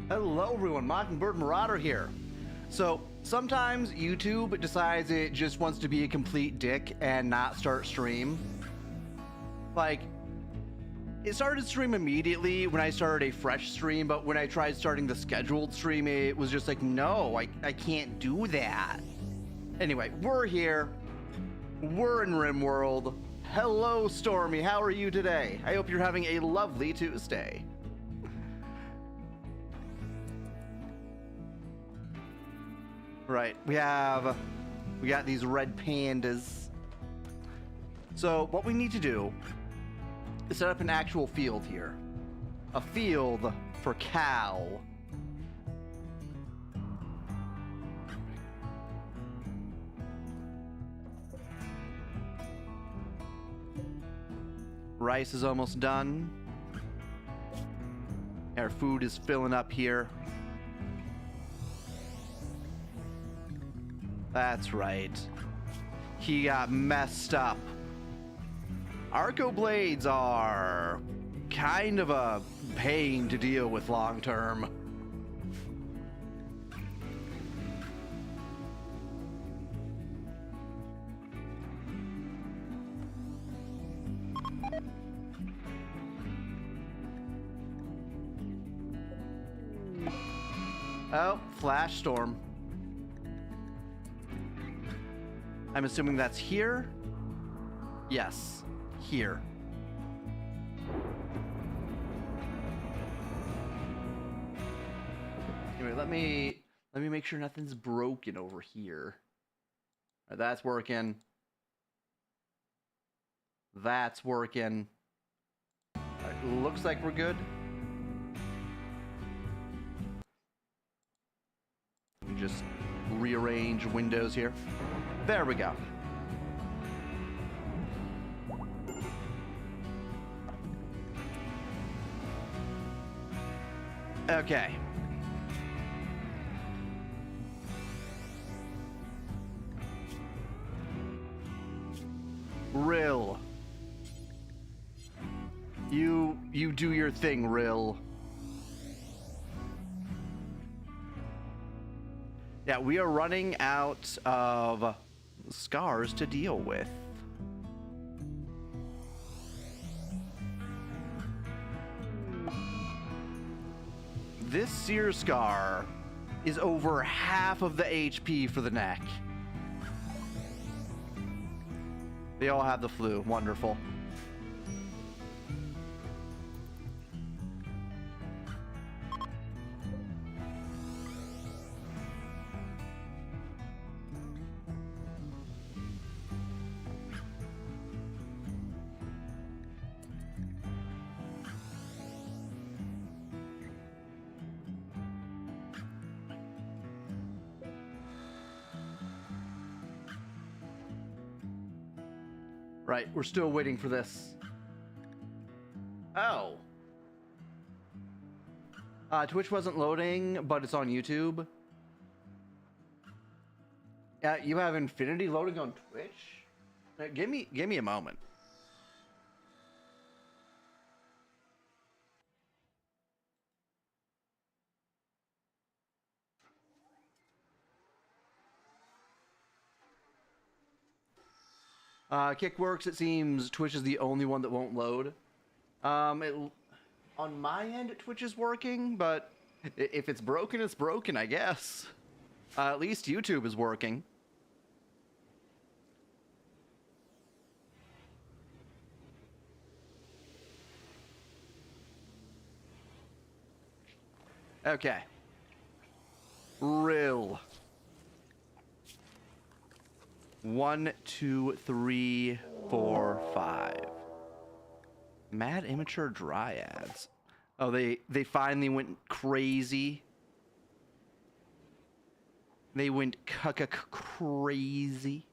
Hello everyone, Mockingbird Marauder here. So, sometimes YouTube decides it just wants to be a complete dick and not start stream. Like, it started stream immediately when I started a fresh stream, but when I tried starting the scheduled stream, it was just like, no, I can't do that. Anyway, we're here. We're in Rimworld. Hello, Stormy. How are you today? I hope you're having a lovely Tuesday. Right, we got these red pandas. So what we need to do is set up an actual field here. A field for cow. Rice is almost done. Our food is filling up here. That's right. He got messed up. Arco blades are kind of a pain to deal with long term. Oh, flash storm. I'm assuming that's here? Yes, here. Anyway, let me make sure nothing's broken over here. All right, that's working. That's working. All right, looks like we're good. Let me just rearrange windows here. There we go. Okay. Rill. You do your thing, Rill. Yeah, we are running out of scars to deal with. This sear scar is over half of the HP for the neck. They all have the flu. Wonderful. Right, we're still waiting for this. Oh. Twitch wasn't loading, but it's on YouTube. You have Infinity loading on Twitch? Give me a moment. Kickworks, it seems Twitch is the only one that won't load. On my end, Twitch is working, but if it's broken, it's broken, I guess. At least YouTube is working. Okay. Rill. 1, 2, 3, 4, 5. Mad immature dryads. Oh, they finally went crazy. They went crazy.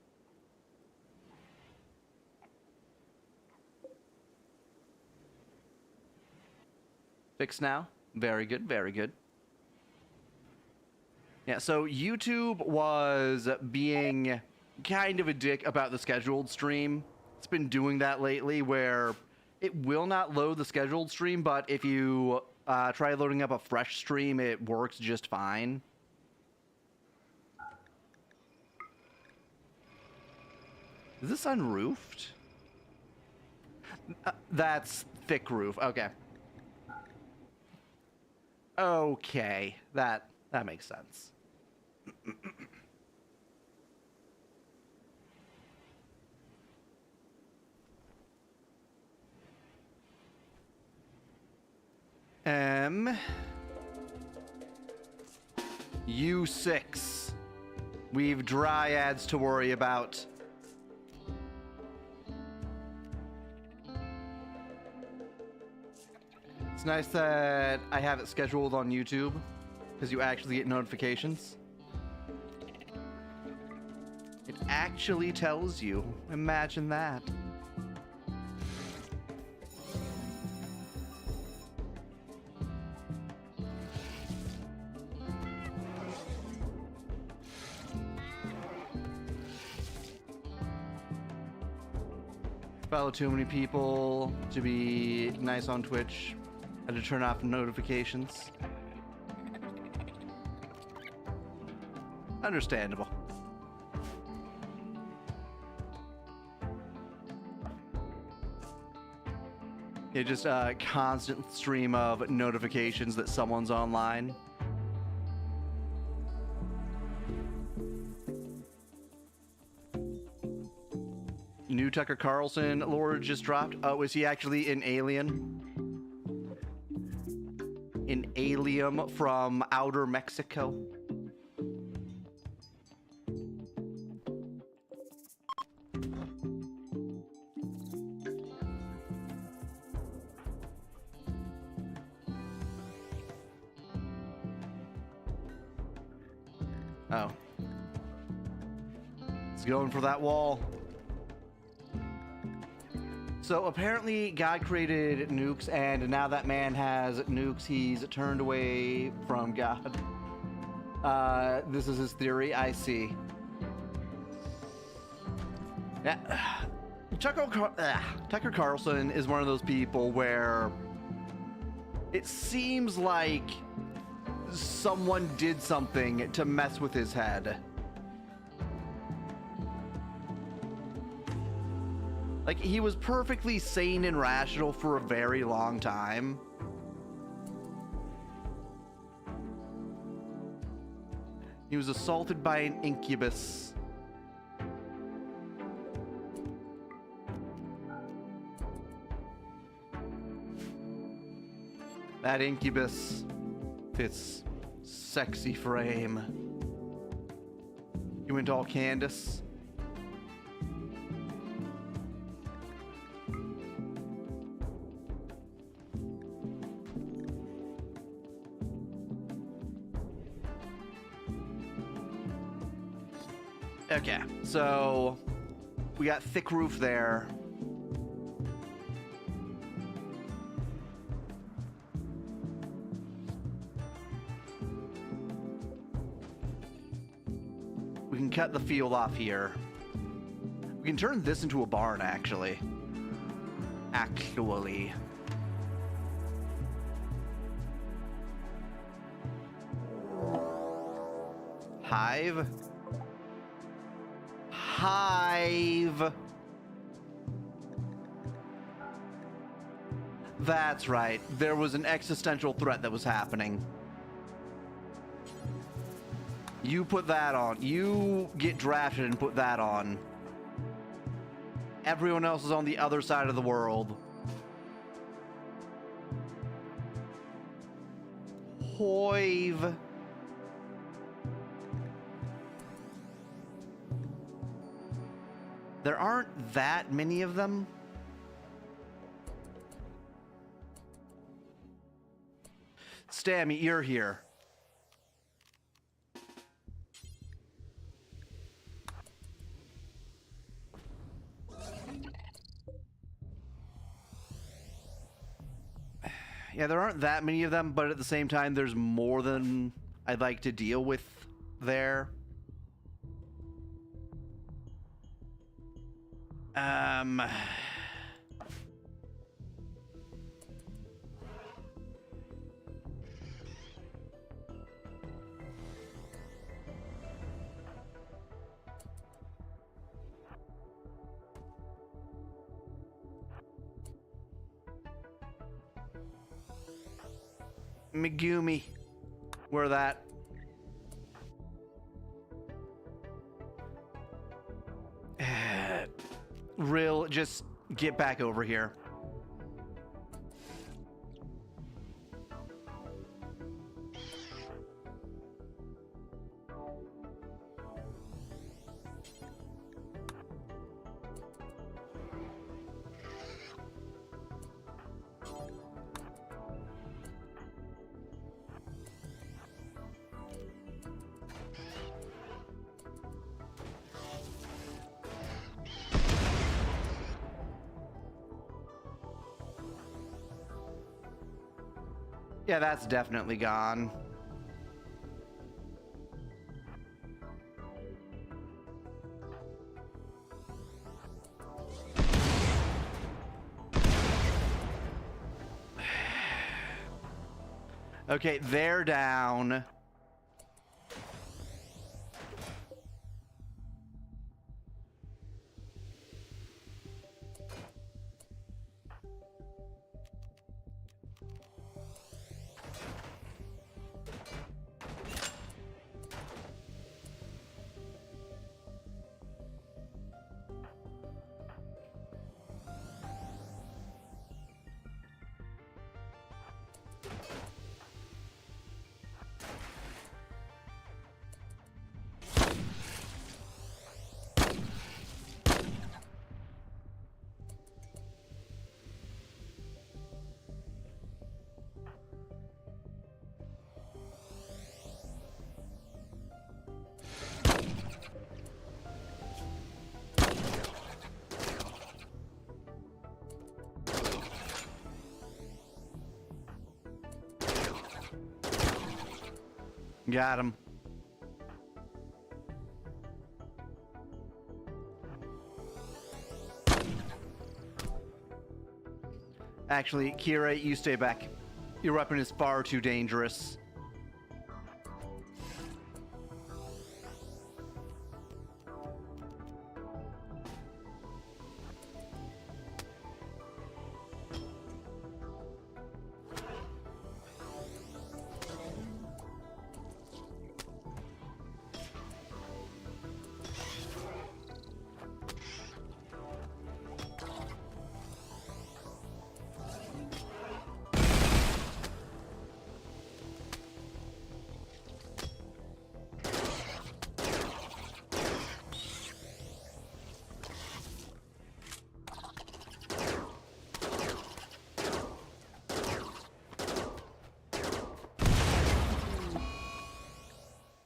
Fixed now. Very good, very good. Yeah, so YouTube was being kind of a dick about the scheduled stream. It's been doing that lately where it will not load the scheduled stream, but if you Try loading up a fresh stream. It works just fine. Is this unroofed? That's thick roof. Okay. Okay, that makes sense. U6. We've dryads to worry about. It's nice that I have it scheduled on YouTube, because you actually get notifications. It actually tells you. Imagine that. Follow too many people to be nice on Twitch. Had to turn off notifications. Understandable. Yeah, just a constant stream of notifications that someone's online. New Tucker Carlson lore just dropped. Oh, is he actually an alien? An alien from outer Mexico? Oh. He's going for that wall. So apparently God created nukes, and now that man has nukes, he's turned away from God. This is his theory, I see. Yeah. Tucker Carlson is one of those people where it seems like someone did something to mess with his head. Like, he was perfectly sane and rational for a very long time. He was assaulted by an incubus. That incubus fits sexy frame. You went all Candace. Okay, so we got thick roof there. We can cut the field off here. We can turn this into a barn, actually. Hive. That's right. There was an existential threat that was happening. You put that on. You get drafted and put that on. Everyone else is on the other side of the world. Hoive. There aren't that many of them. Stammy, you're here. Yeah, there aren't that many of them, but at the same time, there's more than I'd like to deal with there. Megumi. Where that? Real, just get back over here. Yeah, that's definitely gone. Okay, they're down. Got him. Actually, Kira, you stay back. Your weapon is far too dangerous.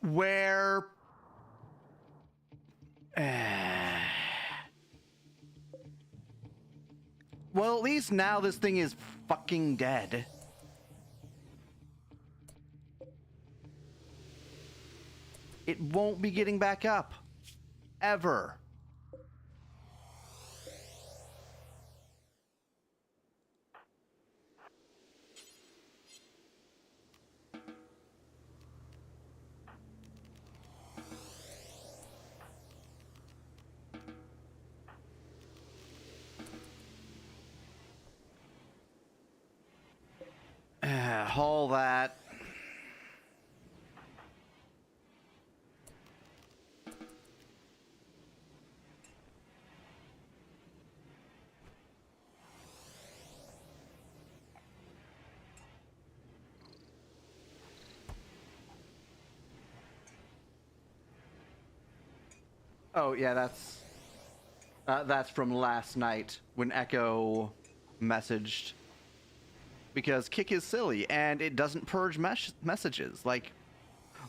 Where... Well, at least now this thing is fucking dead. It won't be getting back up. Ever. Haul that. Oh yeah, that's from last night when Echo messaged. Because Kick is silly and it doesn't purge messages like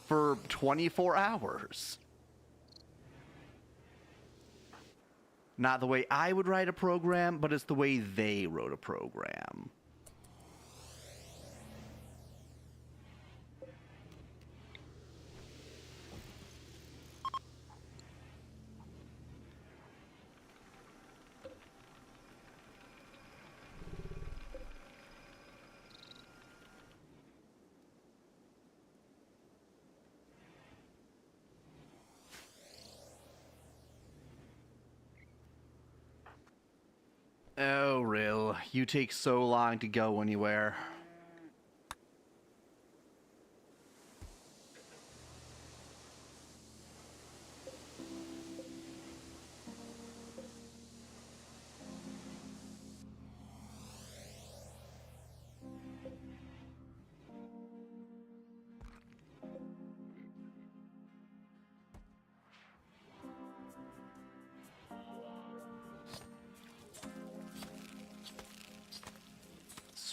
for 24 hours. Not the way I would write a program, but it's the way they wrote a program. Oh, Rill, you take so long to go anywhere.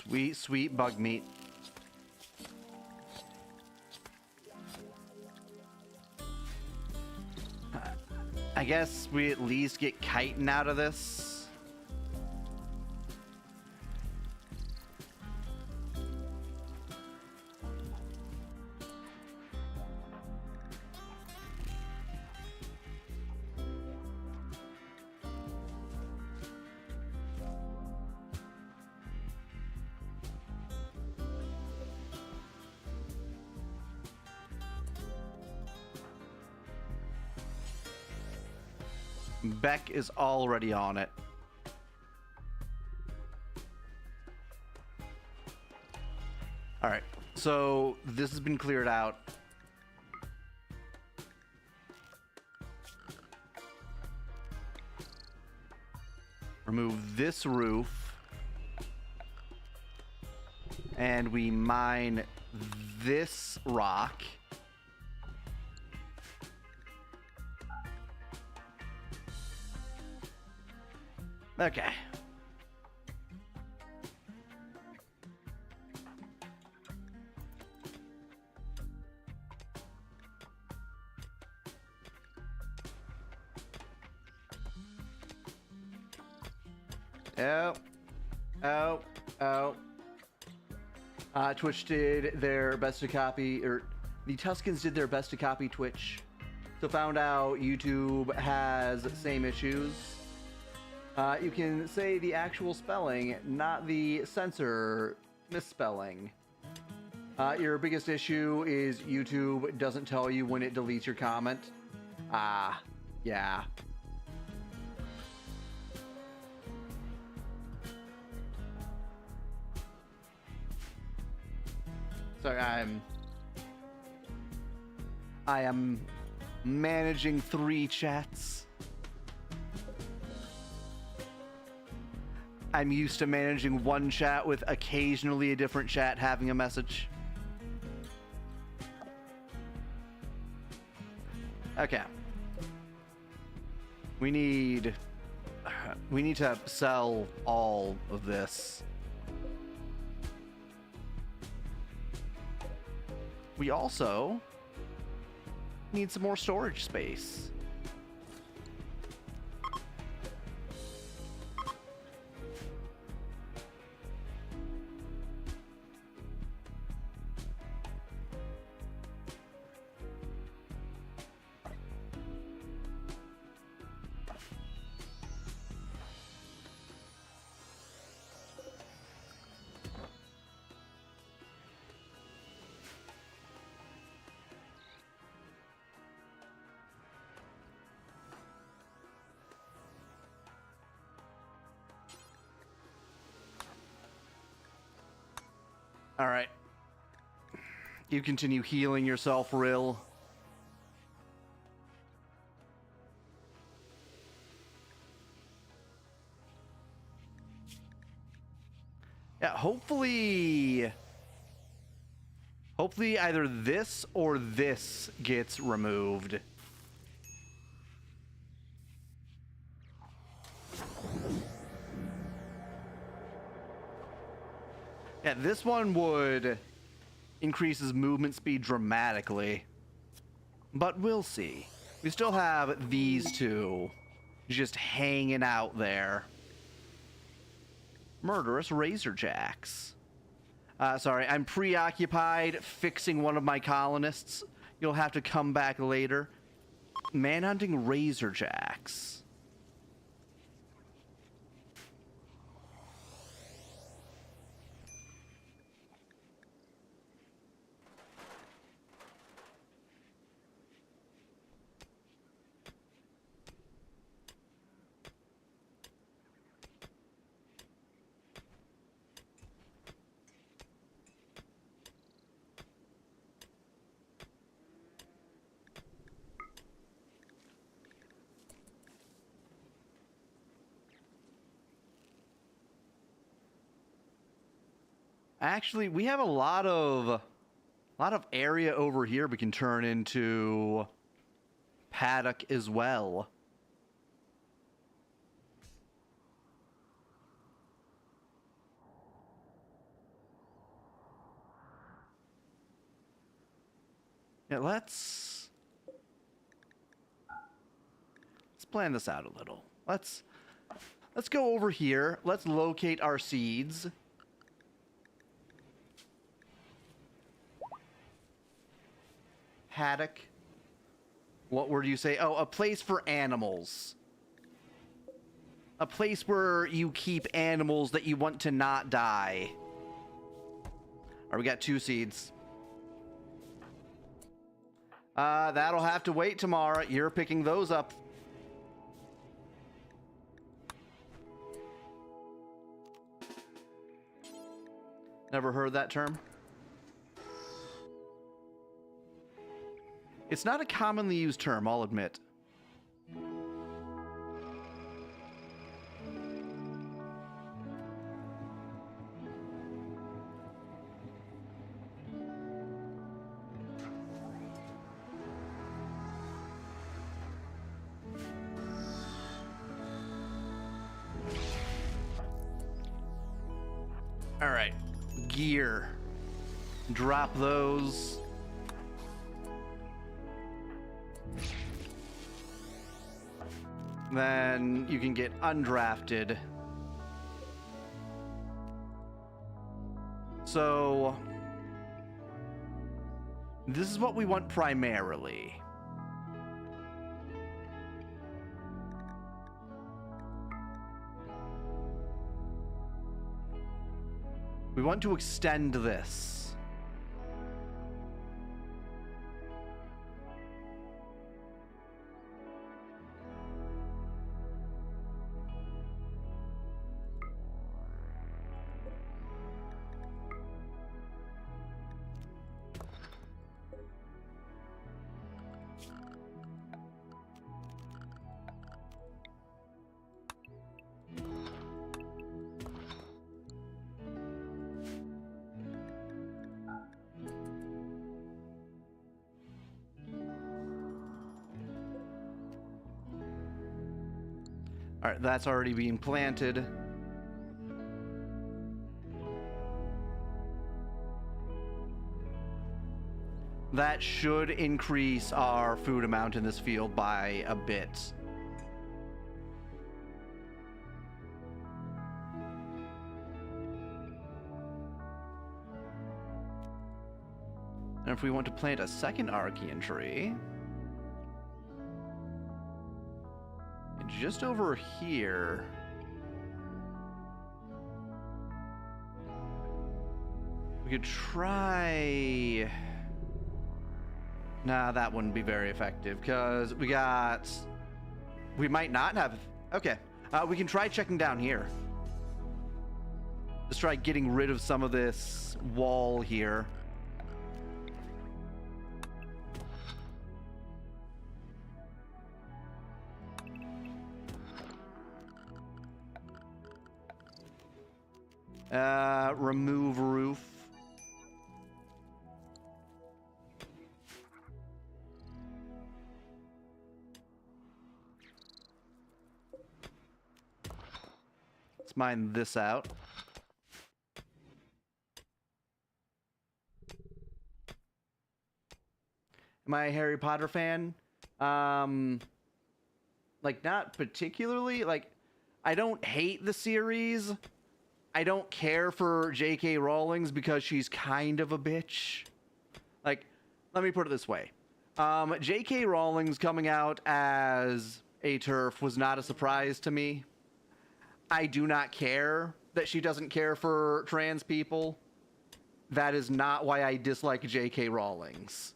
Sweet, sweet bug meat. I guess we at least get chitin out of this. Beck is already on it. All right, so this has been cleared out. Remove this roof. And we mine this rock. Okay. Oh. Twitch did their best to copy, or the Tuscans did their best to copy Twitch. So found out YouTube has same issues. You can say the actual spelling, not the censor misspelling. Your biggest issue is YouTube doesn't tell you when it deletes your comment. Yeah. Sorry, I am managing 3 chats. I'm used to managing 1 chat with occasionally a different chat having a message. Okay. We need to sell all of this. We also need some more storage space. All right. You continue healing yourself, Rill. Yeah, hopefully either this or this gets removed. Yeah, this one would increase his movement speed dramatically. But we'll see. We still have these two just hanging out there. Murderous razorjacks. Sorry, I'm preoccupied fixing one of my colonists. You'll have to come back later. Manhunting razorjacks. Actually, we have a lot of area over here we can turn into paddock as well. Yeah, let's plan this out a little. Let's go over here. Let's locate our seeds. Haddock. What word do you say? Oh, a place for animals. A place where you keep animals that you want to not die. All right, we got 2 seeds. That'll have to wait tomorrow. You're picking those up. Never heard that term? It's not a commonly used term, I'll admit. All right, gear. Drop those. Then you can get undrafted. So this is what we want primarily. We want to extend this. All right, that's already being planted. That should increase our food amount in this field by a bit. And if we want to plant a second Archean tree, just over here, we could try... Nah, that wouldn't be very effective, because we might not have... Okay, we can try checking down here. Let's try getting rid of some of this wall here. Remove roof. Let's mine this out. Am I a Harry Potter fan? Like, not particularly. Like, I don't hate the series. I don't care for J.K. Rowling because she's kind of a bitch. Like, let me put it this way. J.K. Rowling's coming out as a TERF was not a surprise to me. I do not care that she doesn't care for trans people. That is not why I dislike J.K. Rowling's.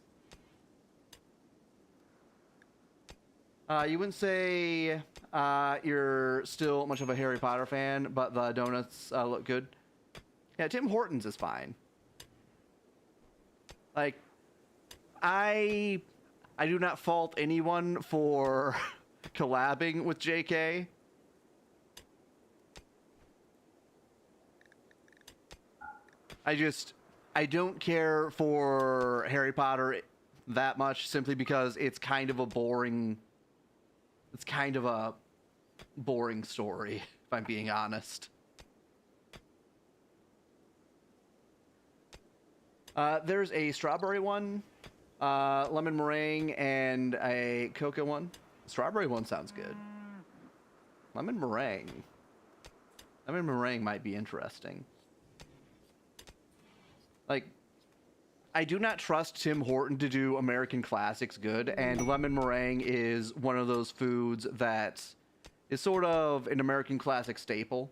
You wouldn't say you're still much of a Harry Potter fan, but the donuts look good. Yeah, Tim Hortons is fine. Like, I do not fault anyone for collabing with JK. I don't care for Harry Potter that much simply because it's kind of a boring story, if I'm being honest. There's a strawberry one Lemon meringue and a cocoa one. Strawberry one sounds good. Lemon meringue. Lemon meringue might be interesting. Like, I do not trust Tim Horton to do American classics good, and lemon meringue is one of those foods that is sort of an American classic staple.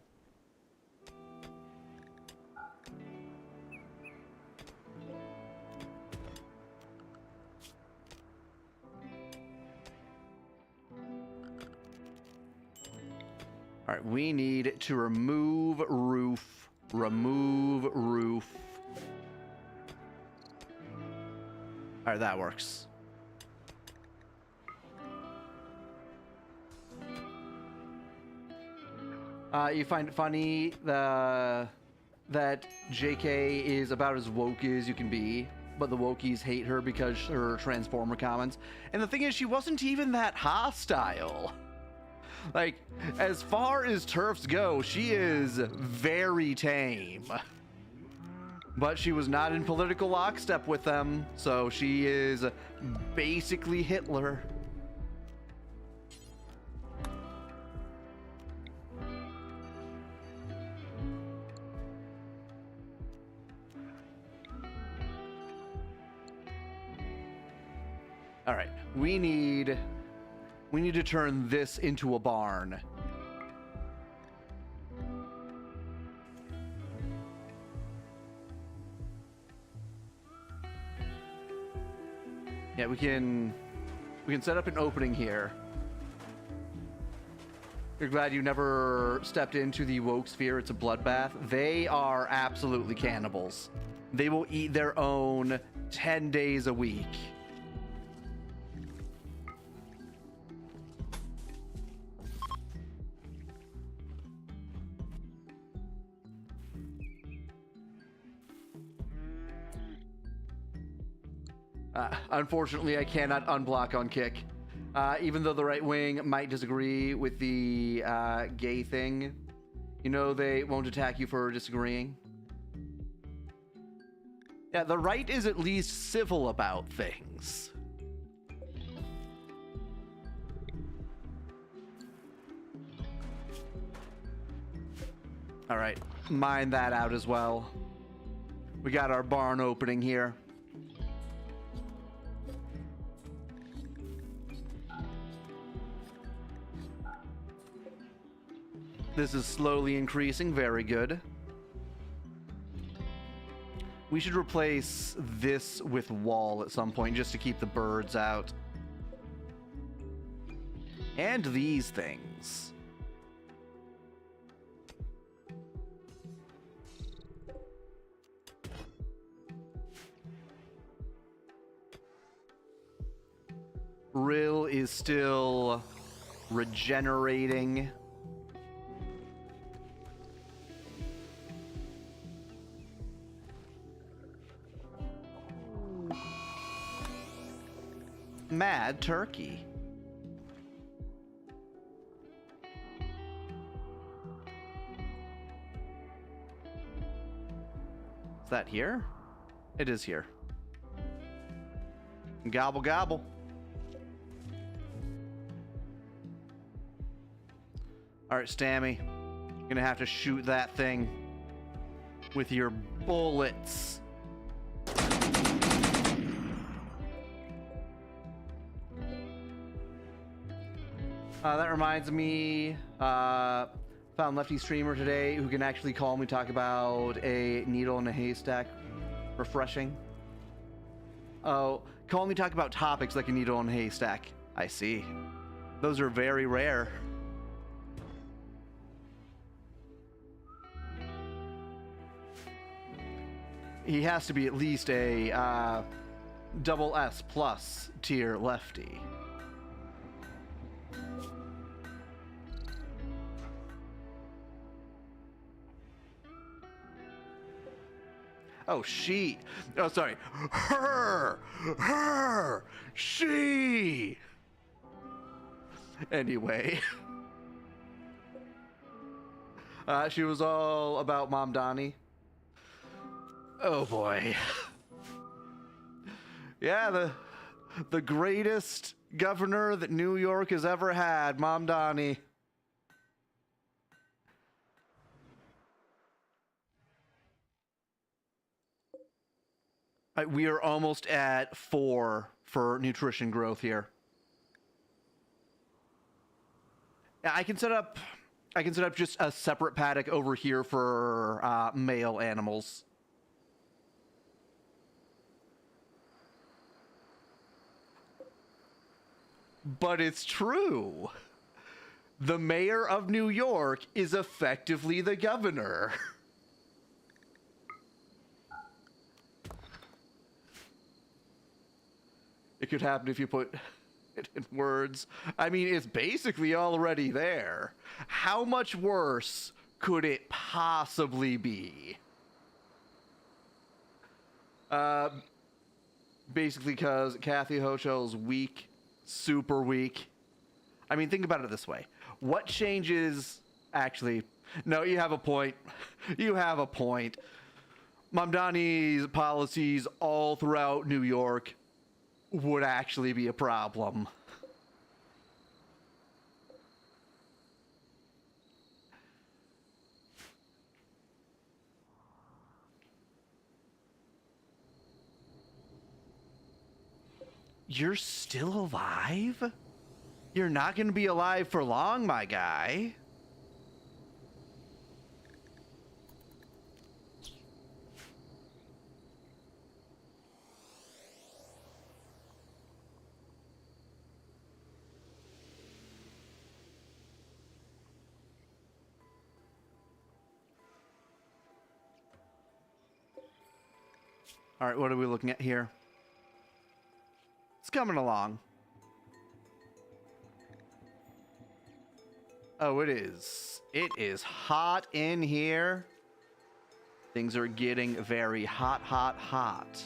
All right, we need to remove roof. Remove roof. All right, that works. You find it funny that JK is about as woke as you can be, but the wokies hate her because her Transformer comments. And the thing is, she wasn't even that hostile. Like, as far as TERFs go, she is very tame. But she was not in political lockstep with them, so she is basically Hitler. All right, we need to turn this into a barn. Yeah, we can set up an opening here. You're glad you never stepped into the woke sphere. It's a bloodbath. They are absolutely cannibals. They will eat their own 10 days a week. Unfortunately, I cannot unblock on kick. Even though the right wing might disagree with the gay thing, you know they won't attack you for disagreeing. Yeah, the right is at least civil about things. All right, mine that out as well. We got our barn opening here. This is slowly increasing. Very good. We should replace this with wall at some point just to keep the birds out. And these things. Rill is still regenerating. Mad turkey. Is that here? It is here. Gobble gobble. All right, Stammy. You're gonna have to shoot that thing with your bullets. That reminds me, found Lefty streamer today who can actually call me, talk about a needle in a haystack. Refreshing. Oh, call me, talk about topics like a needle in a haystack. I see. Those are very rare. He has to be at least a double S plus tier lefty. Oh, she. Oh, sorry. She. Anyway. She was all about Mom Donnie. Oh, boy. Yeah, the greatest governor that New York has ever had, Mom Donnie. We are almost at 4 for nutrition growth here. Yeah, I can set up just a separate paddock over here for male animals. But it's true. The mayor of New York is effectively the governor. It could happen if you put it in words. I mean, it's basically already there. How much worse could it possibly be? Basically because Kathy Hochul's weak, super weak. I mean, think about it this way. What changes... Actually, no, you have a point. You have a point. Mamdani's policies all throughout New York would actually be a problem. You're still alive? You're not going to be alive for long, my guy. All right, what are we looking at here? It's coming along. Oh, it is. It is hot in here. Things are getting very hot, hot, hot.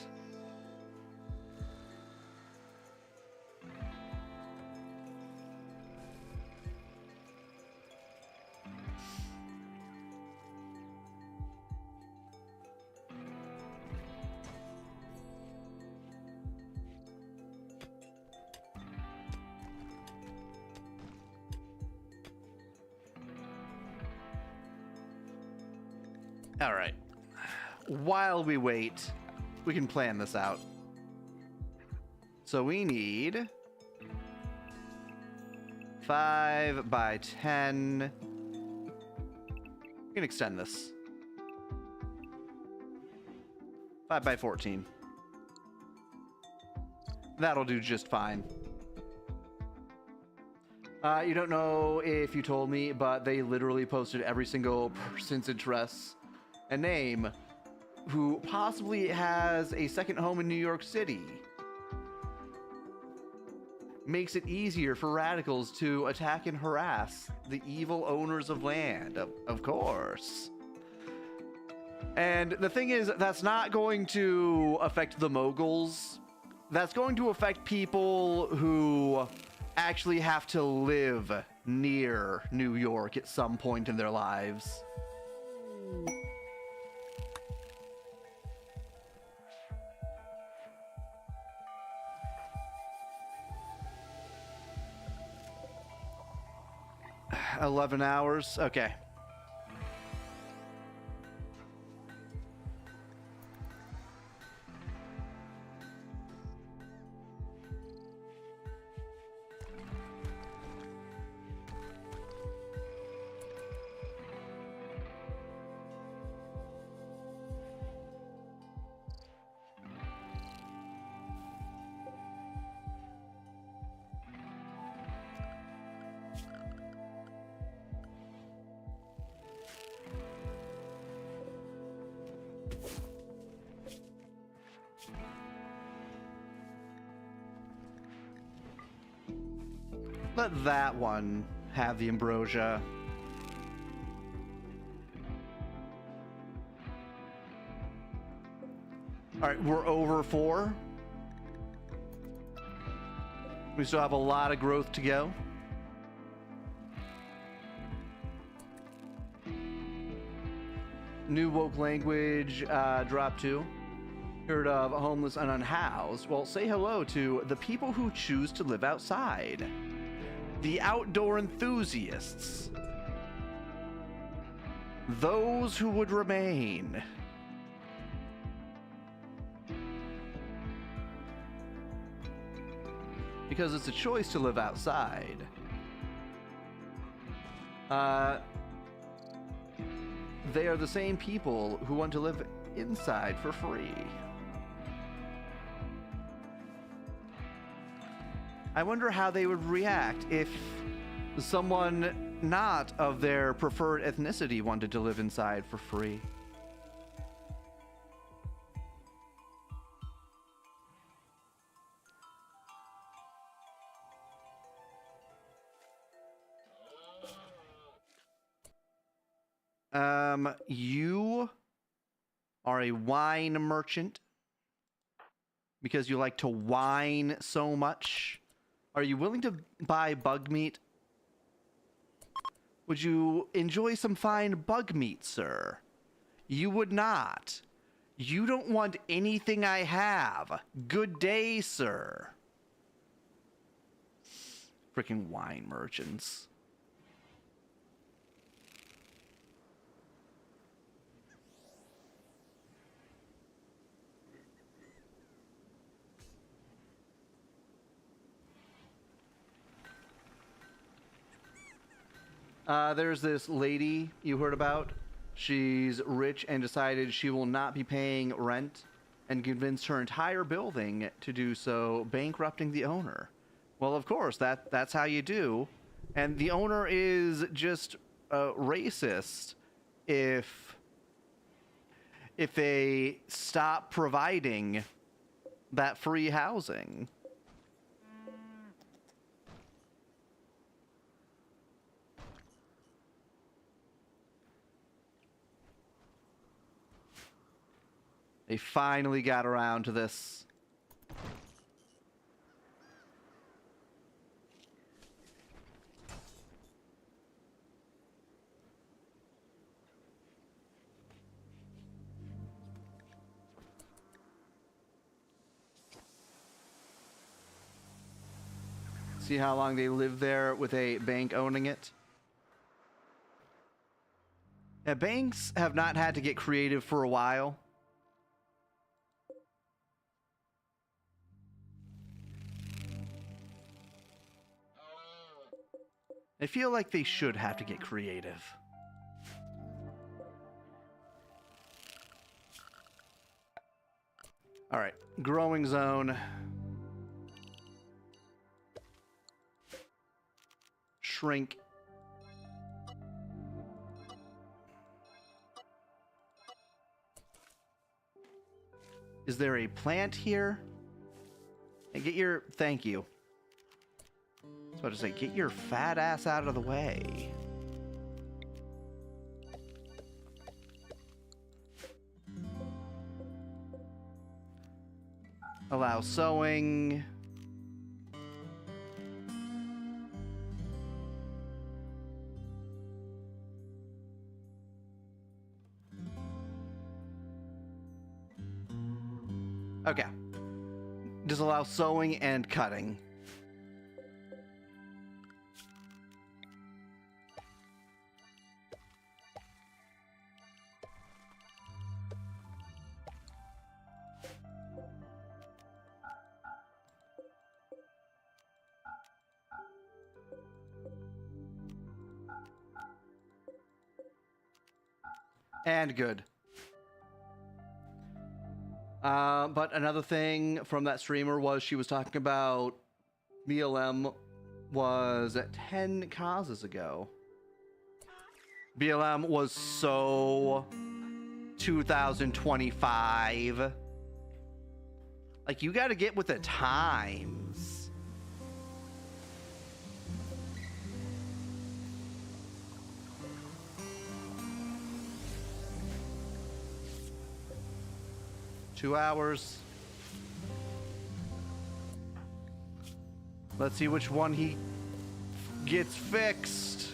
All right. While we wait, we can plan this out. So we need 5 by 10. We can extend this. 5 by 14. That'll do just fine. You don't know if you told me, but they literally posted every single person's address and name who possibly has a second home in New York City. Makes it easier for radicals to attack and harass the evil owners of land, of course. And the thing is, that's not going to affect the moguls. That's going to affect people who actually have to live near New York at some point in their lives. $11 hours. Okay. Let that one have the ambrosia. All right, we're over 4. We still have a lot of growth to go. New woke language, drop 2. Heard of homeless and unhoused? Well, say hello to the people who choose to live outside. The outdoor enthusiasts. Those who would remain. Because it's a choice to live outside. They are the same people who want to live inside for free. I wonder how they would react if someone not of their preferred ethnicity wanted to live inside for free. You are a wine merchant because you like to whine so much. Are you willing to buy bug meat? Would you enjoy some fine bug meat, sir? You would not. You don't want anything I have. Good day, sir. Freaking wine merchants. There's this lady you heard about. She's rich and decided she will not be paying rent and convinced her entire building to do so, bankrupting the owner. Well, of course, that's how you do. And the owner is just racist if they stop providing that free housing. They finally got around to this. See how long they live there with a bank owning it? Yeah, banks have not had to get creative for a while. I feel like they should have to get creative. All right, growing zone. Shrink. Is there a plant here? And get your... Thank you. I was about to say, get your fat ass out of the way. Allow sewing. Okay. Disallow sewing and cutting. And good. But another thing from that streamer was she was talking about BLM was 10 causes ago. BLM was so 2025. Like, you gotta get with the times. Two hours. Let's see which one he gets fixed.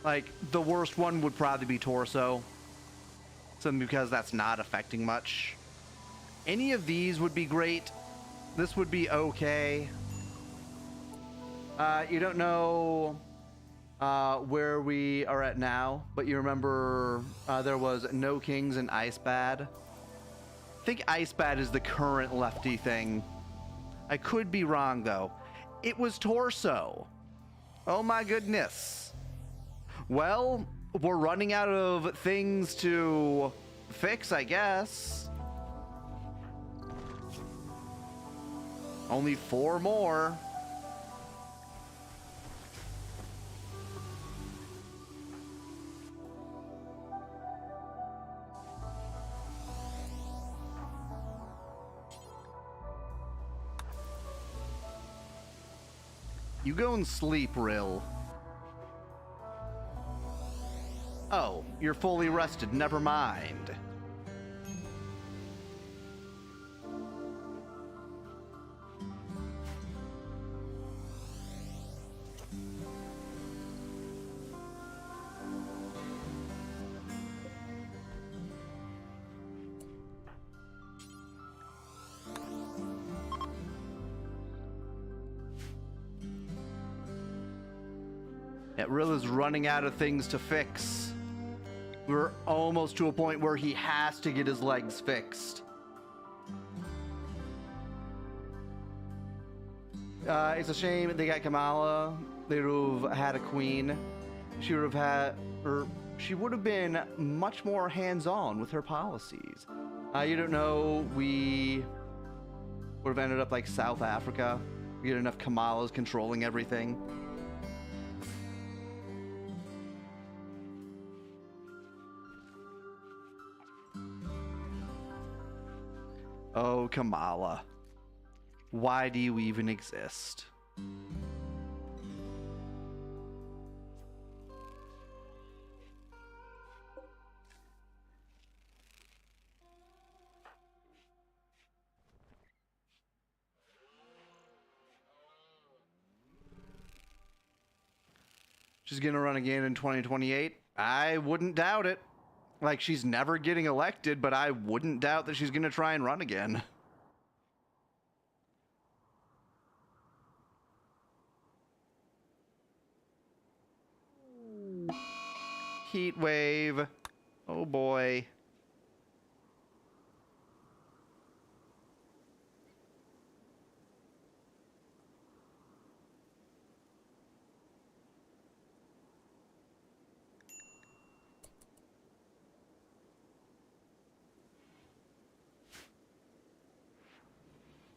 Like, the worst one would probably be torso, simply because that's not affecting much. Any of these would be great. This would be okay. You don't know where we are at now, but you remember there was No Kings and Ice Bad. I think Ice Bad is the current lefty thing. I could be wrong, though. It was Torso. Oh my goodness. Well, we're running out of things to fix, I guess. Only 4 more. You go and sleep, Rill. Oh, you're fully rested. Never mind. Yeah, Rill is running out of things to fix. We're almost to a point where he has to get his legs fixed. It's a shame they got Kamala. They would have had a queen. She would have had, or she would have been much more hands-on with her policies. You don't know, we would have ended up like South Africa. We get enough Kamalas controlling everything. Oh, Kamala. Why do you even exist? She's gonna run again in 2028? I wouldn't doubt it. Like, she's never getting elected, but I wouldn't doubt that she's gonna try and run again. Heat wave. Oh boy.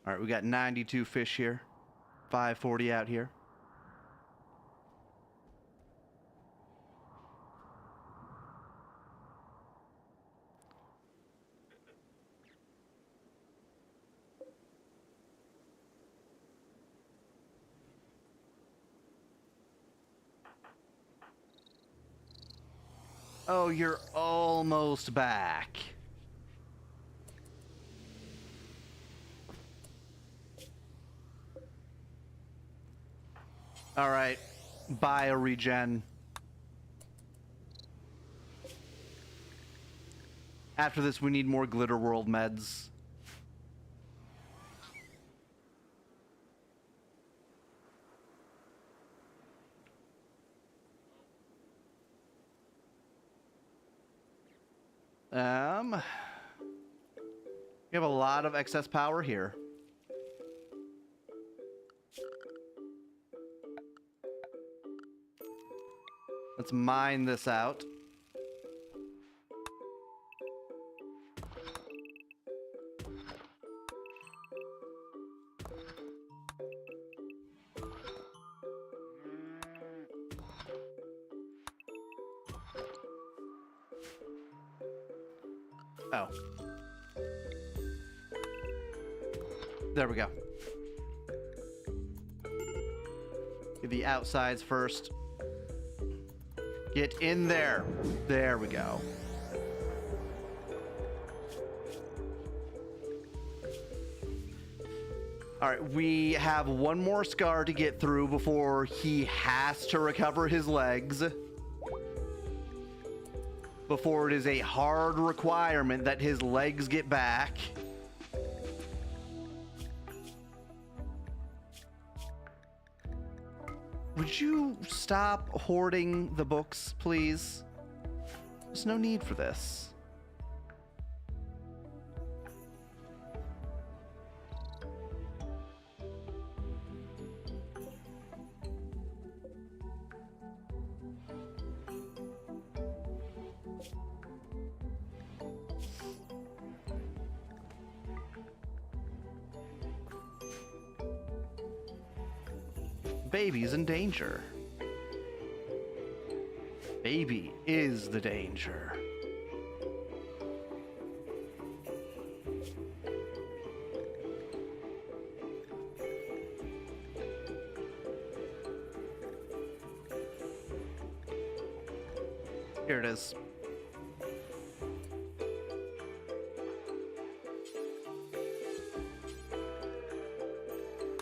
All right, we got 92 fish here, 540 out here. Oh, you're almost back. All right, bio regen. After this, we need more Glitter World meds. We have a lot of excess power here. Let's mine this out. Oh. There we go. Get the outsides first. Get in there. There we go. All right, we have one more scar to get through before he has to recover his legs. before it is a hard requirement that his legs get back. Would you stop hoarding the books, please? There's no need for this. Baby's in danger. Baby is the danger. Here it is.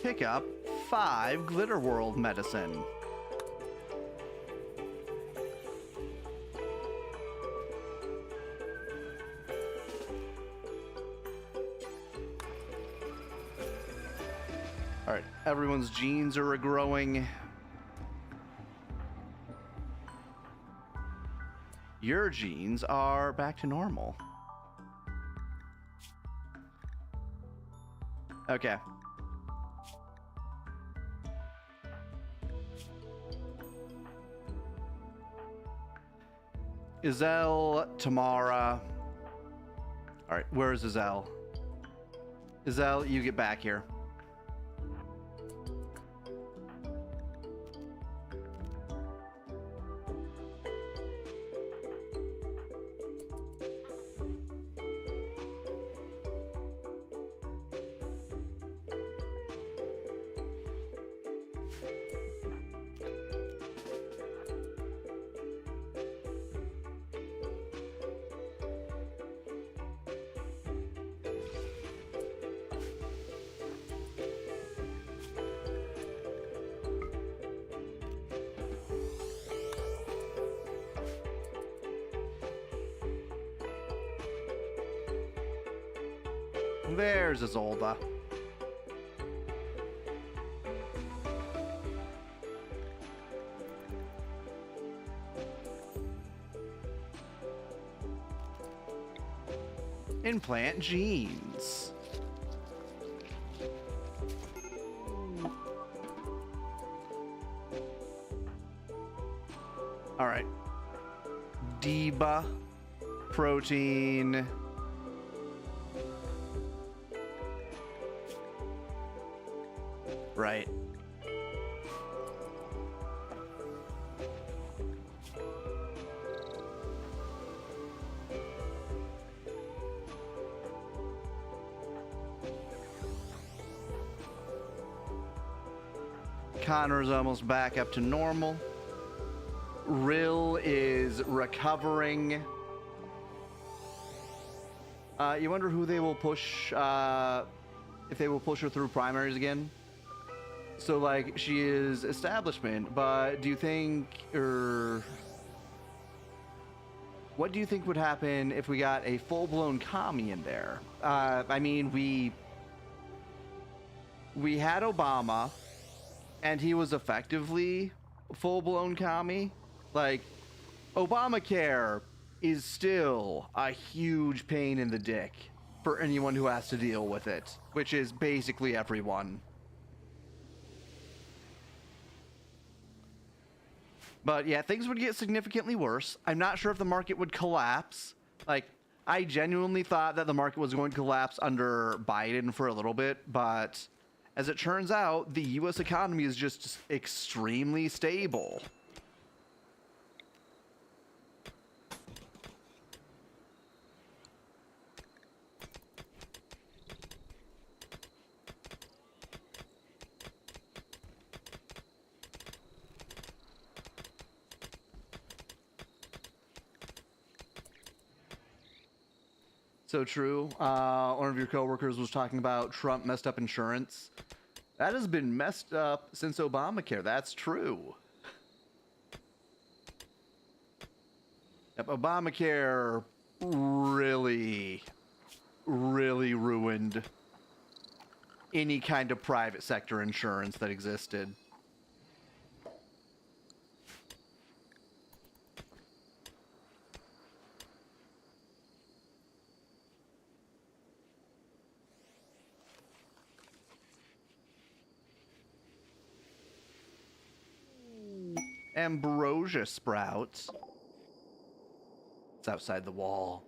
Pick up 5 Glitter World medicine. All right, everyone's genes are regrowing. Your genes are back to normal. Okay. Izel, Tamara. All right, where's Izel? Izel, you get back here. There's Isolda. Implant genes. All right. Deba protein. Right. Connor's almost back up to normal. Rill is recovering. You wonder who they will push, if they will push her through primaries again? So, like, she is establishment, but do you think, or what do you think would happen if we got a full-blown commie in there? I mean, we had Obama, and he was effectively full-blown commie. Like, Obamacare is still a huge pain in the dick for anyone who has to deal with it, which is basically everyone. But yeah, things would get significantly worse. I'm not sure if the market would collapse. Like, I genuinely thought that the market was going to collapse under Biden for a little bit, but as it turns out, the US economy is just extremely stable. So true. One of your coworkers was talking about Trump messed up insurance. That has been messed up since Obamacare. That's true. Yep, Obamacare really, really ruined any kind of private sector insurance that existed. Ambrosia sprouts. It's outside the wall.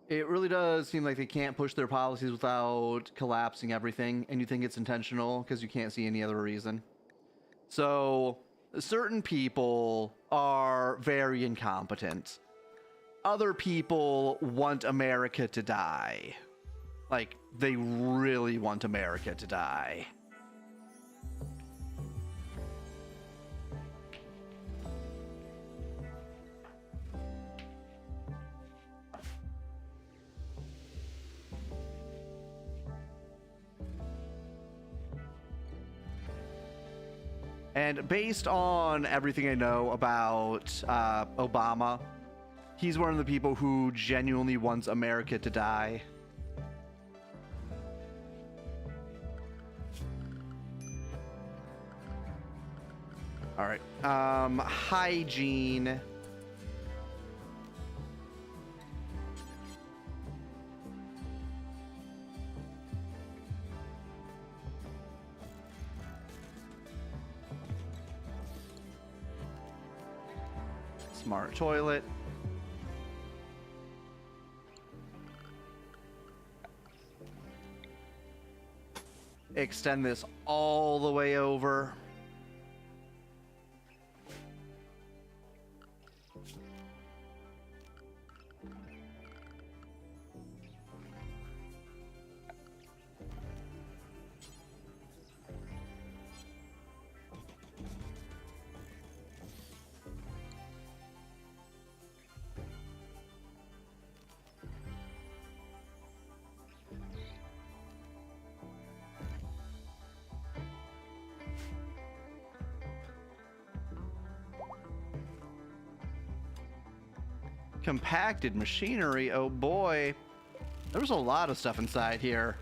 It really does seem like they can't push their policies without collapsing everything, and you think it's intentional because you can't see any other reason. So, certain people are very incompetent. Other people want America to die. Like, they really want America to die. And based on everything I know about Obama, he's one of the people who genuinely wants America to die. All right. Hygiene. Smart toilet. Extend this all the way over. Compacted machinery, oh boy. There's a lot of stuff inside here.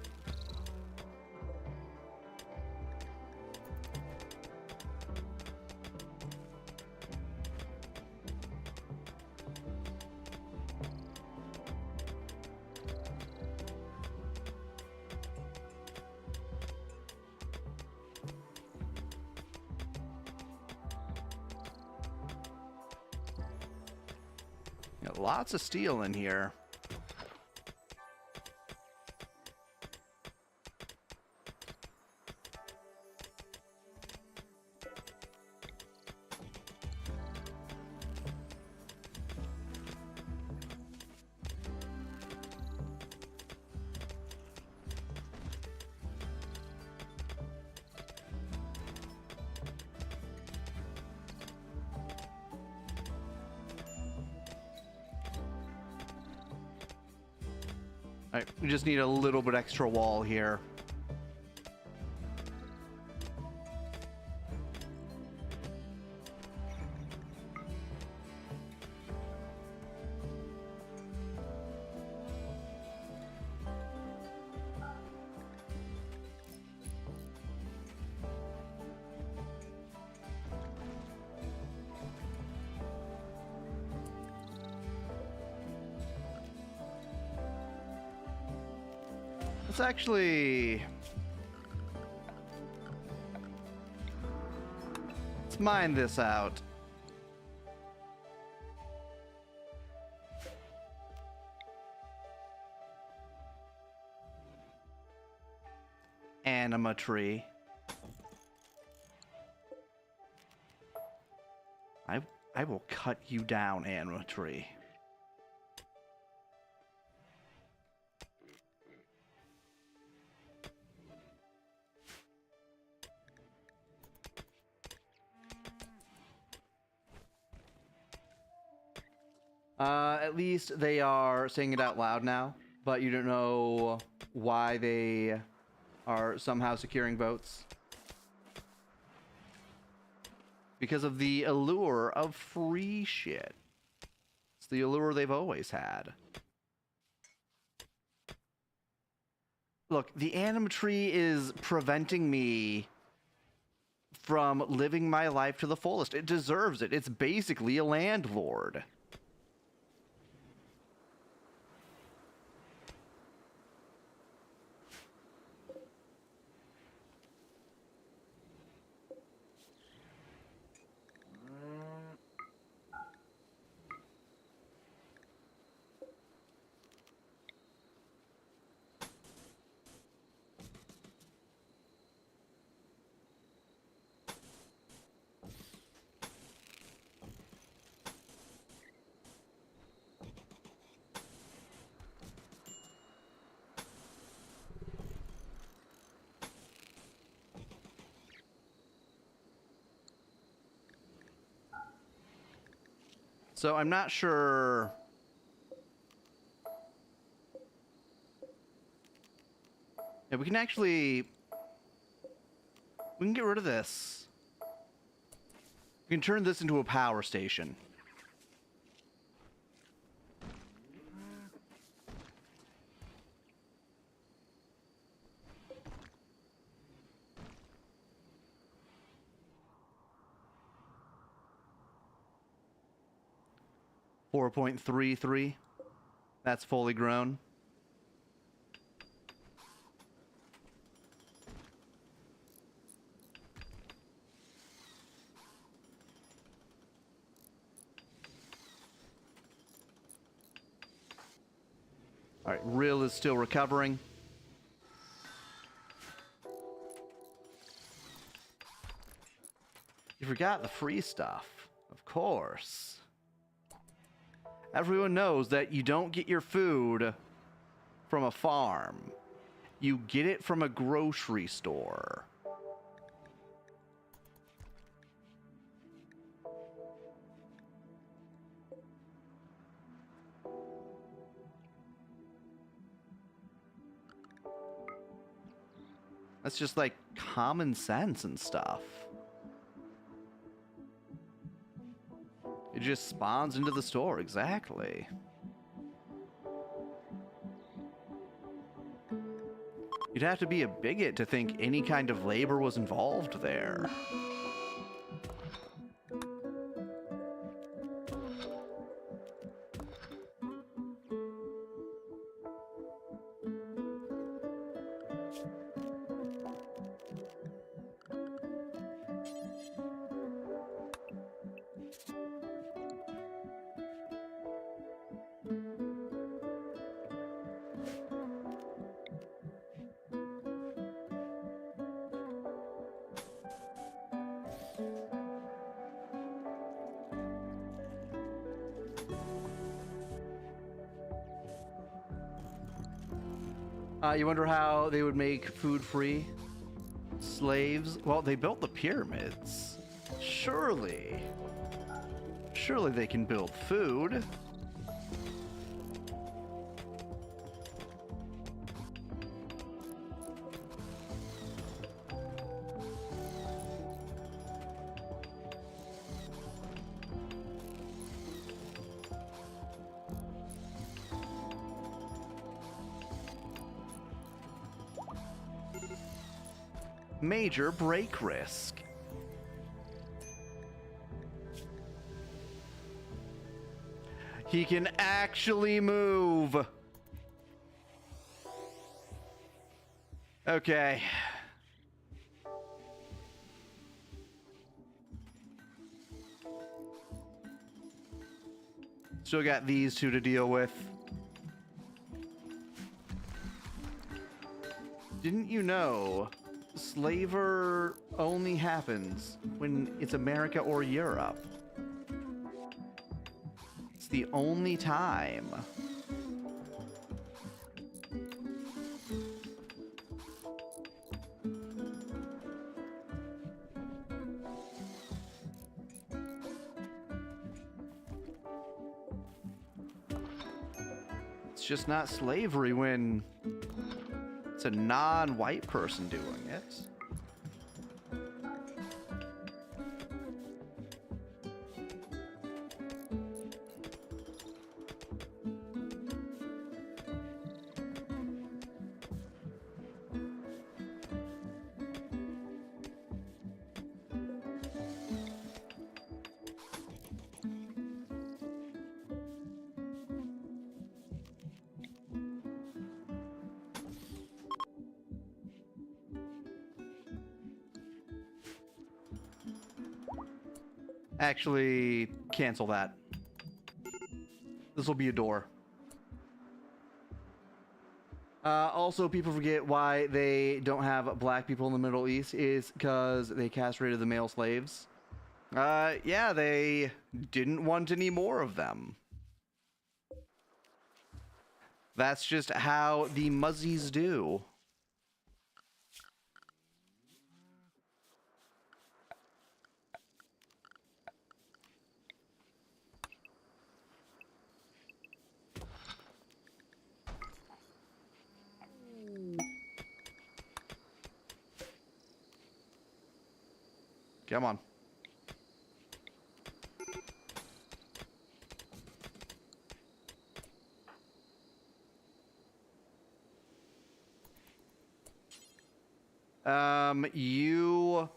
Got lots of steel in here. All right, we just need a little bit extra wall here. Let's mine this out. Anima tree. I will cut you down, anima tree. At least they are saying it out loud now, but you don't know why they are somehow securing votes. because of the allure of free shit. It's the allure they've always had. Look, the anime tree is preventing me from living my life to the fullest. It deserves it. It's basically a landlord. So I'm not sure. Yeah, we can get rid of this. We can turn this into a power station. .33. That's fully grown. All right, Rill is still recovering. You forgot the free stuff, of course. Everyone knows that you don't get your food from a farm. You get it from a grocery store. That's just like common sense and stuff. It just spawns into the store, exactly. You'd have to be a bigot to think any kind of labor was involved there. You wonder how they would make food free? Slaves? Well, they built the pyramids. Surely they can build food. Major break risk. He can actually move. Okay. Still got these two to deal with. Didn't you know slaver only happens when it's America or Europe? It's the only time. It's just not slavery when it's a non-white person doing it. Actually, cancel that. This will be a door. Also, people forget why they don't have black people in the Middle East is because they castrated the male slaves. Yeah, they didn't want any more of them. That's just how the Muzzies do. Come on. You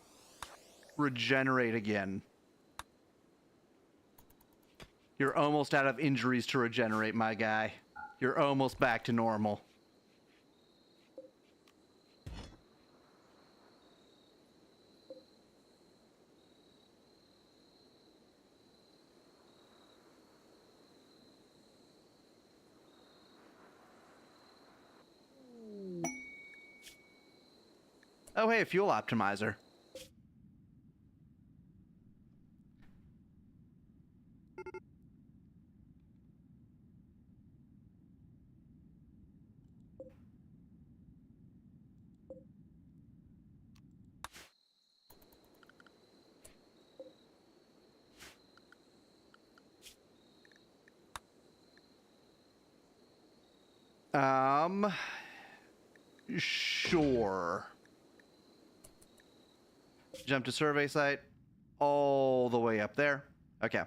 regenerate again. You're almost out of injuries to regenerate, my guy. You're almost back to normal. Oh, hey, fuel optimizer. Sure. Jump to survey site. All the way up there. Okay.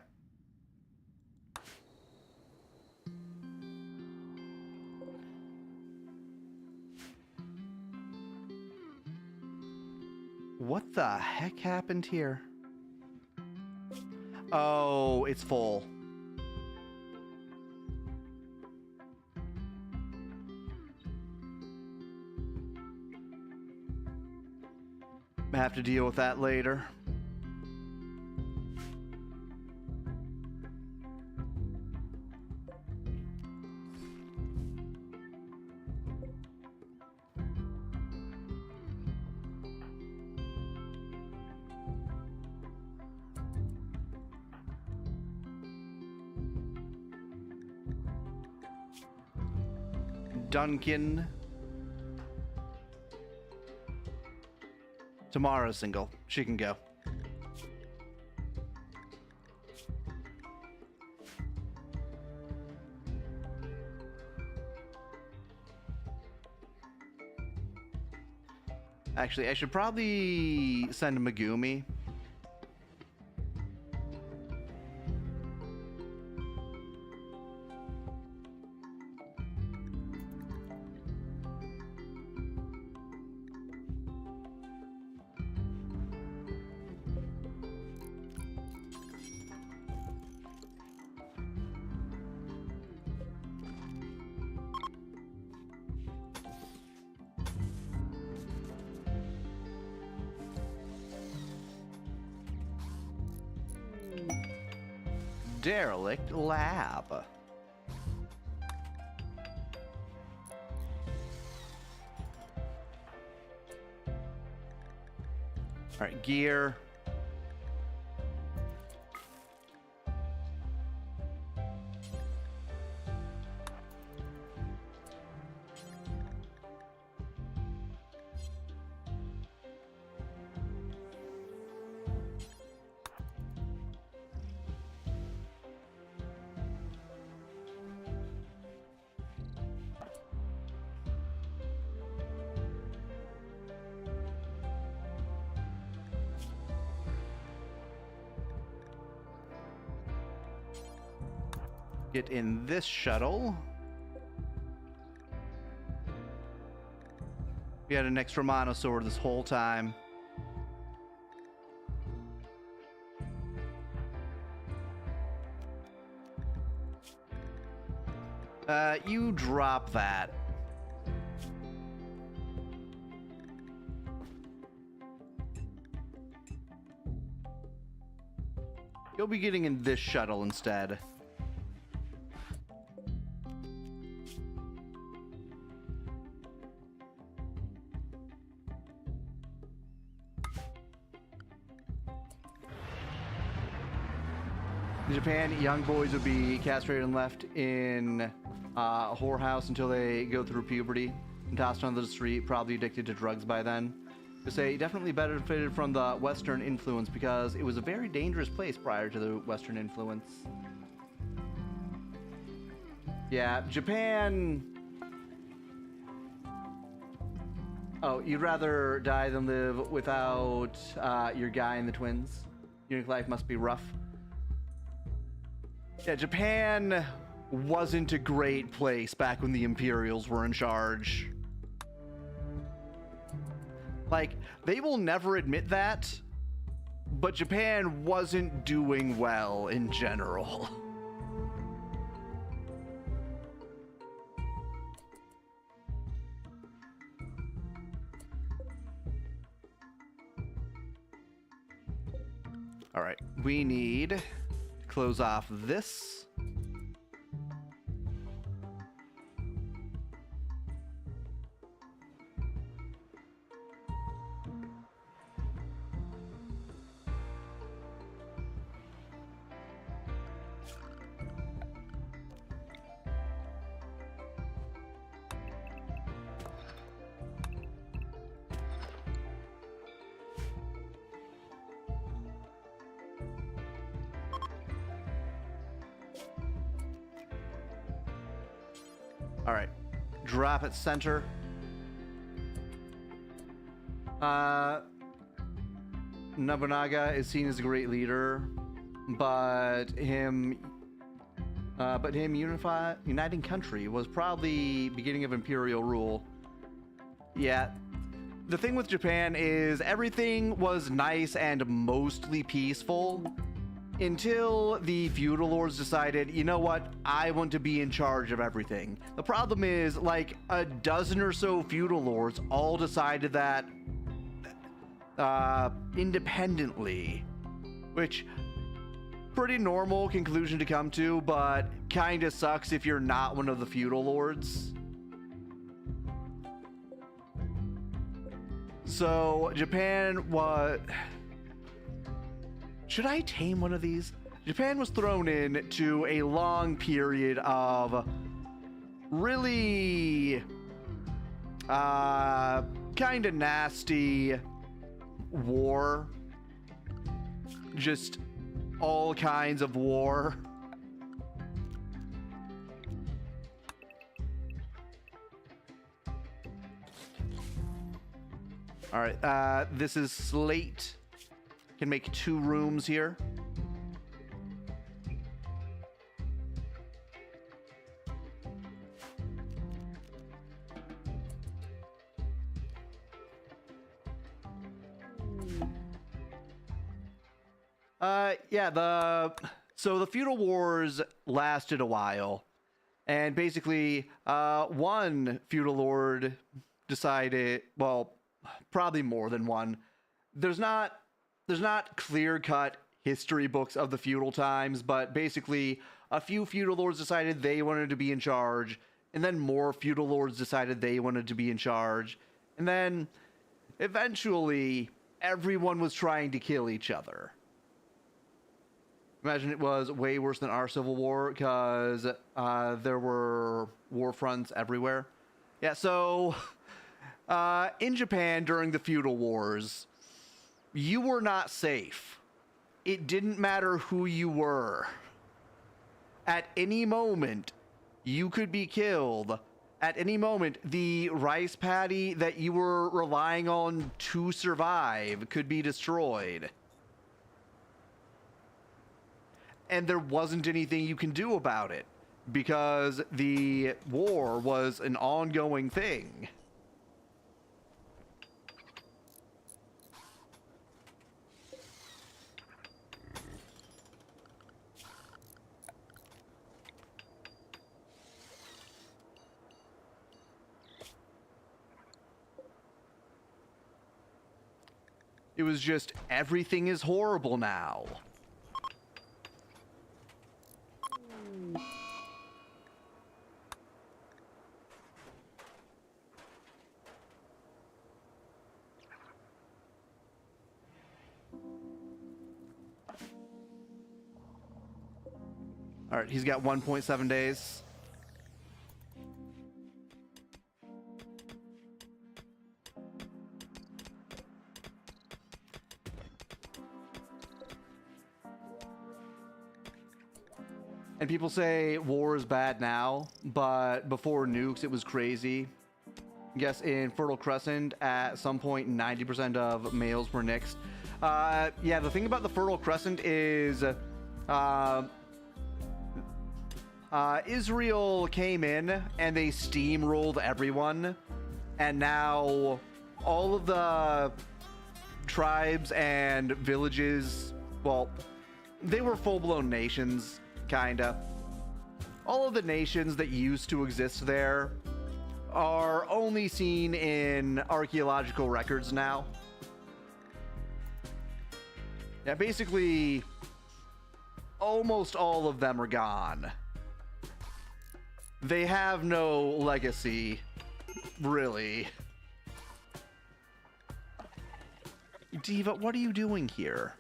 What the heck happened here? Oh, it's full. I have to deal with that later. Duncan. Tamara's single. She can go. Actually, I should probably send Megumi. Derelict lab. All right, gear. Get in this shuttle. We had an extra monosaur this whole time. You drop that. You'll be getting in this shuttle instead. In Japan, young boys would be castrated and left in a whorehouse until they go through puberty and tossed onto the street, probably addicted to drugs by then. To say definitely benefited from the Western influence because it was a very dangerous place prior to the Western influence. Yeah, Japan. Oh, you'd rather die than live without your guy and the twins? Your life must be rough. Yeah, Japan wasn't a great place back when the Imperials were in charge. Like, they will never admit that, but Japan wasn't doing well in general. All right, we need to close off this. All right, drop at center. Nobunaga is seen as a great leader, but him uniting country was probably beginning of imperial rule. Yeah, the thing with Japan is everything was nice and mostly peaceful until the feudal lords decided, you know what, I want to be in charge of everything. The problem is, like, a dozen or so feudal lords all decided that independently, which pretty normal conclusion to come to, but kind of sucks if you're not one of the feudal lords. So Japan was... Should I tame one of these? Japan was thrown into a long period of really kind of nasty war. Just all kinds of war. All right, this is Slate. Can make 2 rooms here. So the feudal wars lasted a while, and basically one feudal lord decided, well, probably more than one. There's not clear-cut history books of the feudal times, but basically a few feudal lords decided they wanted to be in charge, and then more feudal lords decided they wanted to be in charge, and then eventually everyone was trying to kill each other. Imagine it was way worse than our Civil War, because there were war fronts everywhere. Yeah, so in Japan during the feudal wars, you were not safe. It didn't matter who you were. At any moment, you could be killed. At any moment, the rice paddy that you were relying on to survive could be destroyed. And there wasn't anything you can do about it, because the war was an ongoing thing. It was just, everything is horrible now. All right, he's got 1.7 days. And people say war is bad now, but before nukes, it was crazy. Yes, in Fertile Crescent, at some point, 90% of males were nixed. Yeah, the thing about the Fertile Crescent is Israel came in and they steamrolled everyone. And now all of the tribes and villages, well, they were full-blown nations. Kinda. All of the nations that used to exist there are only seen in archaeological records now. Yeah, basically, almost all of them are gone. They have no legacy, really. Diva, what are you doing here?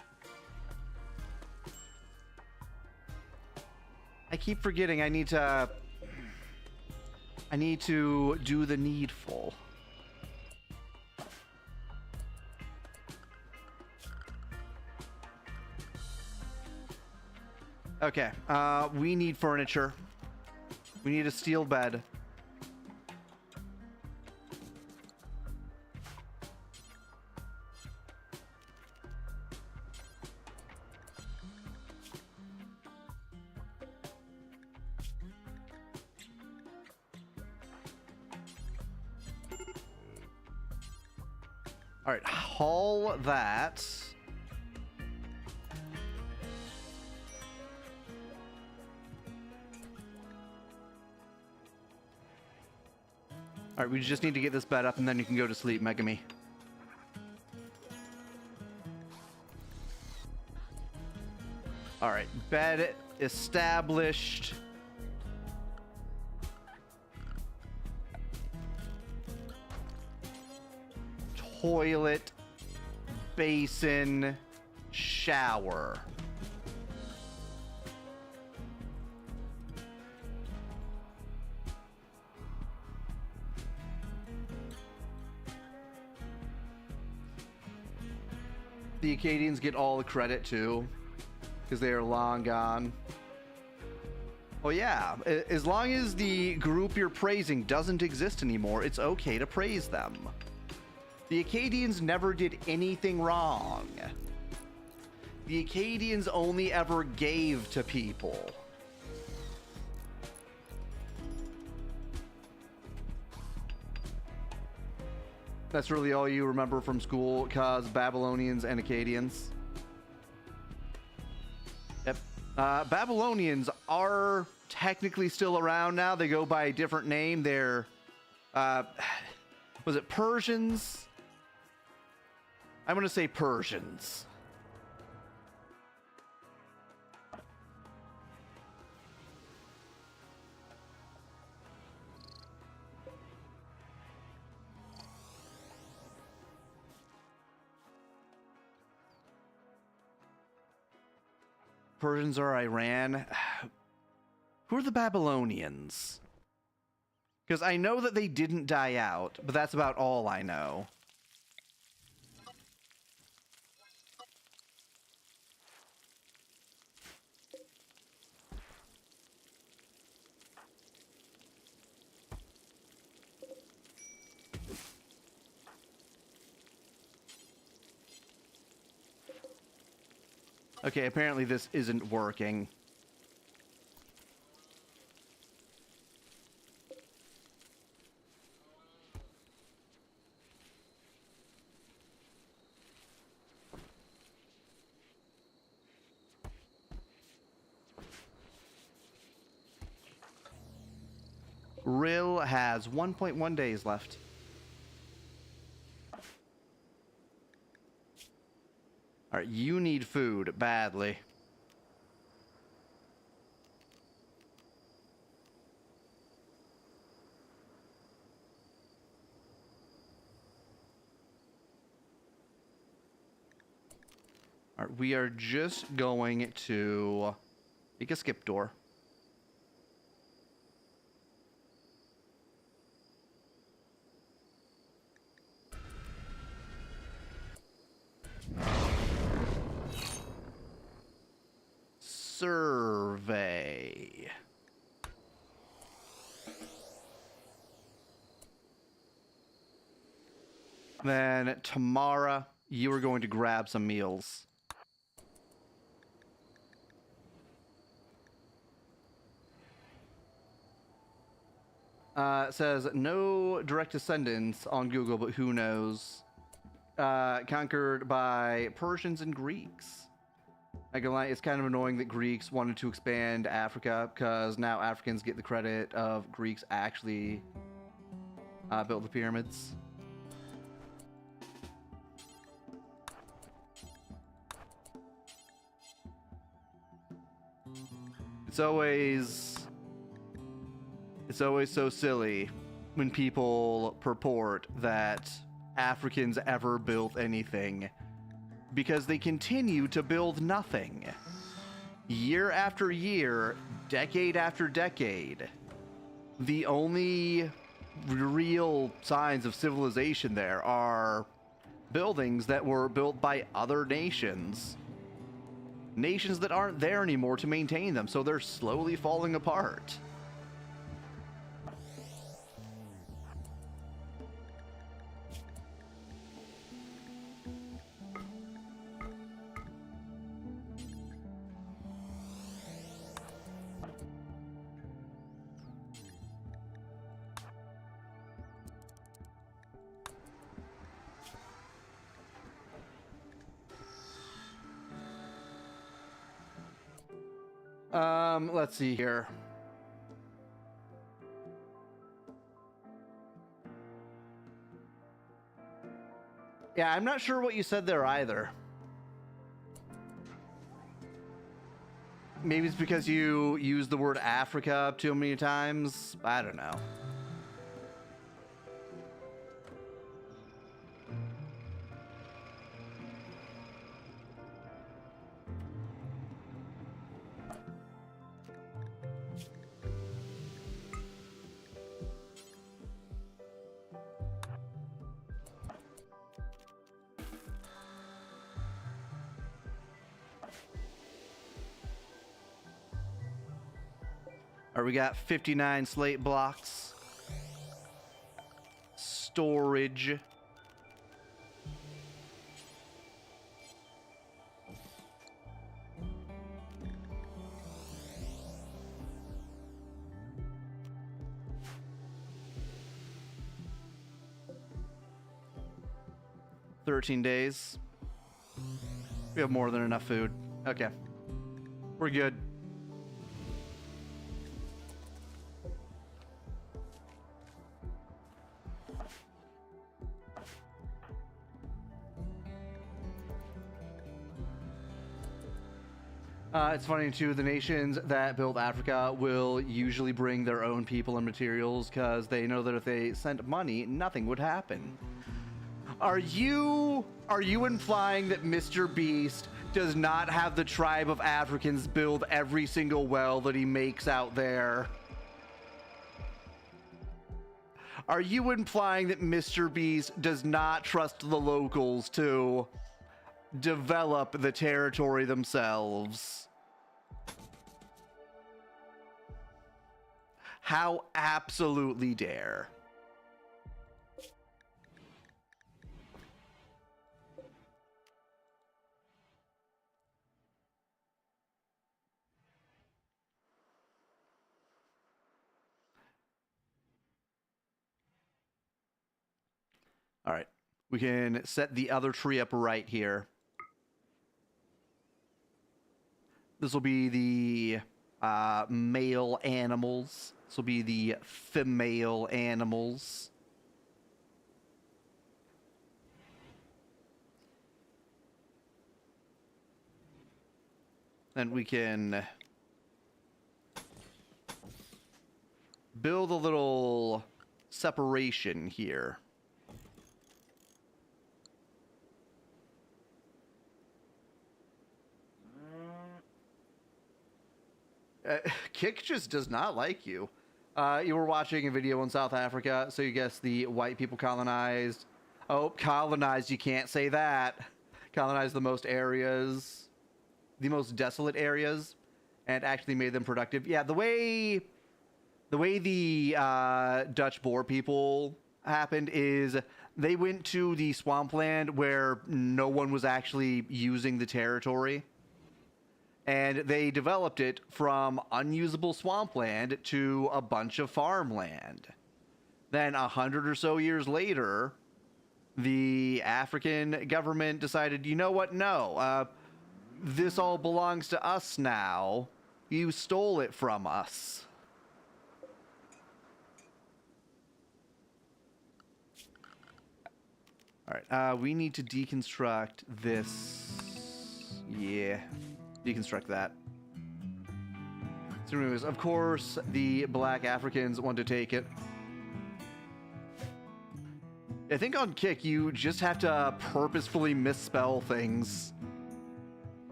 I keep forgetting I need to do the needful. Okay, we need furniture. We need a steel bed. All right, haul that. All right, we just need to get this bed up and then you can go to sleep, Megami. All right, bed established. Toilet, basin, shower. The Acadians get all the credit too, because they are long gone. Oh yeah, as long as the group you're praising doesn't exist anymore, it's okay to praise them. The Acadians never did anything wrong. The Acadians only ever gave to people. That's really all you remember from school, cause Babylonians and Acadians. Yep. Babylonians are technically still around now. They go by a different name. They're, was it Persians? I'm going to say Persians. Persians are Iran. Who are the Babylonians? Because I know that they didn't die out, but that's about all I know. Okay, apparently this isn't working. Rill has 1.1 days left. All right, you need food badly. we are just going to make a skip door. Survey. Then Tamara, you are going to grab some meals. It says no direct descendants on Google, but who knows? Conquered by Persians and Greeks. I can lie, it's kind of annoying that Greeks wanted to expand Africa because now Africans get the credit of Greeks actually built the pyramids. It's always so silly when people purport that Africans ever built anything, because they continue to build nothing. Year after year, decade after decade, the only real signs of civilization there are buildings that were built by other nations. Nations that aren't there anymore to maintain them, so they're slowly falling apart. Let's see here. Yeah, I'm not sure what you said there either. Maybe it's because you used the word Africa too many times. I don't know. All right, we got 59 slate blocks. Storage. $13 days. We have more than enough food. Okay. We're good. It's funny too, the nations that build Africa will usually bring their own people and materials because they know that if they sent money, nothing would happen. Are you implying that Mr. Beast does not have the tribe of Africans build every single well that he makes out there? Are you implying that Mr. Beast does not trust the locals to develop the territory themselves? How absolutely dare. All right, we can set the other tree up right here. This will be the male animals. This will be the female animals. And we can build a little separation here. Kick just does not like you. You were watching a video in South Africa, so you guess the white people colonized. Oh, colonized, you can't say that. Colonized the most areas, the most desolate areas, and actually made them productive. Yeah, the way the Dutch Boer people happened is they went to the swampland where no one was actually using the territory. And they developed it from unusable swampland to a bunch of farmland. Then 100 or so years later, the African government decided, you know what? No, this all belongs to us now. You stole it from us. All right, we need to deconstruct this. Yeah. Deconstruct that. So anyways, of course, the black Africans want to take it. I think on Kick, you just have to purposefully misspell things.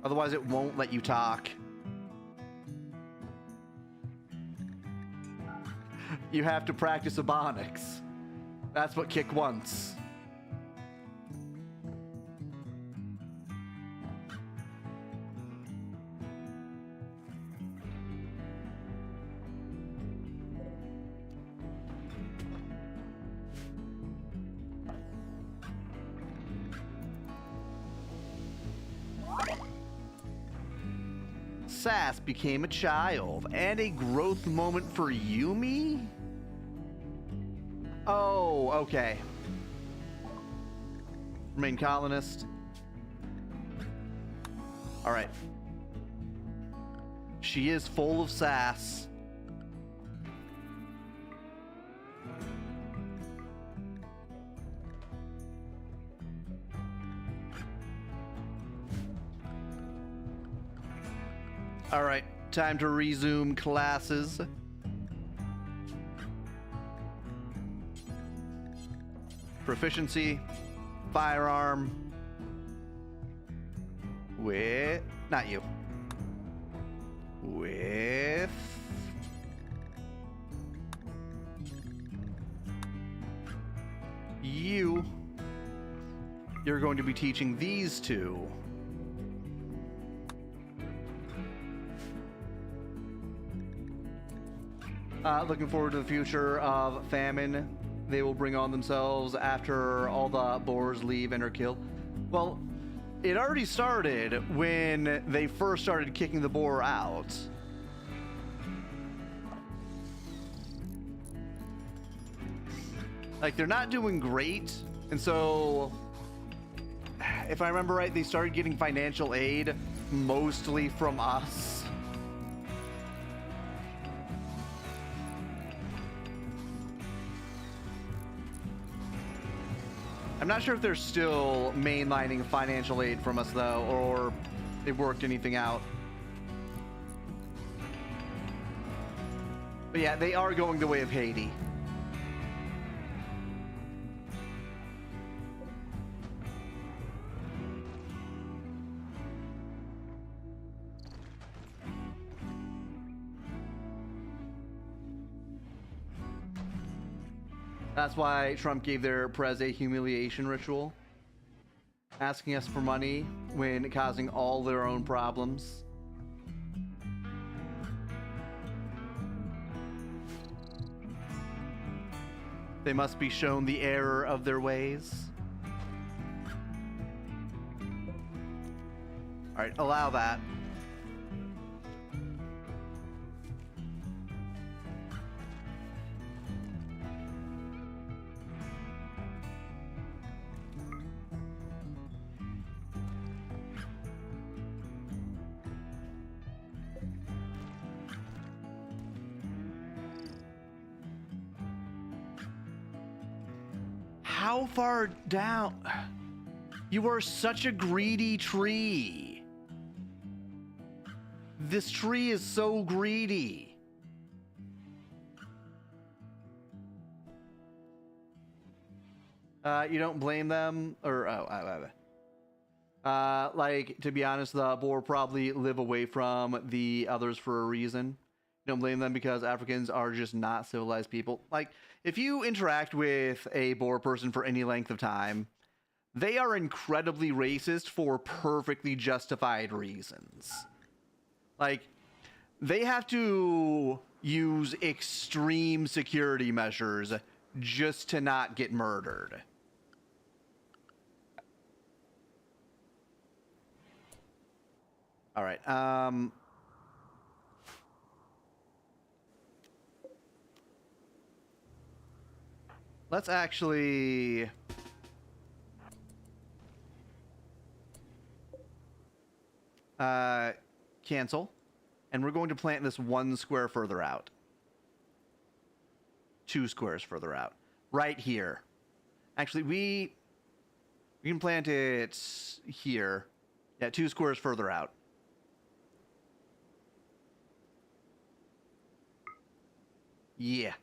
Otherwise, it won't let you talk. You have to practice Ebonics. That's what Kick wants. Sass became a child and a growth moment for Yumi? Oh, okay. Remain colonist. All right. She is full of sass. All right, time to resume classes. Proficiency, firearm. With, not you. With you. You're going to be teaching these two. Looking forward to the future of famine they will bring on themselves after all the Boers leave and are killed. Well, it already started when they first started kicking the Boer out. Like, they're not doing great, and so if I remember right, they started getting financial aid mostly from us. I'm not sure if they're still mainlining financial aid from us, though, or they've worked anything out. But yeah, they are going the way of Haiti. That's why Trump gave their prez a humiliation ritual, asking us for money when causing all their own problems. They must be shown the error of their ways. All right, allow that. How far down? You are such a greedy tree. This tree is so greedy. You don't blame them, or like, to be honest, the Boer probably live away from the others for a reason. Don't blame them because Africans are just not civilized people. Like, if you interact with a Boer person for any length of time, they are incredibly racist for perfectly justified reasons. Like, they have to use extreme security measures just to not get murdered. All right. Let's actually... cancel. And we're going to plant this 1 square further out. 2 squares further out. Right here. Actually, we can plant it here. Yeah, 2 squares further out. Yeah.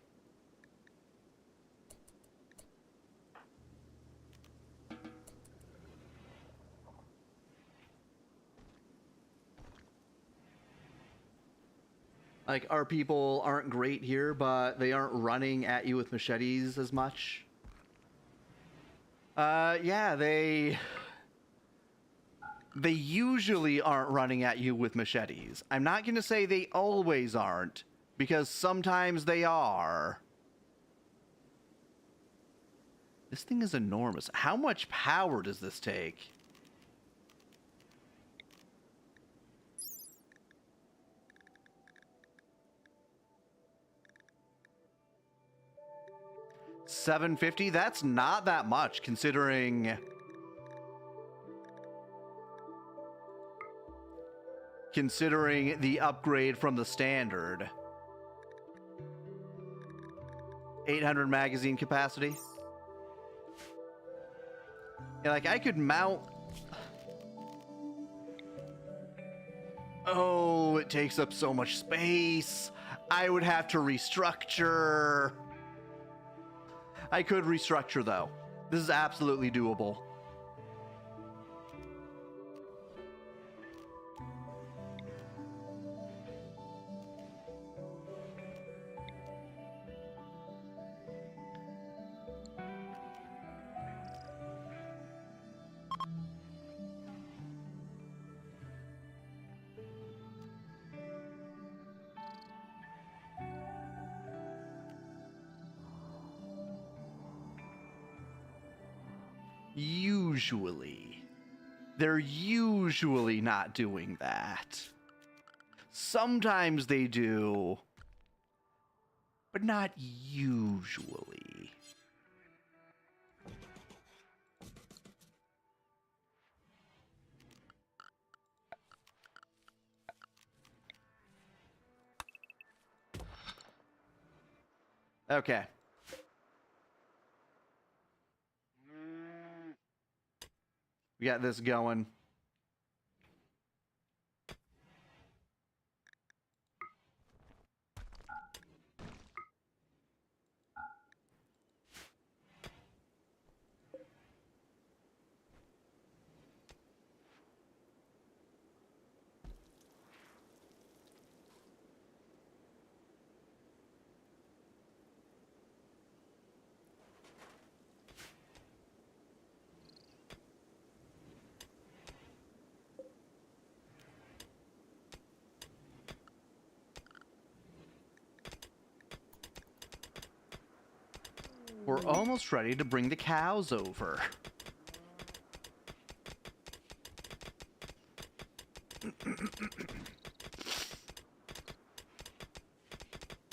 Like, our people aren't great here, but they aren't running at you with machetes as much. Yeah, they usually aren't running at you with machetes. I'm not going to say they always aren't, because sometimes they are. This thing is enormous. How much power does this take? $750? That's not that much, considering the upgrade from the standard. 800 magazine capacity. Yeah, like, I could mount... Oh, it takes up so much space. I would have to restructure. I could restructure, though. This is absolutely doable. Usually. They're usually not doing that. Sometimes they do, but not usually. Okay. We got this going. We're almost ready to bring the cows over.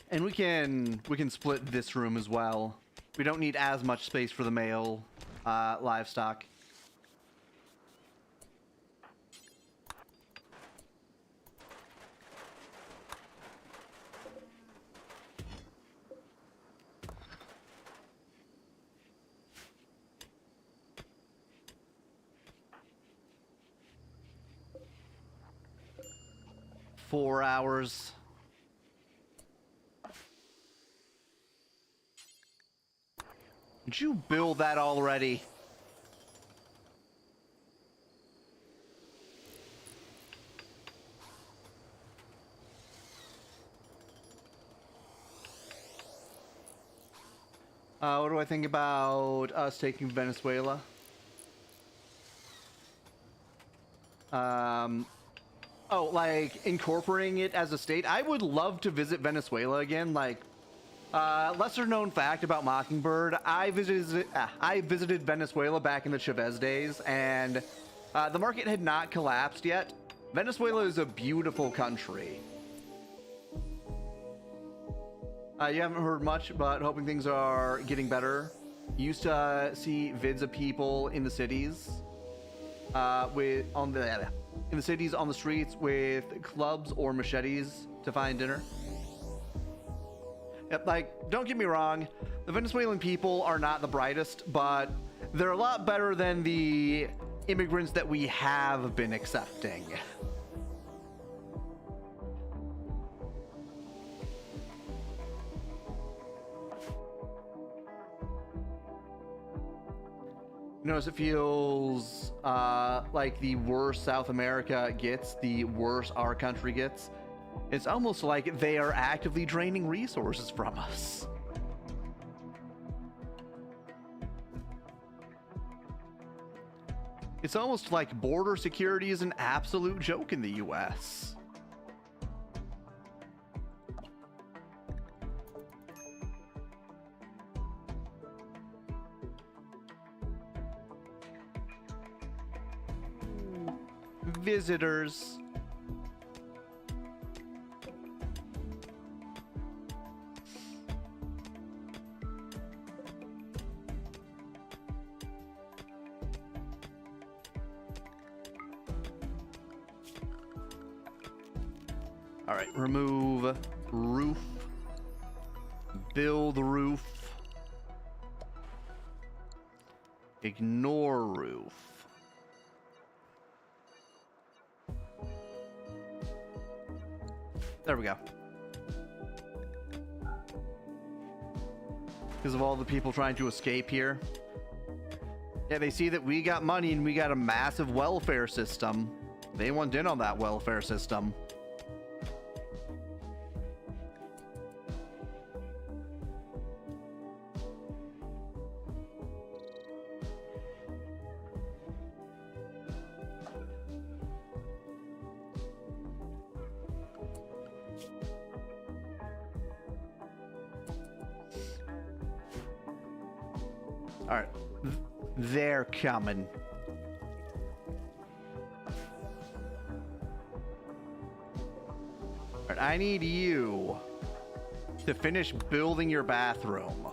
And we can split this room as well. We don't need as much space for the male livestock. Four hours. Did you build that already? What do I think about us taking Venezuela? Oh, like incorporating it as a state? I would love to visit Venezuela again. Like, lesser known fact about Mockingbird, I visited Venezuela back in the Chavez days, and the market had not collapsed yet. Venezuela is a beautiful country. You haven't heard much, but hoping things are getting better. Used to see vids of people in the cities, in the cities on the streets with clubs or machetes to find dinner. Yep, like, don't get me wrong, the Venezuelan people are not the brightest, but they're a lot better than the immigrants that we have been accepting. Notice it feels like the worse South America gets, the worse our country gets. It's almost like they are actively draining resources from us. It's almost like border security is an absolute joke in the US. Visitors. All right, remove roof, build roof, ignore roof. There we go. Because of all the people trying to escape here. Yeah, they see that we got money and we got a massive welfare system. They want in on that welfare system. All right, they're coming. All right, I need you to finish building your bathroom.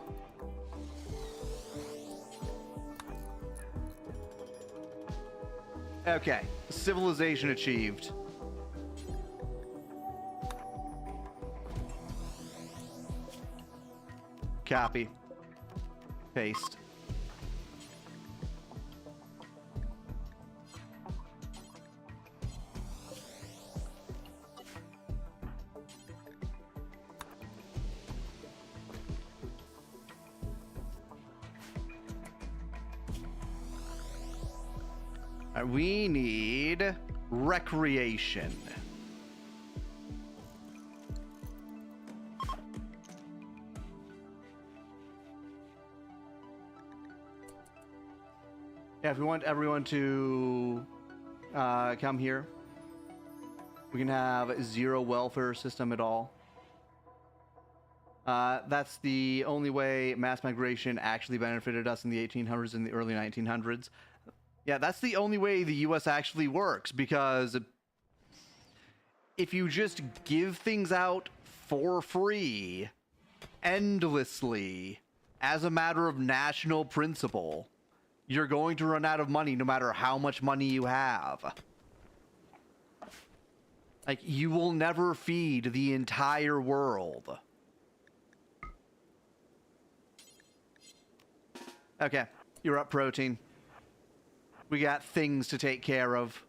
Okay, civilization achieved. Copy. Paste. We need recreation. Yeah, if we want everyone to come here, we can have zero welfare system at all. That's the only way mass migration actually benefited us in the 1800s and the early 1900s. Yeah, that's the only way the US actually works, because if you just give things out for free, endlessly, as a matter of national principle, you're going to run out of money no matter how much money you have. Like, you will never feed the entire world. Okay, you're up, protein. We got things to take care of.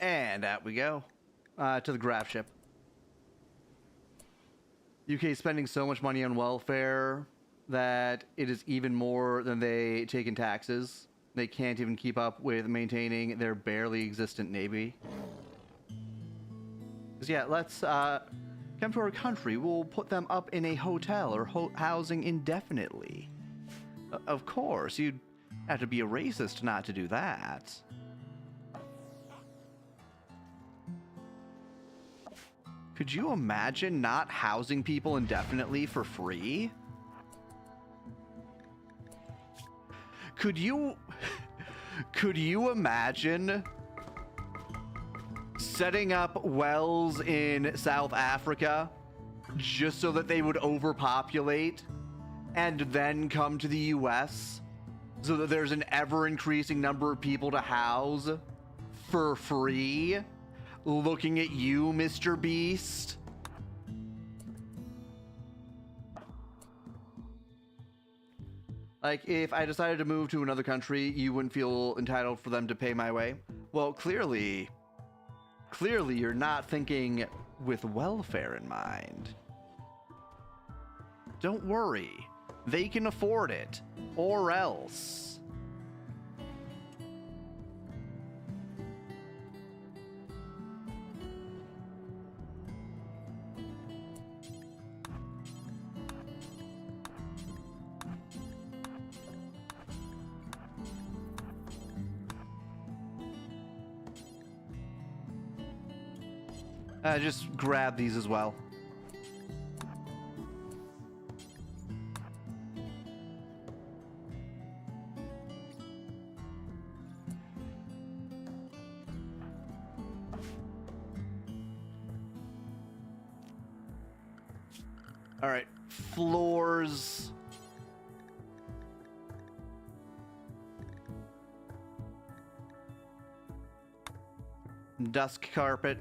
And out we go. To the graph ship. UK spending so much money on welfare that it is even more than they take in taxes. They can't even keep up with maintaining their barely existent navy. So yeah, let's come to our country. We'll put them up in a hotel or housing indefinitely. Of course, you'd have to be a racist not to do that. Could you imagine not housing people indefinitely for free? Could you imagine setting up wells in South Africa just so that they would overpopulate and then come to the US so that there's an ever-increasing number of people to house for free? Looking at you, Mr. Beast. Like, if I decided to move to another country, you wouldn't feel entitled for them to pay my way? Well, clearly you're not thinking with welfare in mind. Don't worry. They can afford it. Or else. Just grab these as well. All right, floors. Dusk carpet.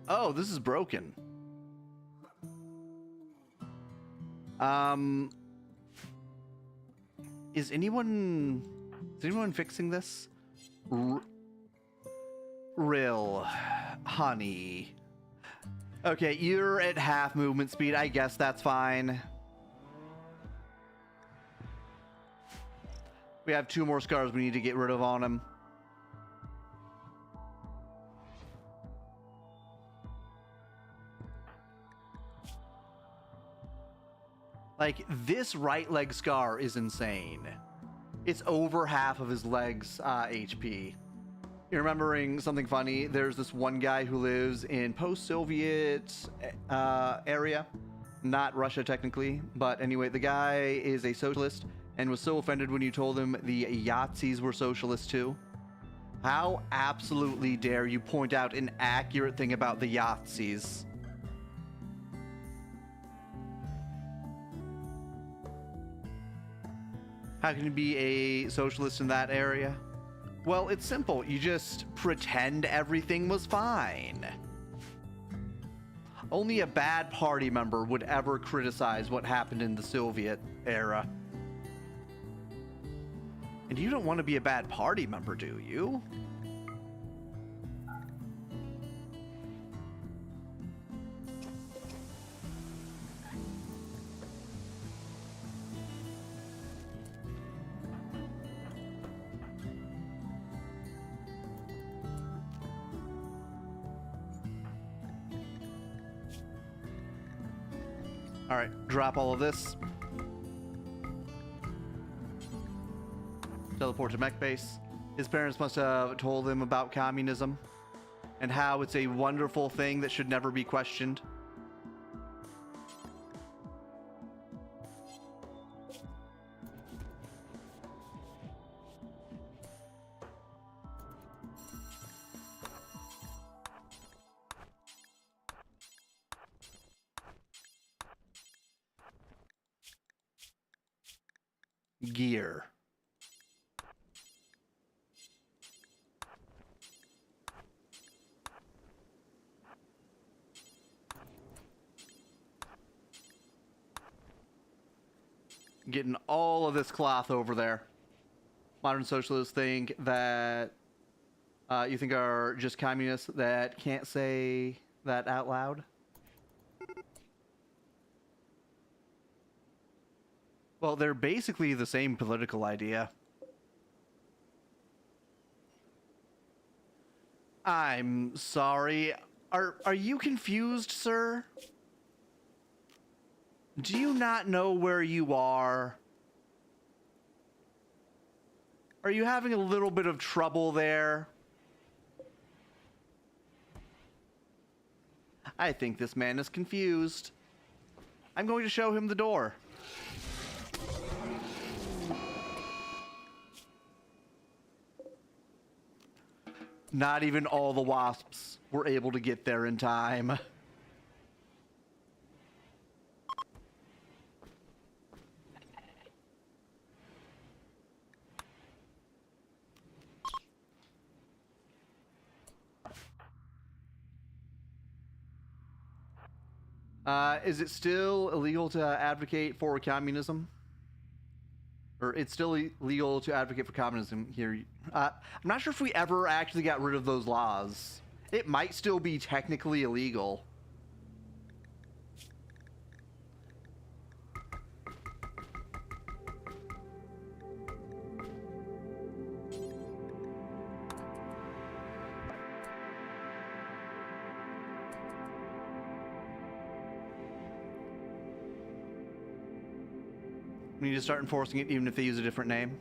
Oh, this is broken. Is anyone fixing this? Rill, honey. Okay, you're at half movement speed. I guess that's fine. We have 2 more scars we need to get rid of on him. Like, this right leg scar is insane. It's over half of his leg's HP. You're remembering something funny? There's this one guy who lives in post-Soviet area. Not Russia, technically. But anyway, the guy is a socialist and was so offended when you told him the Yahtzees were socialists too. How absolutely dare you point out an accurate thing about the Yahtzees? How can you be a socialist in that area? Well, it's simple. You just pretend everything was fine. Only a bad party member would ever criticize what happened in the Soviet era. And you don't want to be a bad party member, do you? All right, drop all of this. Teleport to mech base. His parents must have told him about communism and how it's a wonderful thing that should never be questioned. gear. Getting all of this cloth over there. Modern socialists think that you think are just communists that can't say that out loud. Well, they're basically the same political idea. I'm sorry. Are you confused, sir? Do you not know where you are? Are you having a little bit of trouble there? I think this man is confused. I'm going to show him the door. Not even all the wasps were able to get there in time. Is it still illegal to advocate for communism? Or it's still illegal to advocate for communism here. I'm not sure if we ever actually got rid of those laws. It might still be technically illegal. We need to start enforcing it even if they use a different name.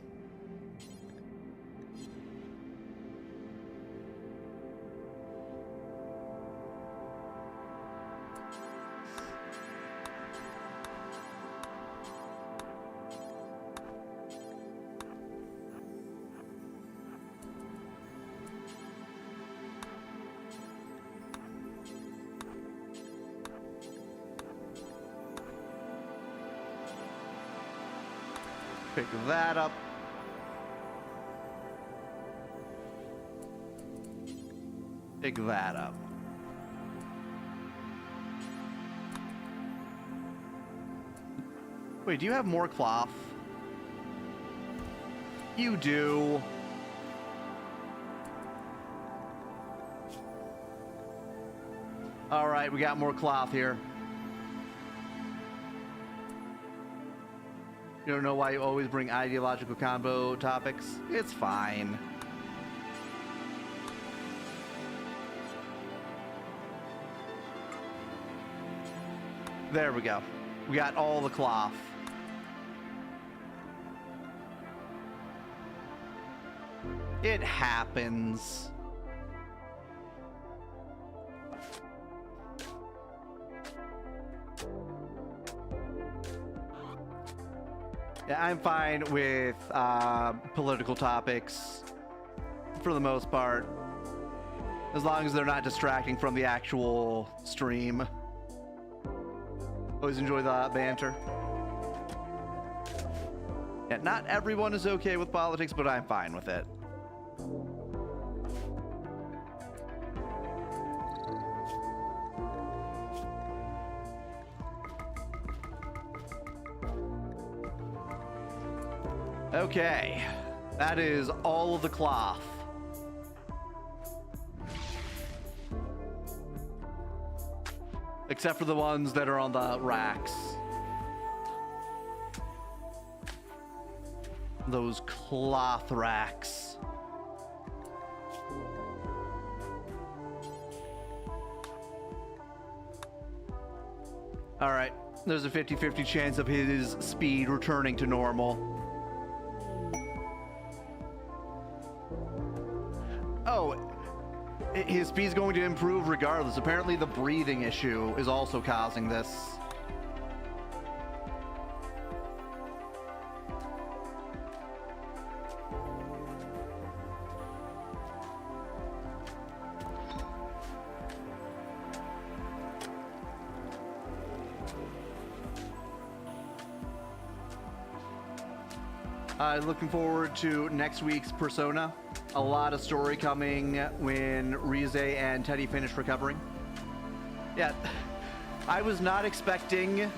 Pick that up. Pick that up. Wait, do you have more cloth? You do. All right, we got more cloth here. You don't know why you always bring ideological combo topics? It's fine. There we go. We got all the cloth. It happens. Yeah, I'm fine with political topics for the most part, as long as they're not distracting from the actual stream. Always enjoy the banter. Yeah, not everyone is okay with politics, but I'm fine with it. Okay, that is all of the cloth. Except for the ones that are on the racks. Those cloth racks. All right, there's a 50-50 chance of his speed returning to normal. Oh, his speed's going to improve regardless. Apparently the breathing issue is also causing this. Looking forward to next week's Persona. A lot of story coming when Rize and Teddy finish recovering. Yeah, I was not expecting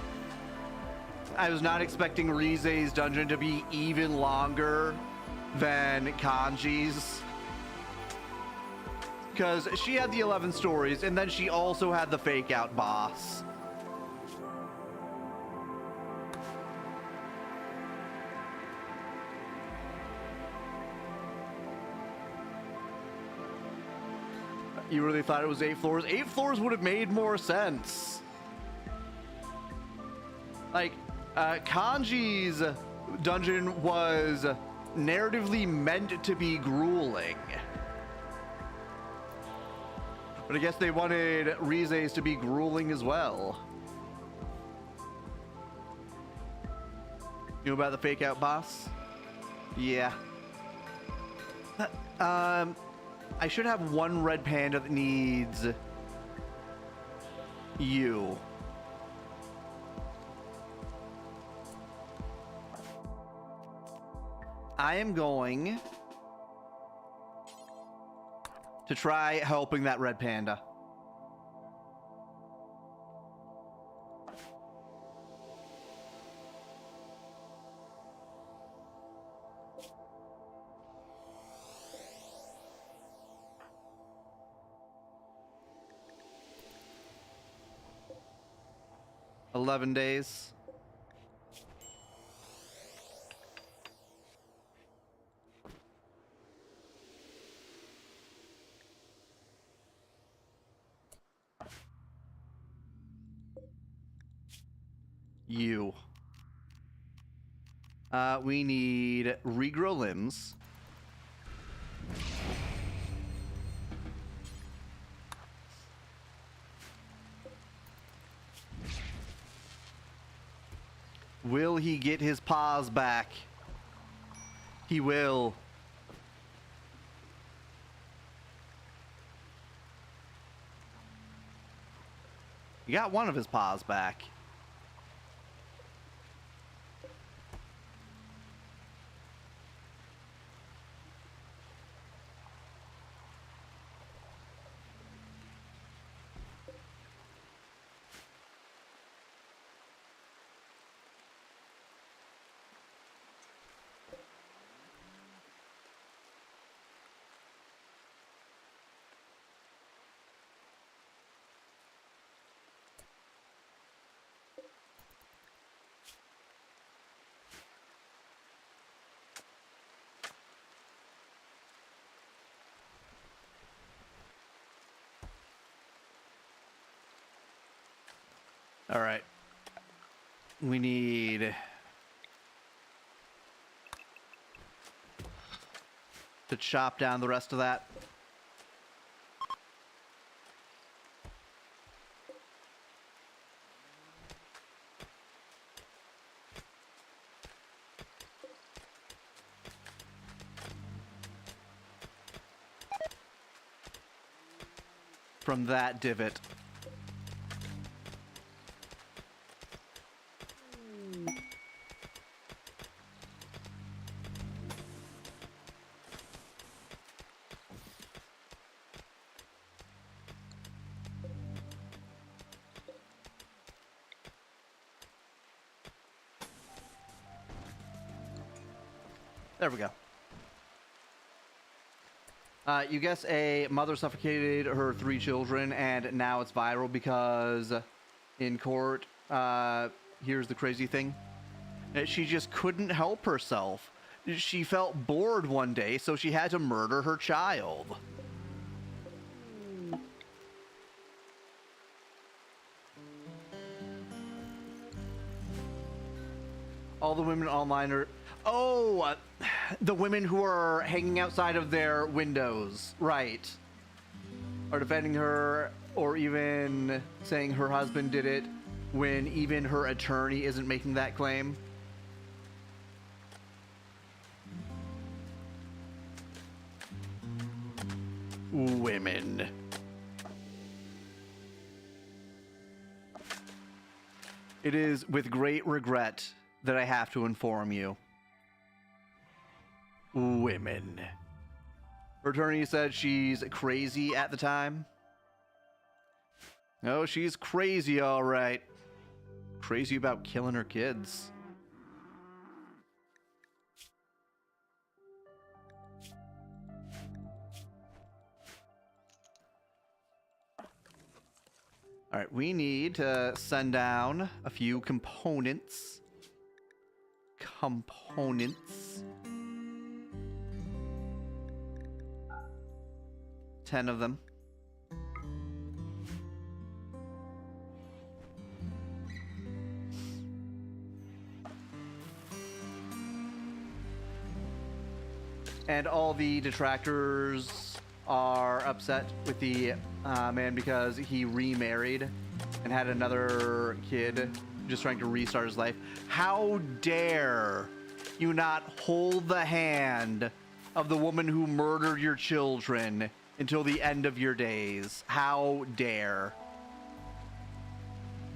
Rize's dungeon to be even longer than Kanji's, because she had the 11 stories and then she also had the fake out boss. You really thought it was 8 floors? 8 floors would have made more sense. Like, Kanji's dungeon was narratively meant to be grueling. But I guess they wanted Rize's to be grueling as well. You know about the fake out boss? Yeah. I should have one red panda that needs you. I am going to try helping that red panda. $11 days. You. We need regrow limbs. Will he get his paws back? He will. He got one of his paws back. All right. We need to chop down the rest of that. From that divot. There we go. You guess a mother suffocated her 3 children, and now it's viral because in court, here's the crazy thing. She just couldn't help herself. She felt bored one day, so she had to murder her child. All the women online are... Oh, the women who are hanging outside of their windows, right, are defending her, or even saying her husband did it when even her attorney isn't making that claim. Women. It is with great regret that I have to inform you women. Her attorney said she's crazy at the time. Oh, she's crazy, all right. Crazy about killing her kids. All right, we need to send down a few components. 10 of them. And all the detractors are upset with the man because he remarried and had another kid, just trying to restart his life. How dare you not hold the hand of the woman who murdered your children until the end of your days? How dare?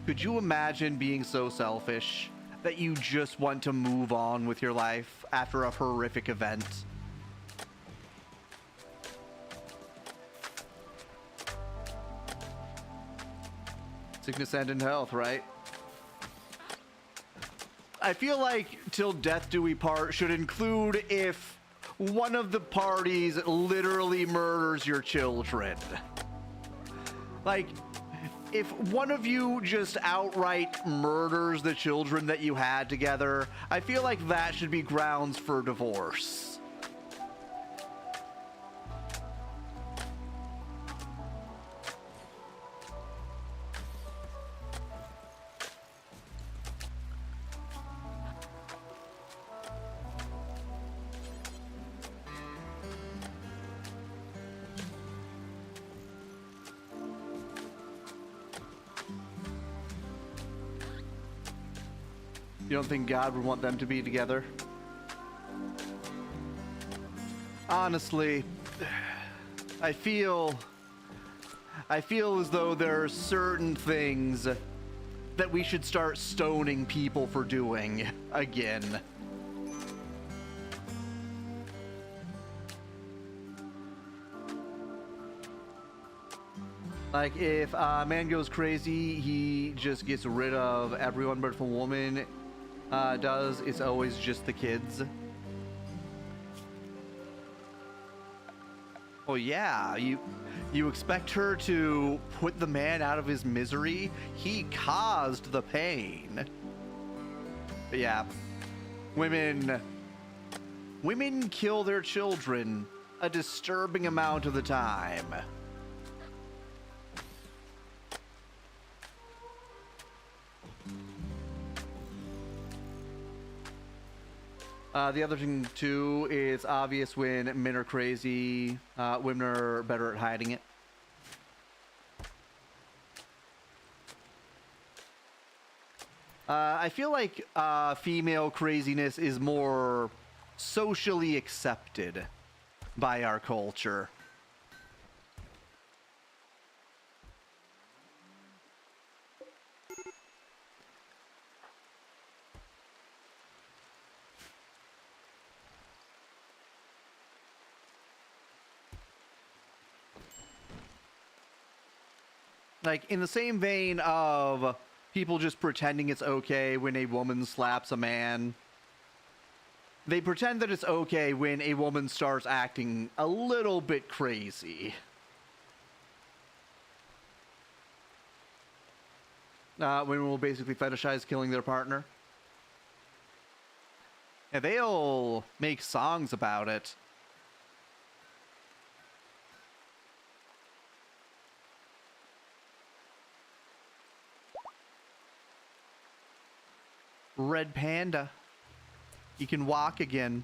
Could you imagine being so selfish that you just want to move on with your life after a horrific event? Sickness and in health, right? I feel like till death do we part should include if one of the parties literally murders your children. Like, if one of you just outright murders the children that you had together, I feel like that should be grounds for divorce. You don't think God would want them to be together? Honestly, I feel as though there are certain things that we should start stoning people for doing again. Like, if a man goes crazy, he just gets rid of everyone, but if a woman does, it's always just the kids. Oh yeah, you expect her to put the man out of his misery? He caused the pain. But yeah, women kill their children a disturbing amount of the time. The other thing, too, is obvious when men are crazy, women are better at hiding it. I feel like female craziness is more socially accepted by our culture. Like, in the same vein of people just pretending it's okay when a woman slaps a man, they pretend that it's okay when a woman starts acting a little bit crazy. Women will basically fetishize killing their partner. And they'll make songs about it. Red Panda. He can walk again.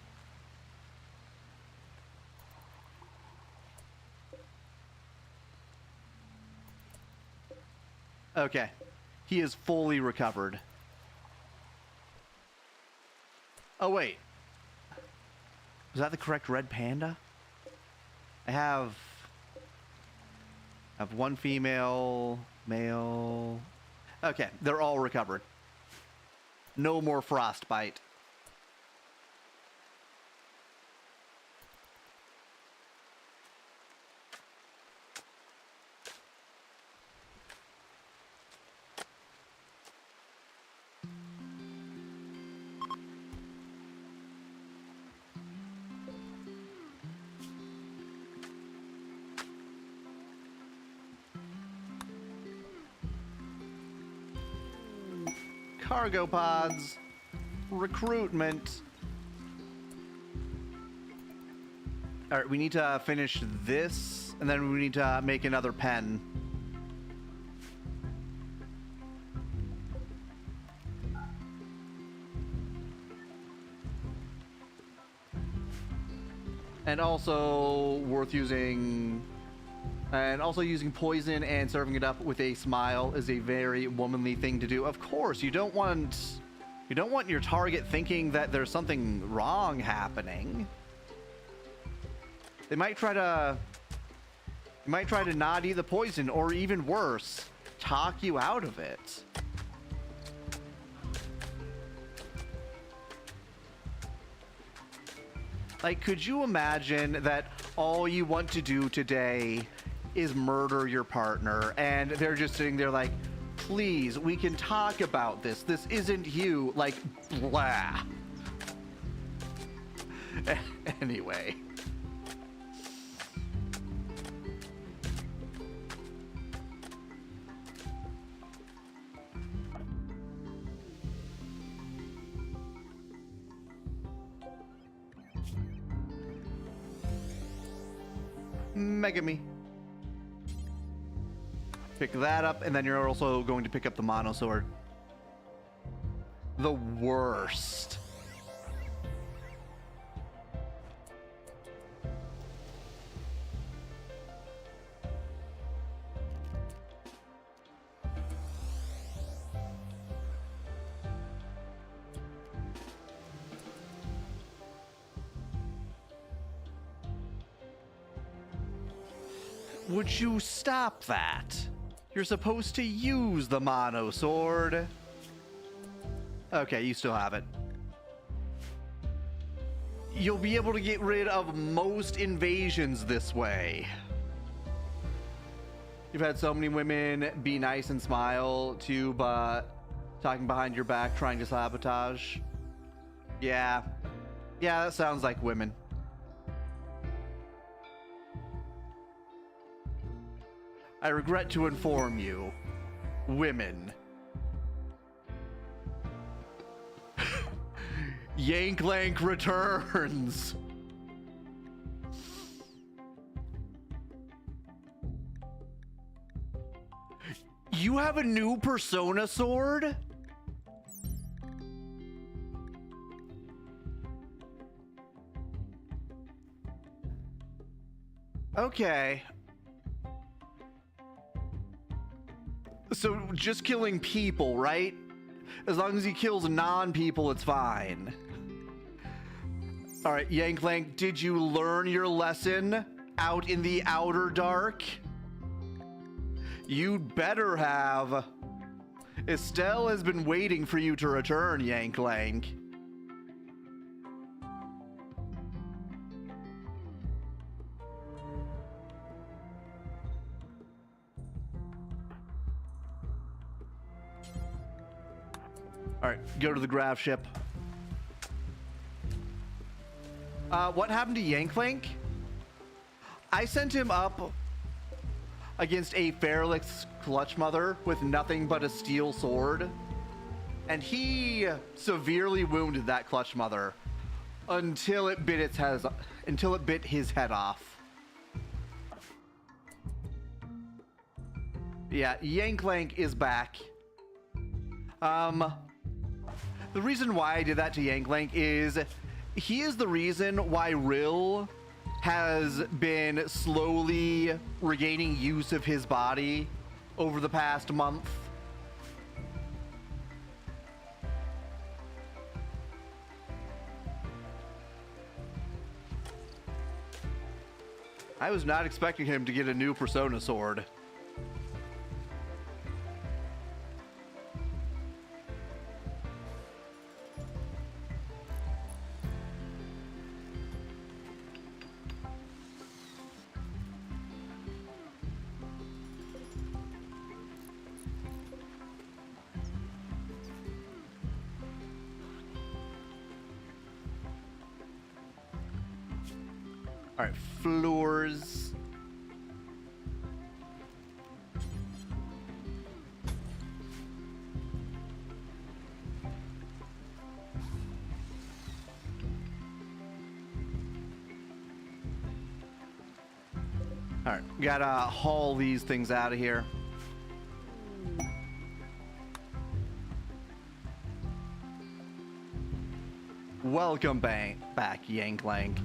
Okay. He is fully recovered. Oh, wait. Was that the correct Red Panda? I have one female, male. Okay, they're all recovered. No more frostbite. cargo pods, recruitment. All right, we need to finish this, and then we need to make another pen. And also worth using, and also using poison and serving it up with a smile is a very womanly thing to do. Of course, you don't want your target thinking that there's something wrong happening. They might try to not eat the poison, or even worse, talk you out of it. Like, could you imagine that all you want to do today is murder your partner, and they're just sitting there like, please, we can talk about this. This isn't you. Like, blah. Anyway. Megami. Pick that up, and then you're also going to pick up the mono sword. The worst. Would you stop that? You're supposed to use the mono sword. Okay, you still have it. You'll be able to get rid of most invasions this way. You've had so many women be nice and smile to you, but talking behind your back, trying to sabotage. Yeah, that sounds like women. I regret to inform you, women. Yanklank returns. You have a new Persona sword? Okay. So just killing people, right? As long as he kills non-people, it's fine. All right, Yanklank, did you learn your lesson out in the outer dark? You'd better have. Estelle has been waiting for you to return, Yanklank. All right, go to the graph ship. What happened to Yanklank? I sent him up against a Fairlix Clutch Mother with nothing but a steel sword, and he severely wounded that Clutch Mother until it bit his head off. Yeah, Yanklank is back. The reason why I did that to Yanklank is he is the reason why Rill has been slowly regaining use of his body over the past month. I was not expecting him to get a new Persona sword. All right, floors. All right, gotta haul these things out of here. Welcome back, Yank Lank.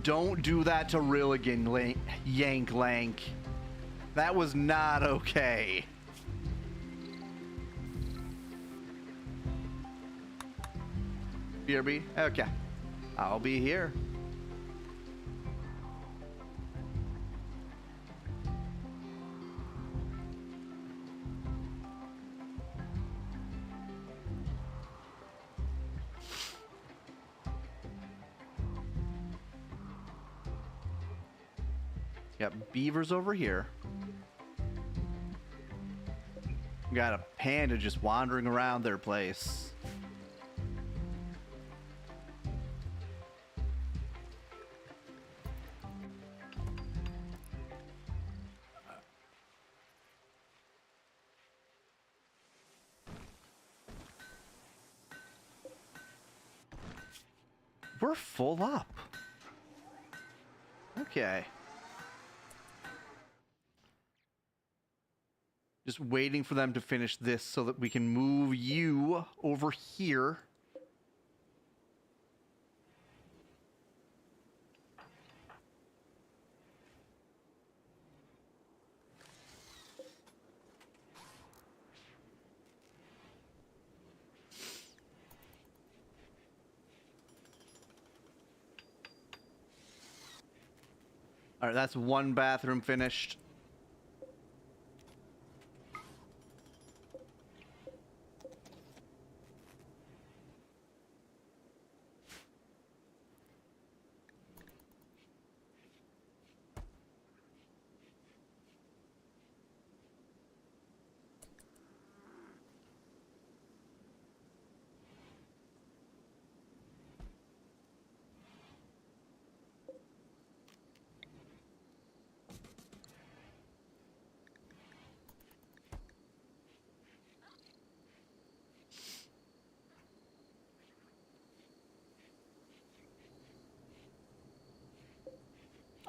Don't do that to Rilligan, Yank Lank. That was not okay. BRB? Okay. I'll be here. Got beavers over here. Got a panda just wandering around their place. We're full up. Okay. Just waiting for them to finish this so that we can move you over here. All right, that's one bathroom finished.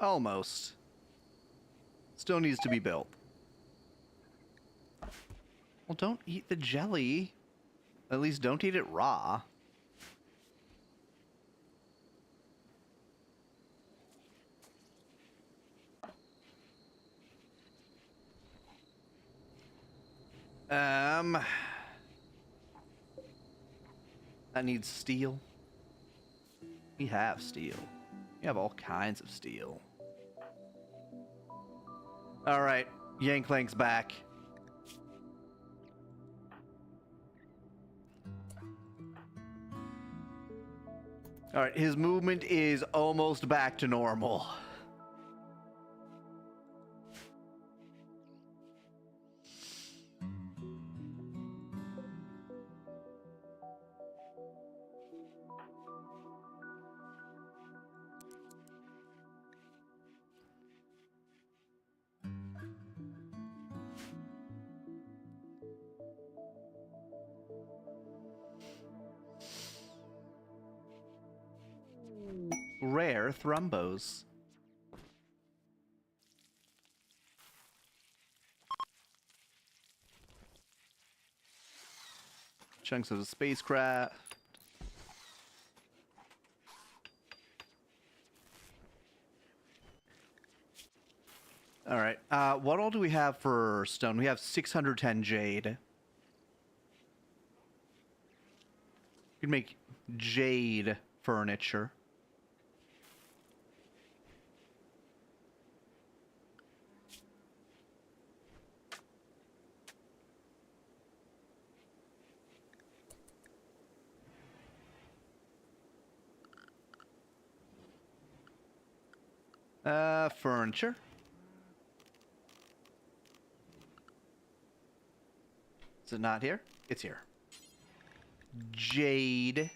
Almost. Still needs to be built. Well, don't eat the jelly. At least don't eat it raw. That needs steel. We have steel. We have all kinds of steel. All right, Yanklank's back. All right, his movement is almost back to normal. Rare thrombos. Chunks of the spacecraft. All right. What all do we have for stone? We have 610 jade. You can make jade furniture. Furniture. Is it not here? It's here. Jade.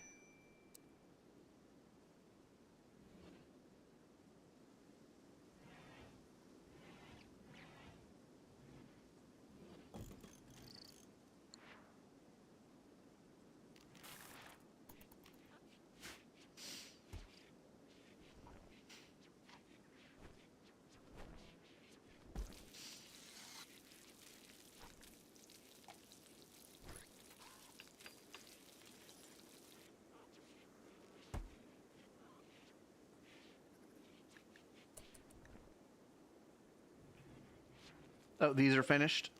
Oh, these are finished.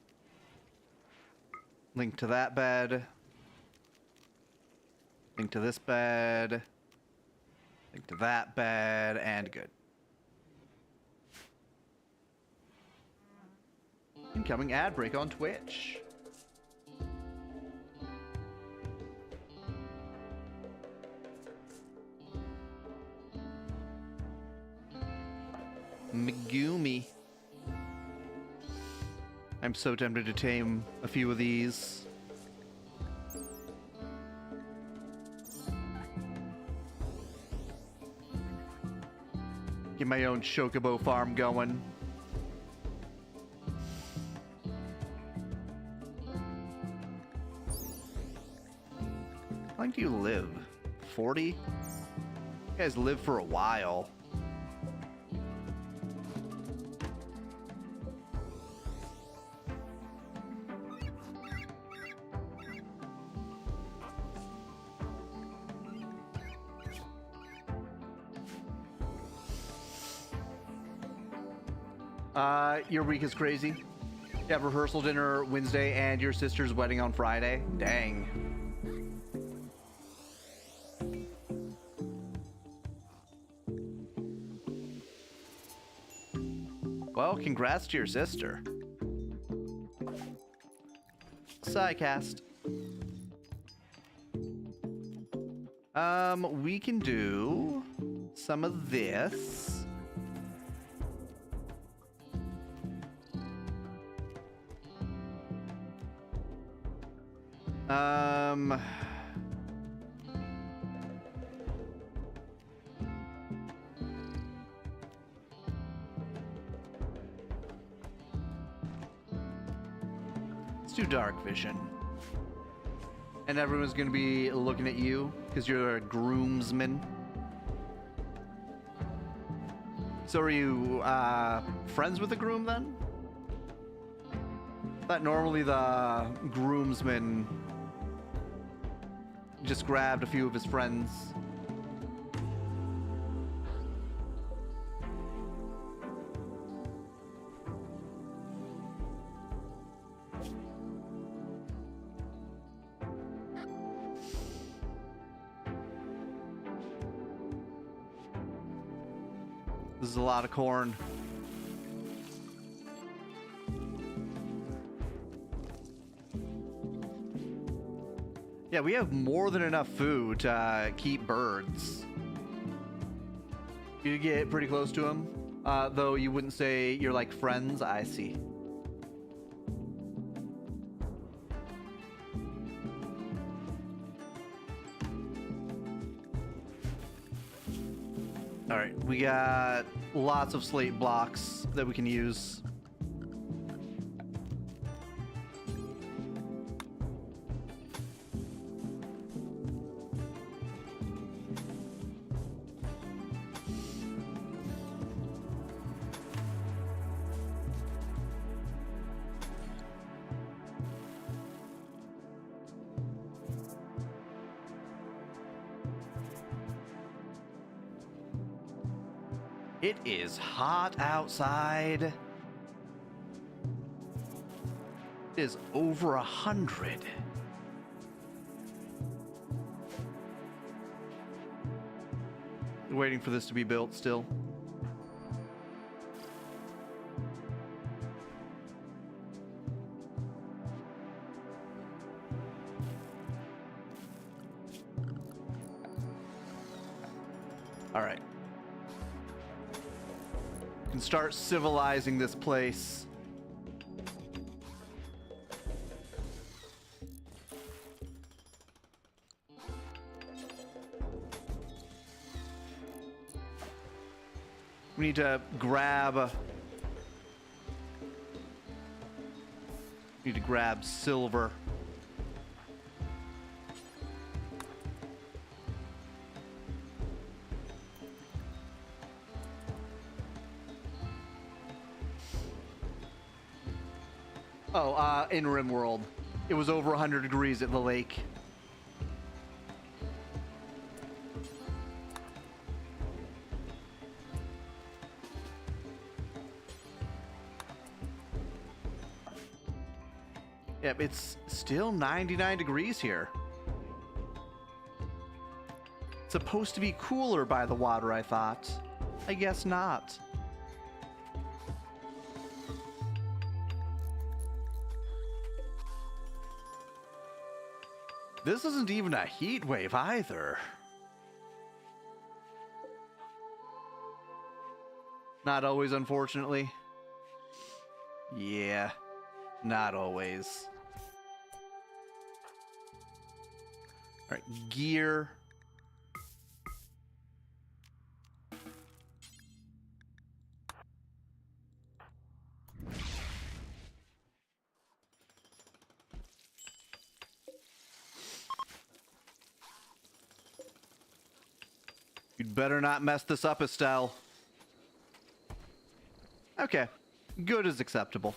Link to that bed. Link to this bed. Link to that bed, and good. Incoming ad break on Twitch. Megumi. I'm so tempted to tame a few of these. Get my own chocobo farm going. How long do you live? 40? You guys live for a while. Your week is crazy. You have rehearsal dinner Wednesday and your sister's wedding on Friday. Dang. Well, congrats to your sister. Sidecast. We can do some of this. Let's do dark vision. And everyone's gonna be looking at you because you're a groomsman. So are you friends with the groom then? I thought normally the groomsman just grabbed a few of his friends. This is a lot of corn. Yeah, we have more than enough food to keep birds. You get pretty close to them, though you wouldn't say you're like friends. I see. All right, we got lots of slate blocks that we can use. It is hot outside. It is over 100. Waiting for this to be built still. All right. Can start civilizing this place. We need to grab silver. Oh, in Rimworld. It was over 100 degrees at the lake. Yep, it's still 99 degrees here. It's supposed to be cooler by the water, I thought. I guess not. This isn't even a heat wave either. Not always, unfortunately. Yeah, not always. All right, gear. You'd better not mess this up, Estelle. Okay, good is acceptable.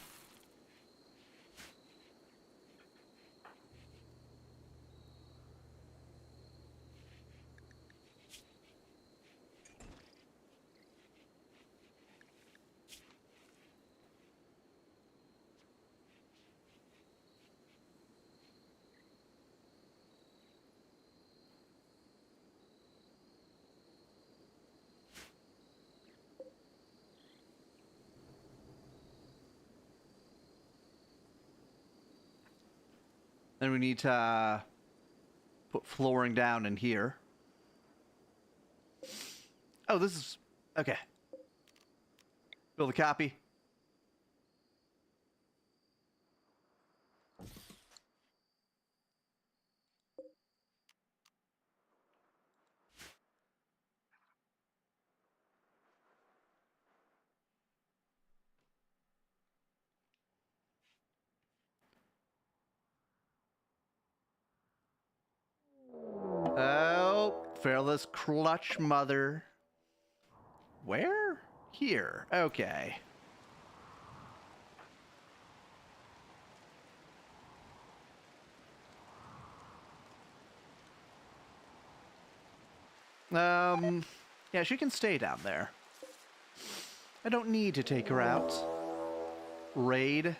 Then we need to put flooring down in here. Oh, this is... okay. Build a copy. Oh, Fearless Clutch Mother. Where? Here. Okay. Yeah, she can stay down there. I don't need to take her out. Raid.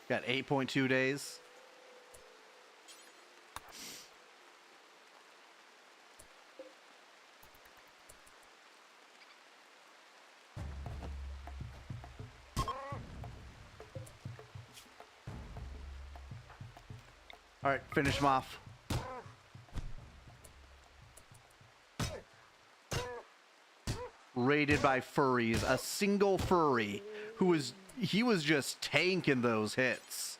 Got 8.2 days. All right, finish him off. Raided by furries. A single furry who was... he was just tanking those hits.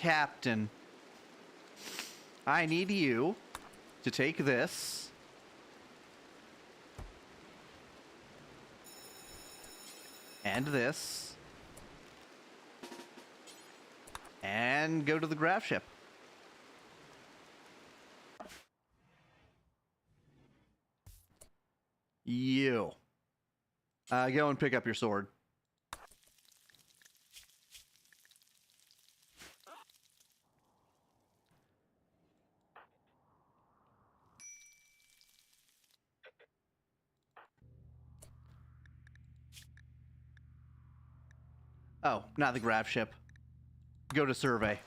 Captain, I need you to take this and this and go to the graph ship. You. Go and pick up your sword. Oh, not the graph ship. Go to survey.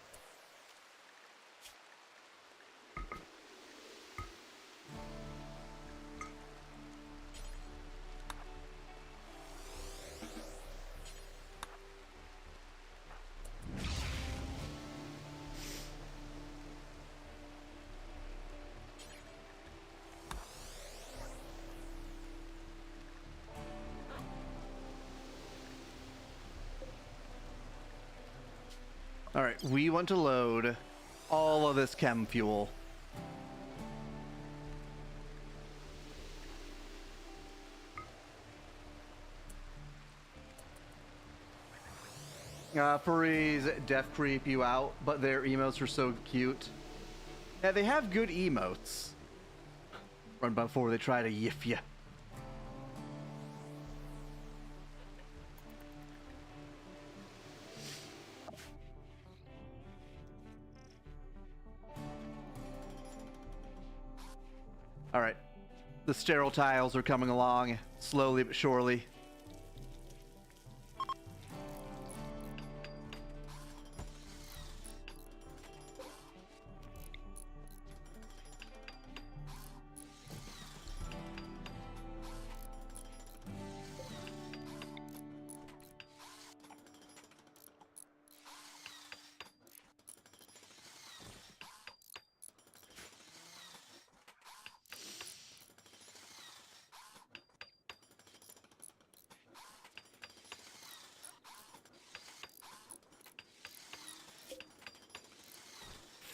All right, we want to load all of this chem fuel. Furries def creep you out, but their emotes are so cute. Yeah, they have good emotes. Run before they try to yiff you. All right, the sterile tiles are coming along slowly but surely.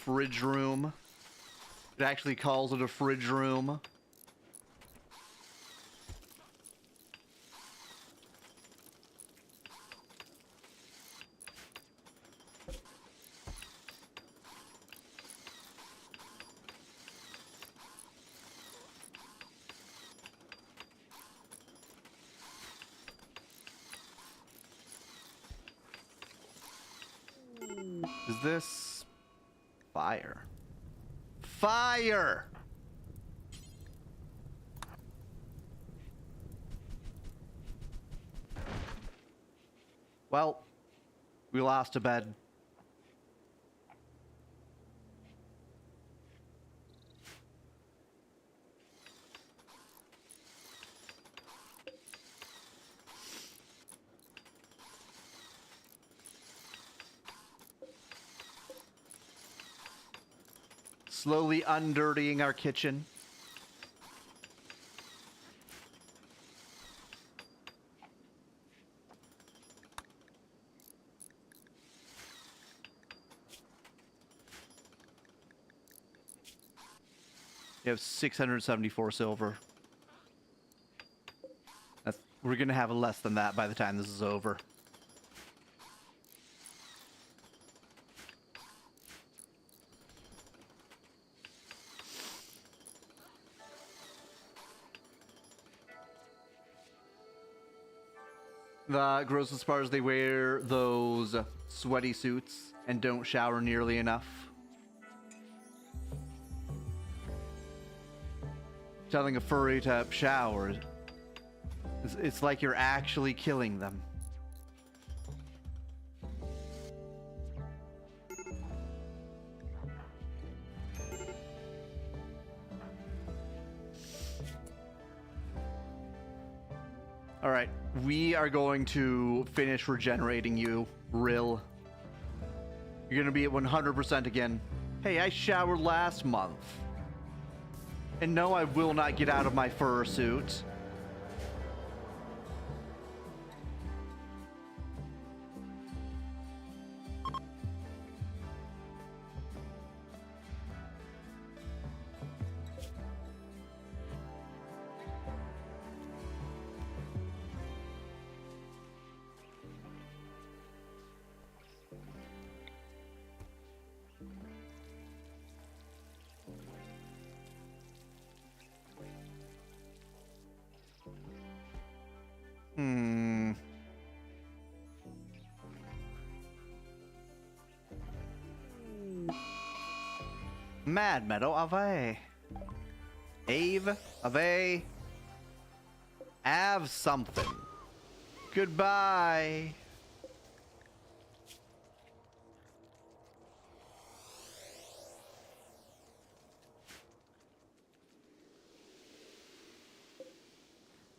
Fridge room. It actually calls it a fridge room. Is this fire? Fire! Well, we lost a bed. Slowly undirtying our kitchen. You have 674 silver. We're gonna have less than that by the time this is over. The grossest part is they wear those sweaty suits and don't shower nearly enough. Telling a furry to shower, it's like you're actually killing them. All right, we are going to finish regenerating you, Rill. You're gonna be at 100% again. Hey, I showered last month. And no, I will not get out of my fur suit. Mad Meadow, away. Ave, away. Have something. Goodbye.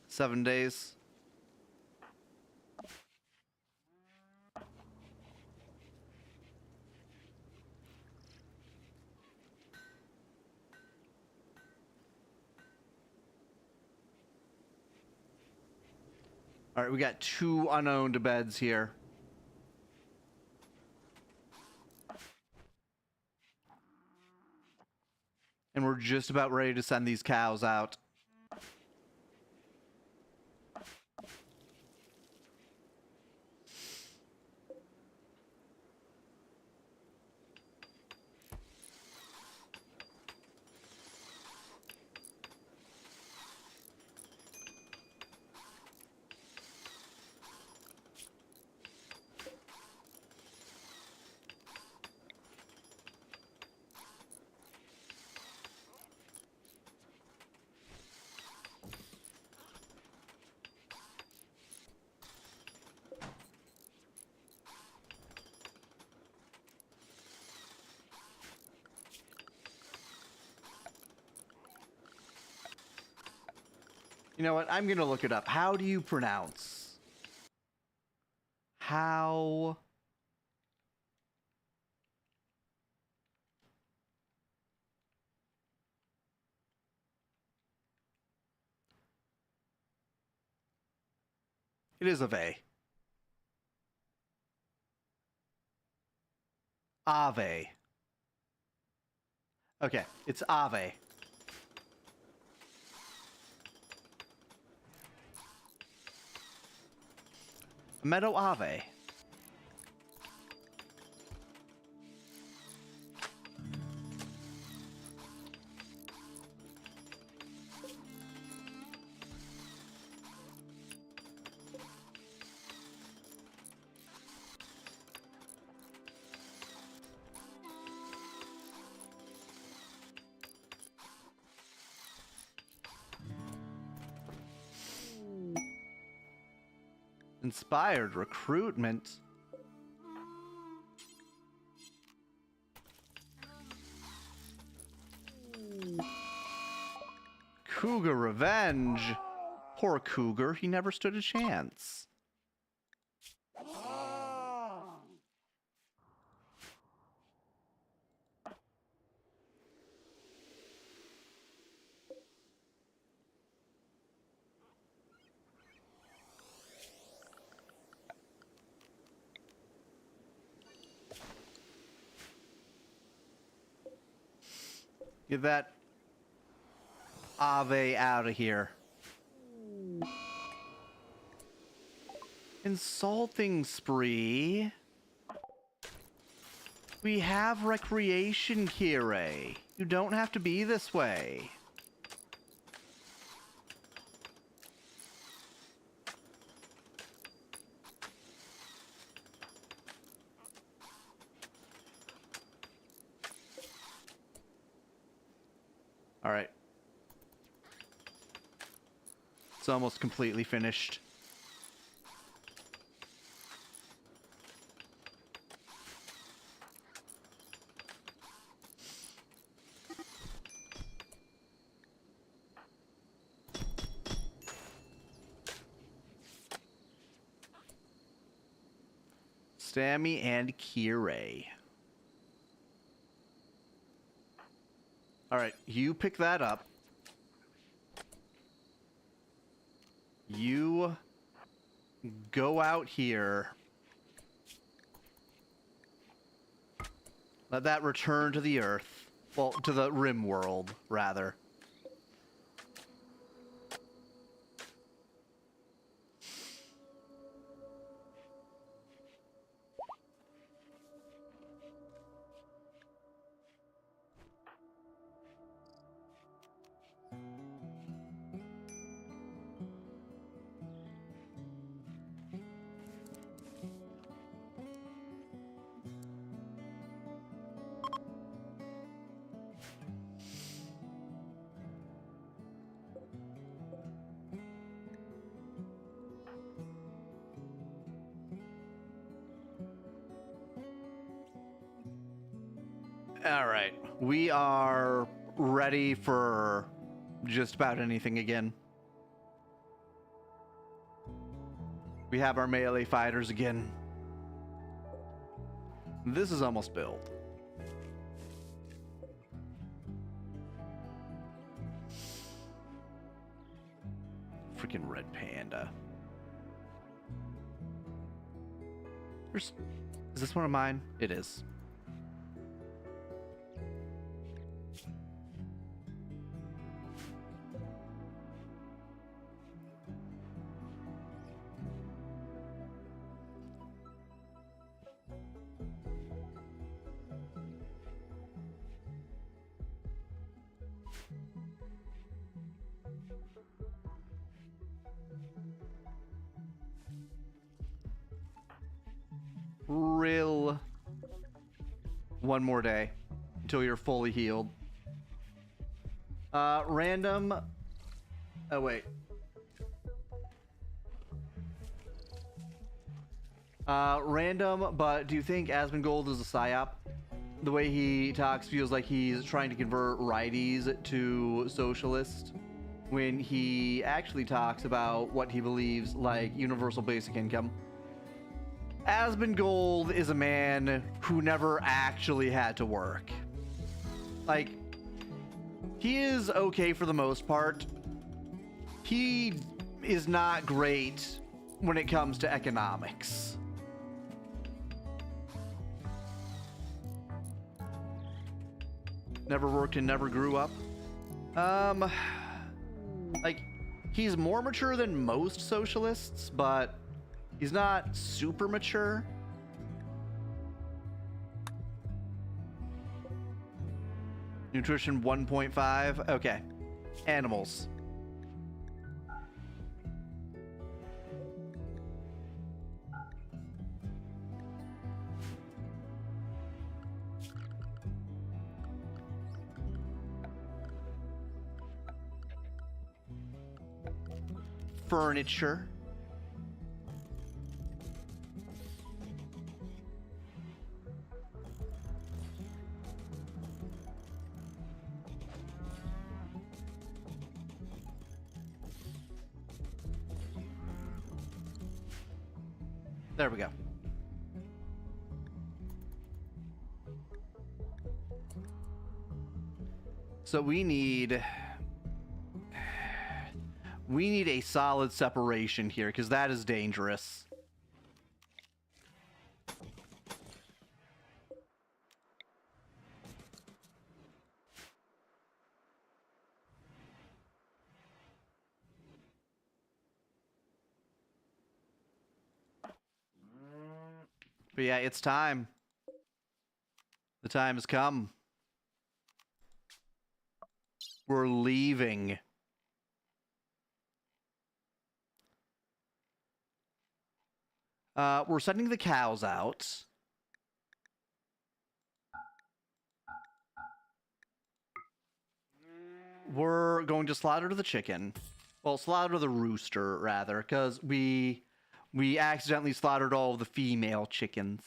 Seven days. All right, we got 2 unowned beds here. And we're just about ready to send these cows out. You know what? I'm gonna look it up. How do you pronounce? How? It is a V. Ave. Okay, it's Ave. Meadow Ave. Inspired recruitment. Cougar revenge. Poor Cougar, he never stood a chance. Get that Ave out of here. Insulting spree. We have recreation, Kirei. You don't have to be this way. All right. It's almost completely finished. Sammy and Kirei. Alright, you pick that up. You go out here. Let that return to the Earth. Well, to the Rimworld, rather. Alright, we are ready for just about anything again. We have our melee fighters again. This is almost built. Freaking red panda. Is this one of mine? It is. Real. One more day until you're fully healed. Random. Oh, wait. Random, but do you think Asmongold is a psyop? The way he talks feels like he's trying to convert righties to socialist. when he actually talks about what he believes like universal basic income. Asmongold is a man who never actually had to work. Like, he is okay for the most part. He is not great when it comes to economics. Never worked and never grew up. Like, he's more mature than most socialists, but he's not super mature. Nutrition 1.5. Okay. Animals. Furniture. There we go. So we need a solid separation here, because that is dangerous. But yeah, it's time. The time has come. We're leaving. We're sending the cows out. We're going to slaughter the chicken. Well, slaughter the rooster, rather, because we accidentally slaughtered all of the female chickens.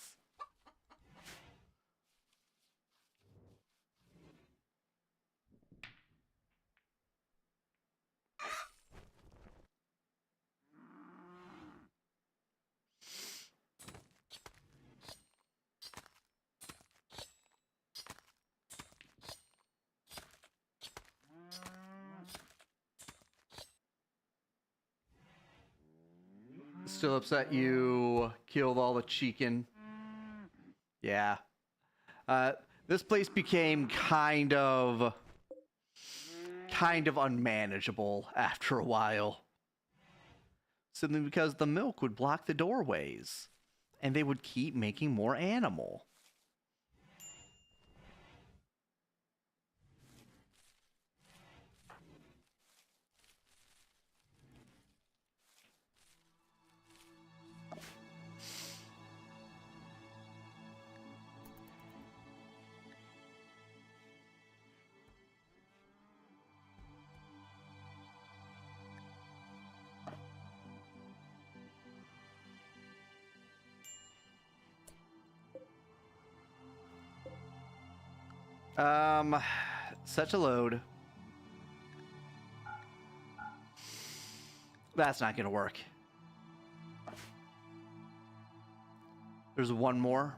Still upset you killed all the chicken? Yeah. This place became kind of unmanageable after a while. Simply because the milk would block the doorways, and they would keep making more animal. Set to load. That's not gonna work. There's one more.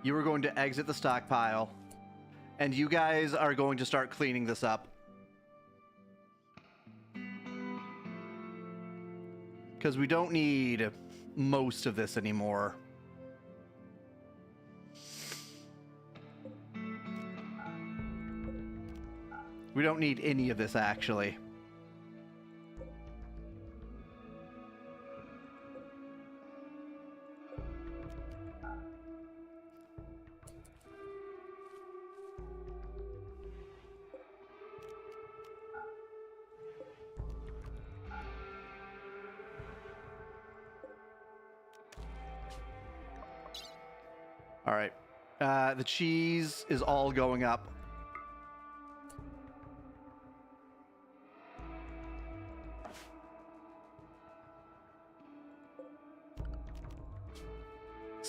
You are going to exit the stockpile, and you guys are going to start cleaning this up. Because we don't need most of this anymore. We don't need any of this, actually. All right. The cheese is all going up.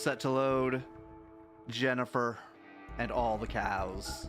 set to load Jennifer and all the cows.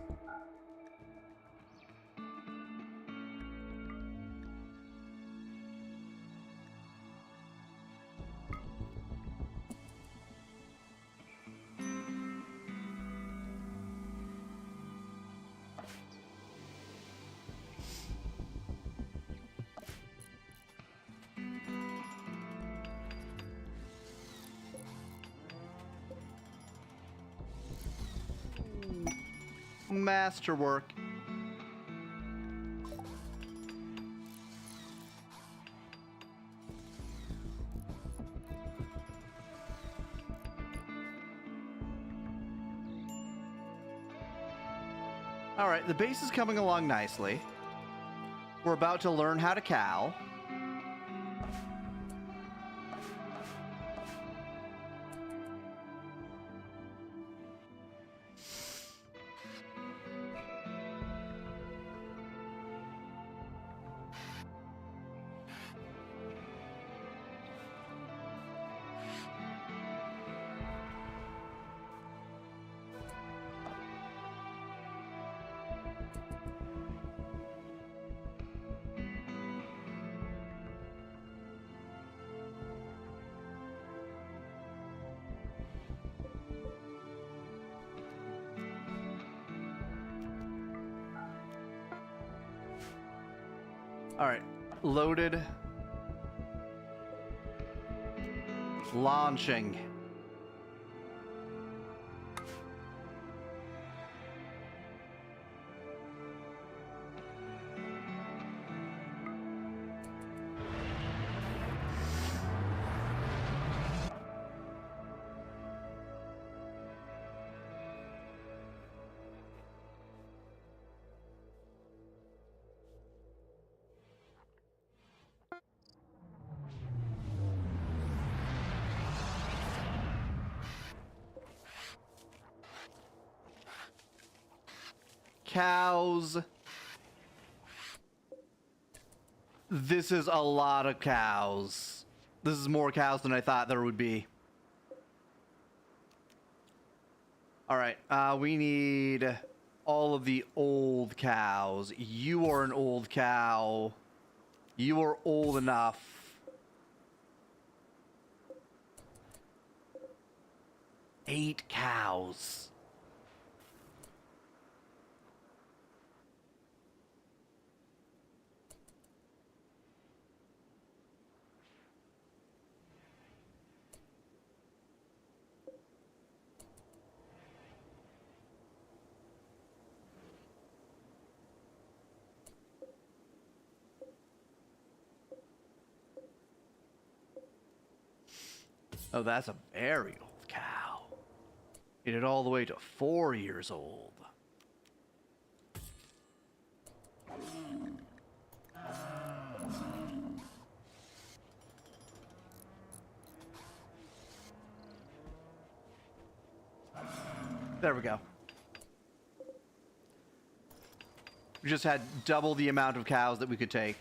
Masterwork. All right, the base is coming along nicely. We're about to learn how to cow. All right, loaded. Launching. Cows. This is a lot of cows. This is more cows than I thought there would be. All right, we need all of the old cows. You are an old cow. You are old enough. Eight cows. Oh, that's a very old cow. Made it all the way to 4 years old. There we go. We just had double the amount of cows that we could take.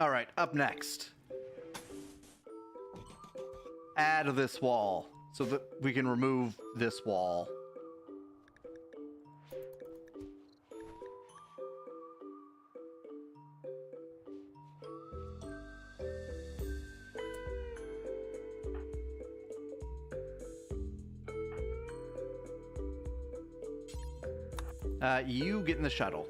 All right, up next. Add this wall so that we can remove this wall. You get in the shuttle.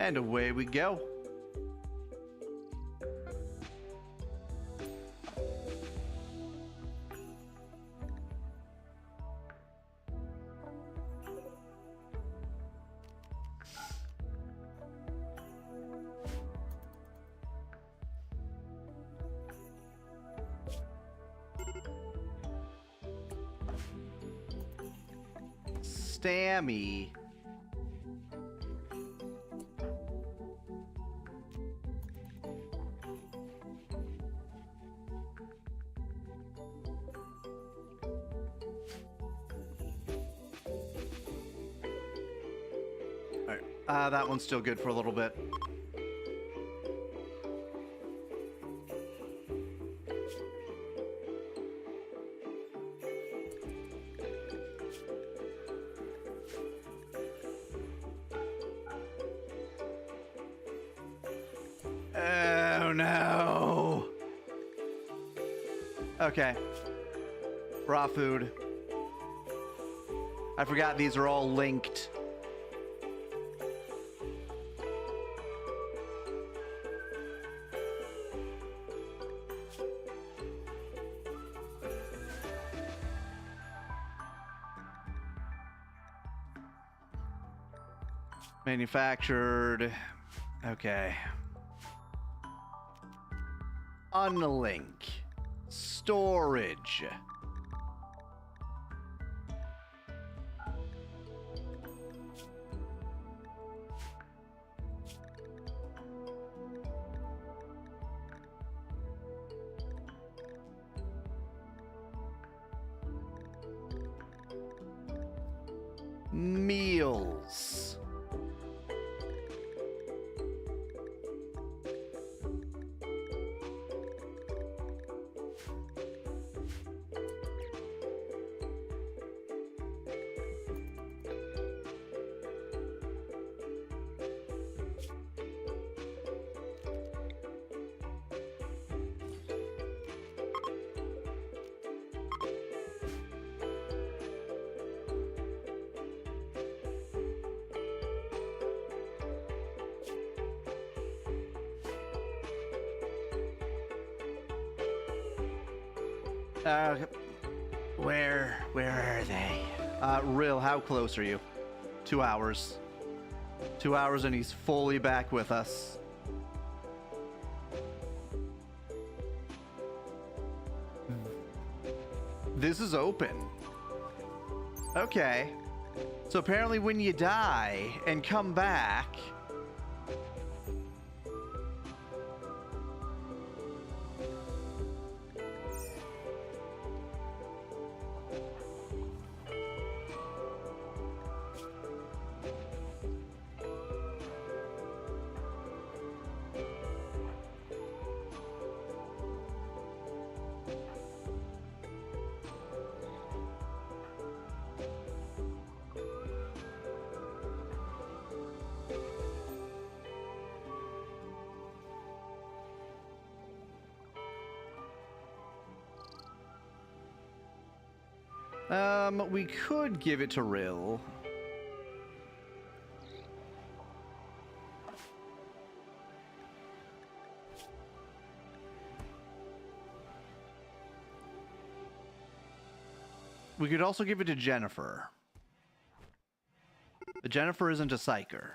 And away we go. Stammy. Alright, that one's still good for a little bit. Oh no. Okay. Raw food. I forgot these are all linked. Manufactured. Okay. Unlink. Storage. Meals. Where are they? Rill, how close are you? 2 hours. 2 hours and he's fully back with us. This is open. Okay. So apparently when you die and come back... we could give it to Rill. We could also give it to Jennifer. But Jennifer isn't a psyker.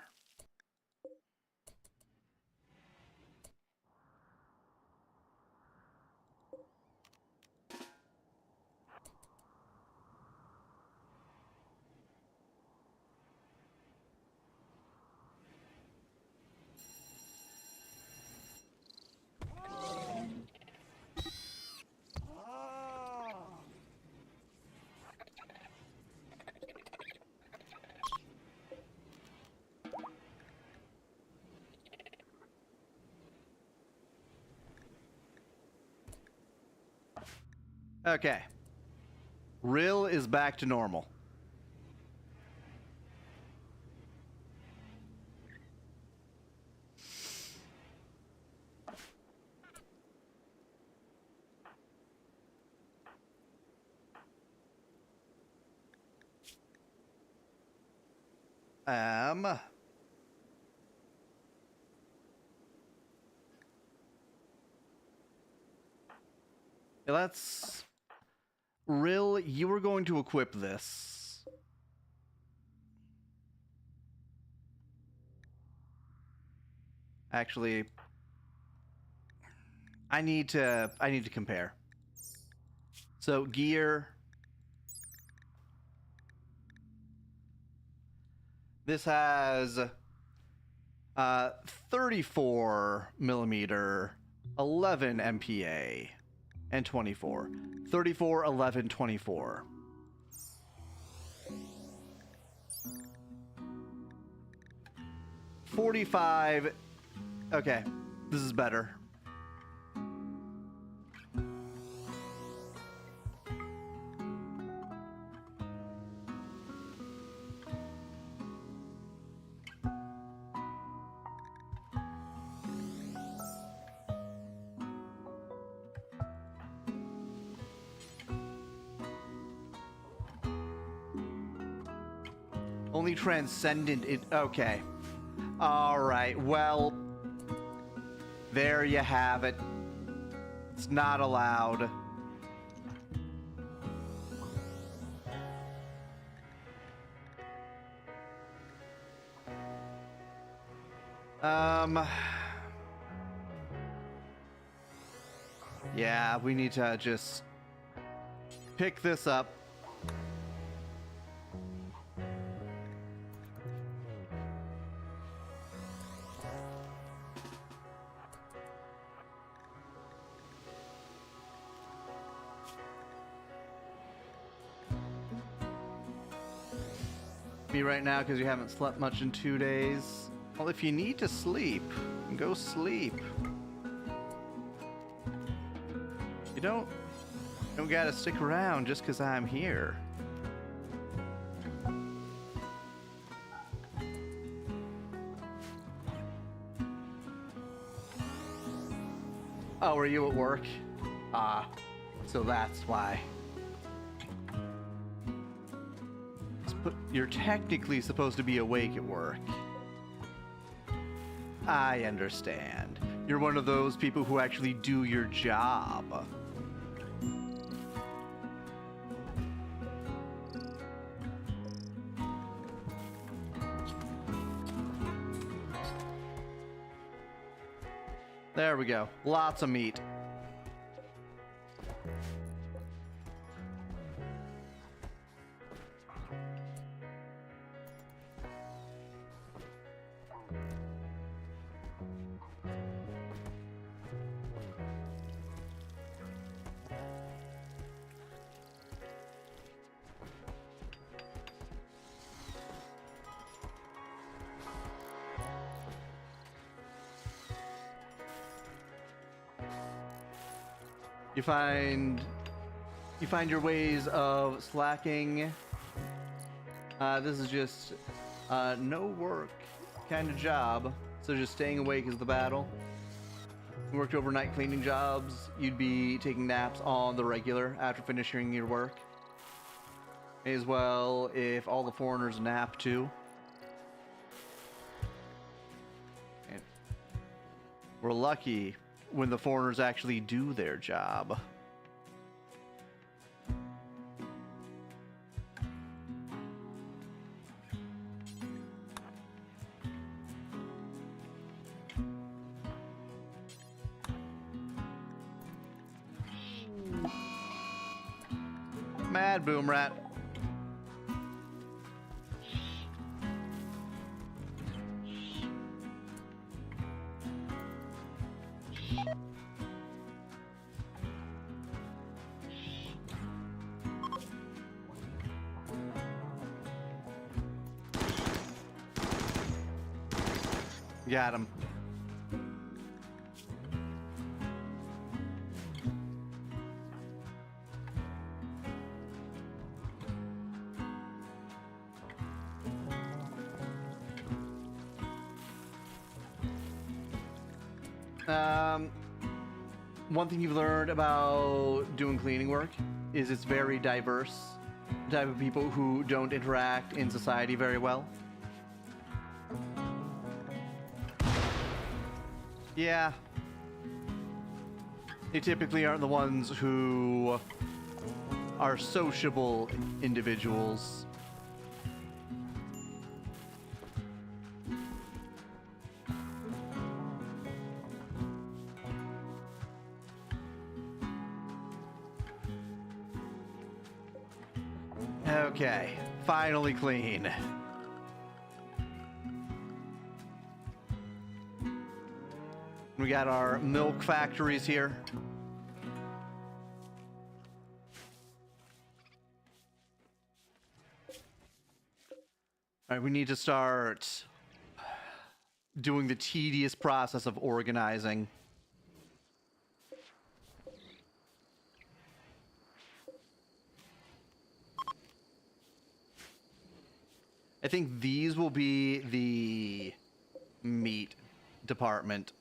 Okay. Rill is back to normal. Let's... Rill, you were going to equip this. Actually, I need to compare. So gear, This has 34 millimeter, 11 MPA, and 24. 34, 11, 24. $45. Okay, this is better. Only transcendent it. Okay. All right. Well, there you have it. It's not allowed. Yeah, we need to just pick this up. Me right now because you haven't slept much in 2 days. Well, if you need to sleep, go sleep. You don't gotta stick around just because I'm here. Oh, were you at work? So that's why. You're technically supposed to be awake at work. I understand. You're one of those people who actually do your job. There we go. Lots of meat. You find your ways of slacking. This is just no work kind of job, so just staying awake is the battle. You worked overnight cleaning jobs, you'd be taking naps on the regular after finishing your work. May as well if all the foreigners nap too. And we're lucky when the foreigners actually do their job. Mad boom rat. Got him. One thing you've learned about doing cleaning work is it's very diverse. The type of people who don't interact in society very well. Yeah. They typically aren't the ones who are sociable individuals. Okay, finally clean. We got our milk factories here. All right, we need to start doing the tedious process of organizing. I think these will be the meat department.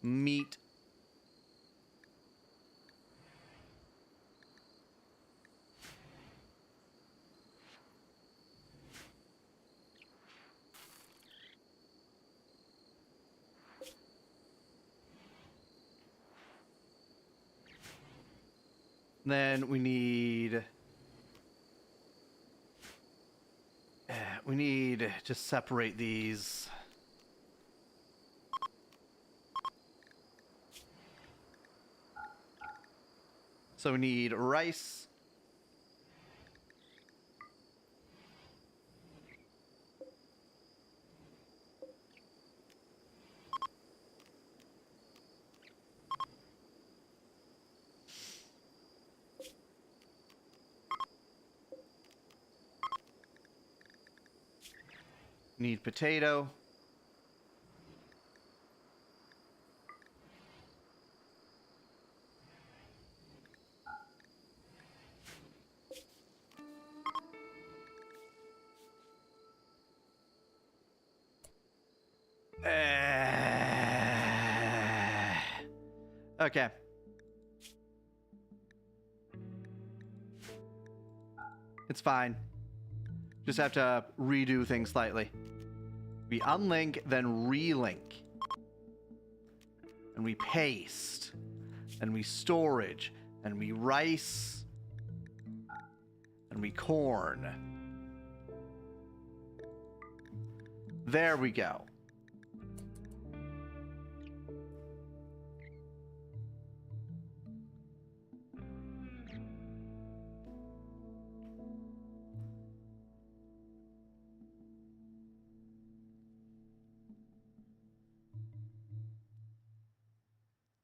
Meat. Then we need to separate these. So we need rice. Need potato. Okay. It's fine. Just have to redo things slightly. We unlink, then relink. And we paste. And we storage. And we rice. And we corn. There we go.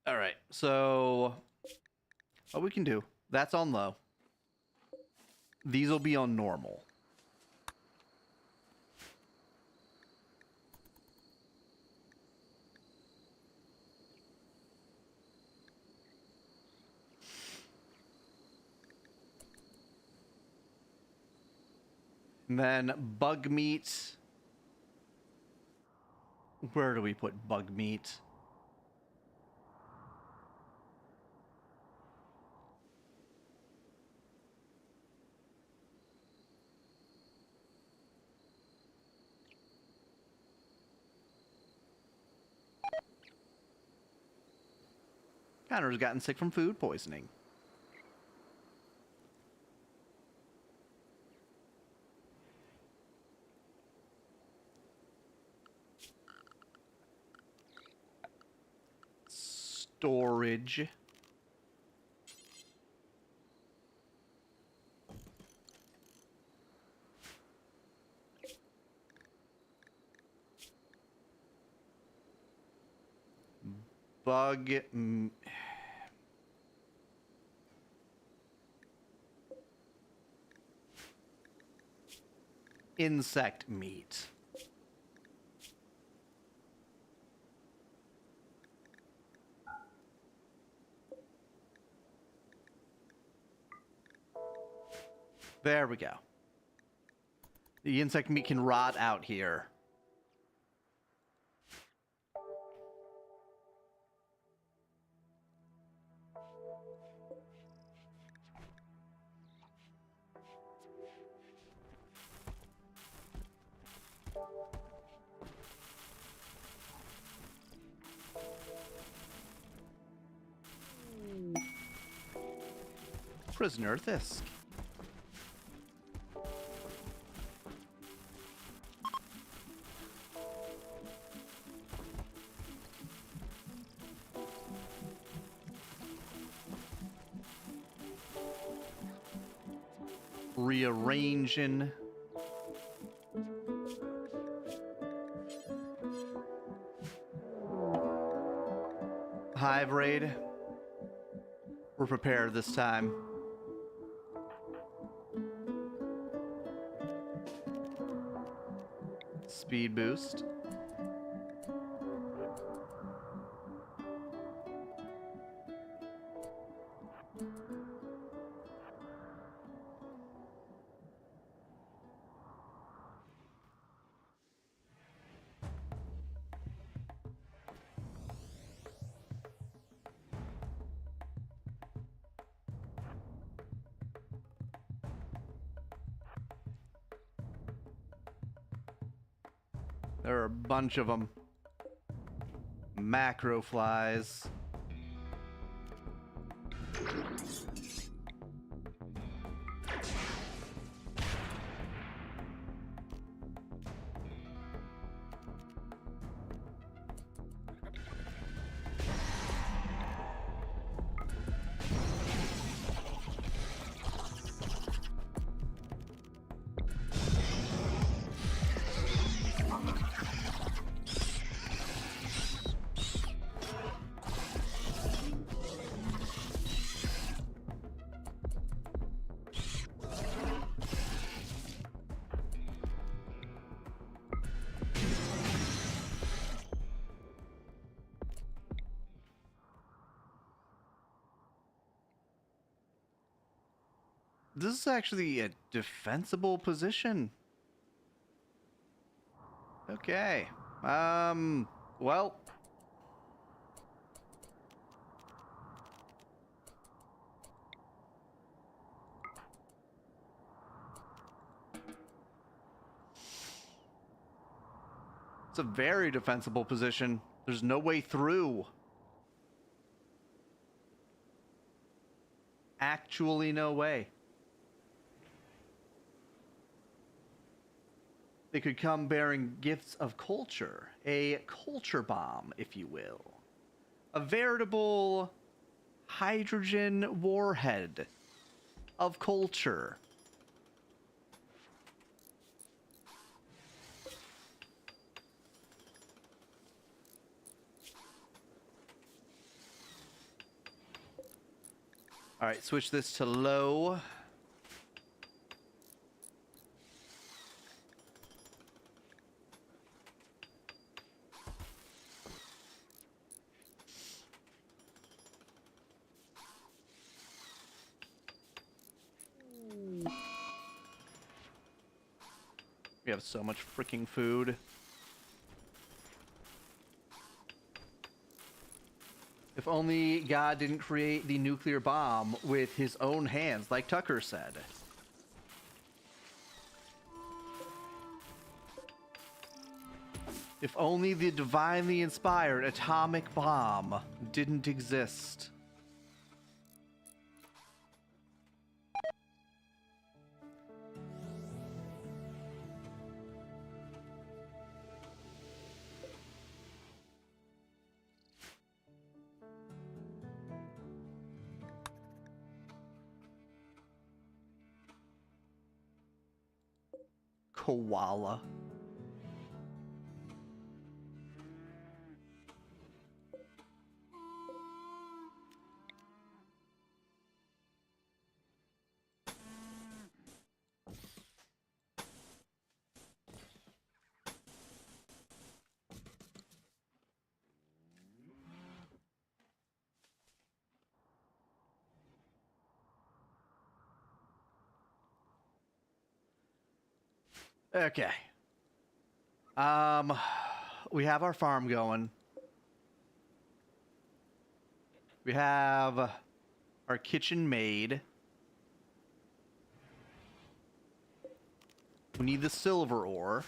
All right, so what we can do, that's on low. These will be on normal. And then bug meat. Where do we put bug meat? Connor's gotten sick from food poisoning. Storage. Bug. Insect meat. There we go. The insect meat can rot out here. Prisoner Thisk. rearranging. Hive raid. We're prepared this time. Speed boost. There are a bunch of them. Macro flies. This is actually a defensible position. Okay. Well. It's a very defensible position. There's no way through. Actually, no way. They could come bearing gifts of culture. A culture bomb, if you will. A veritable hydrogen warhead of culture. All right, switch this to low. We have so much freaking food. If only God didn't create the nuclear bomb with his own hands, like Tucker said. If only the divinely inspired atomic bomb didn't exist. Koala. Okay. We have our farm going. We have our kitchen made. We need the silver ore.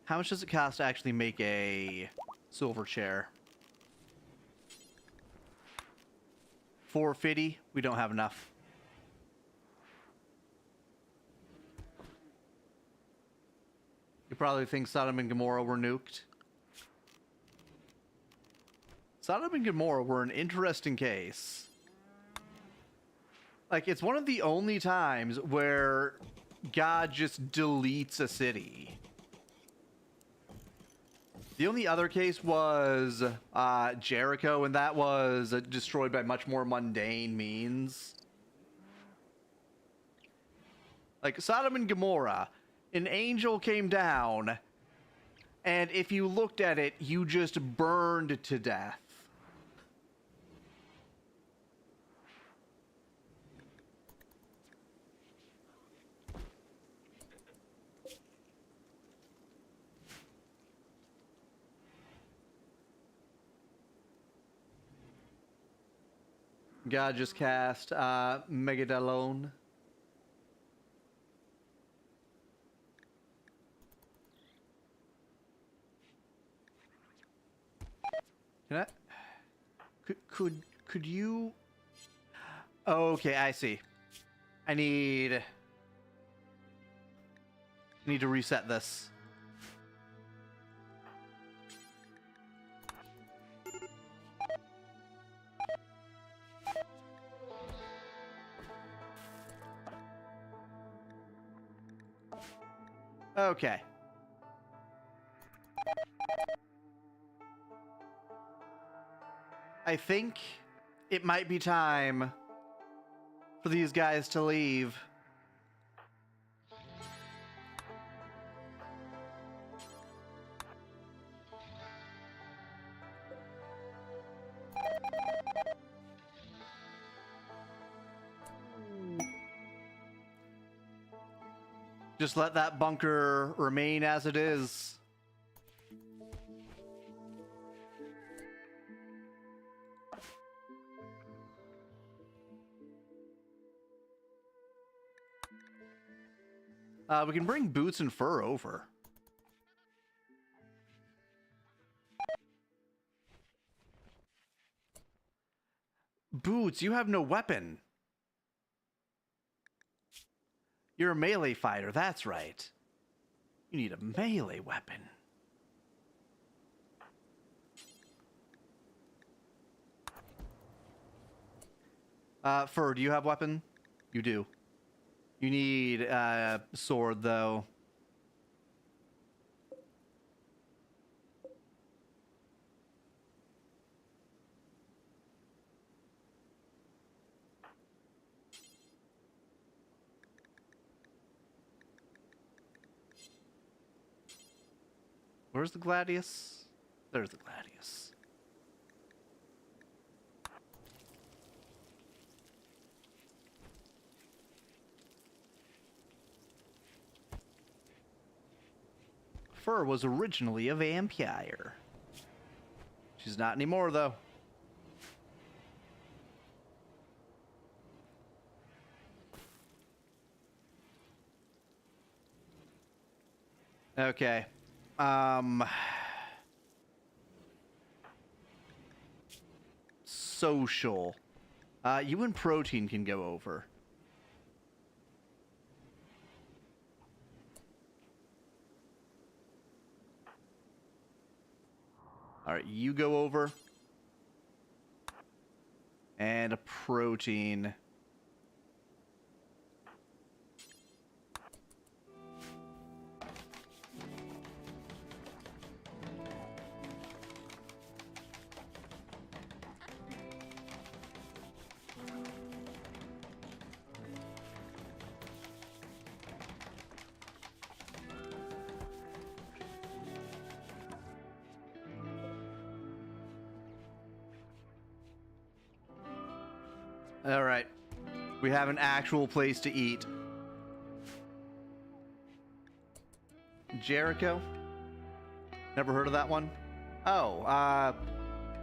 How much does it cost to actually make a silver chair? 450? We don't have enough. You probably think Sodom and Gomorrah were nuked. Sodom and Gomorrah were an interesting case. Like, it's one of the only times where God just deletes a city. The only other case was Jericho, and that was destroyed by much more mundane means. Like Sodom and Gomorrah, an angel came down, and if you looked at it, you just burned to death. God just cast Megadalon. Can I? Could you? Okay, I see. I need to reset this. Okay. I think it might be time for these guys to leave. Just let that bunker remain as it is. We can bring Boots and Fur over. Boots, you have no weapon. You're a melee fighter, that's right. You need a melee weapon. Fur, do you have weapon? You do. You need a sword, though. Where's the Gladius? There's the Gladius. Fur was originally a vampire. She's not anymore, though. Okay. Social. You and Protein can go over. All right, you go over. And a Protein. All right. We have an actual place to eat. Jericho? Never heard of that one? Oh,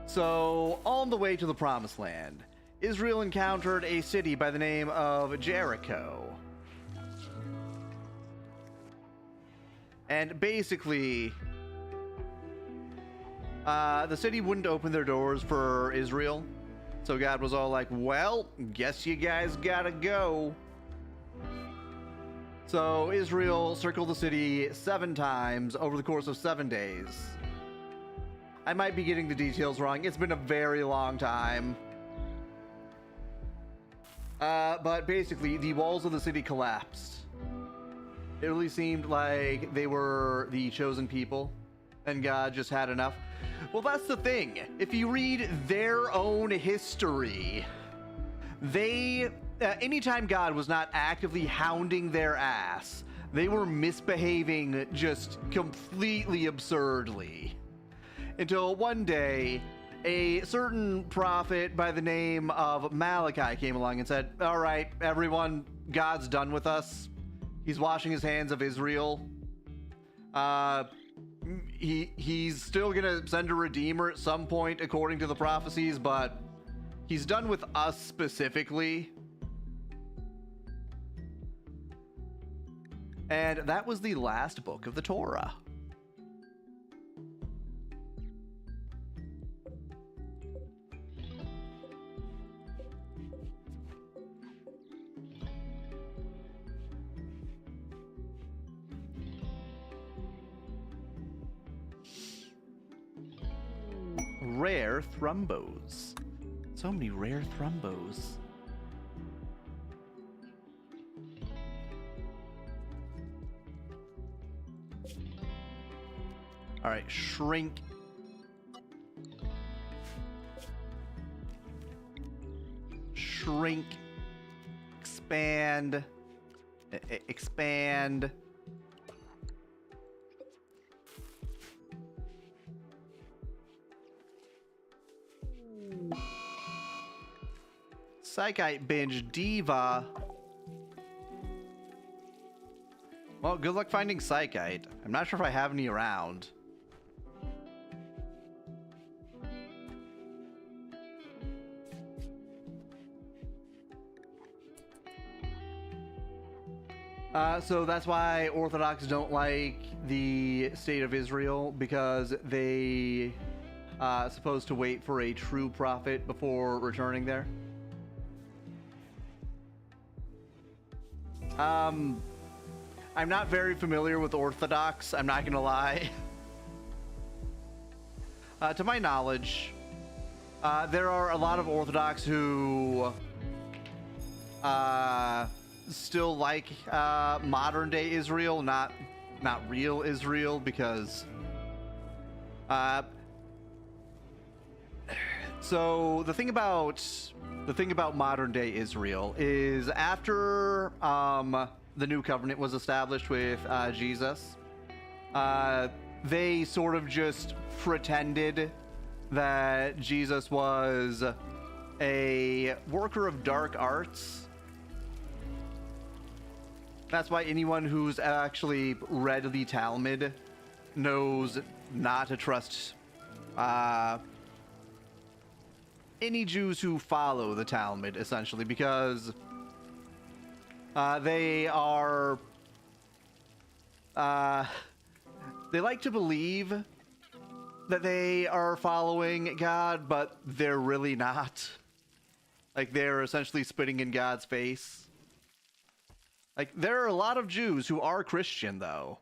so on the way to the Promised Land, Israel encountered a city by the name of Jericho. And basically, the city wouldn't open their doors for Israel. So God was all like, well, guess you guys gotta go. So Israel circled the city 7 times over the course of 7 days. I might be getting the details wrong. It's been a very long time. But basically, the walls of the city collapsed. It really seemed like they were the chosen people, and God just had enough. Well, that's the thing. If you read their own history, anytime God was not actively hounding their ass, they were misbehaving just completely absurdly. Until one day, a certain prophet by the name of Malachi came along and said, all right, everyone, God's done with us. He's washing his hands of Israel. He's still gonna send a redeemer at some point according to the prophecies, but he's done with us specifically. And that was the last book of the Torah. Rare thrumbos. So many rare thrumbos. All right, shrink. Shrink. Expand. Expand. Psychite binge diva. Well, good luck finding Psychite. I'm not sure if I have any around. So that's why Orthodox don't like the state of Israel, because they supposed to wait for a true prophet before returning there. I'm not very familiar with Orthodox, I'm not gonna lie. To my knowledge, there are a lot of Orthodox who still like modern day Israel, not real Israel, because so the thing about modern day Israel is after the new covenant was established with Jesus, they sort of just pretended that Jesus was a worker of dark arts. That's why anyone who's actually read the Talmud knows not to trust any Jews who follow the Talmud, essentially, because they are they like to believe that they are following God, but they're really not. Like, they're essentially spitting in God's face. Like, there are a lot of Jews who are Christian, though.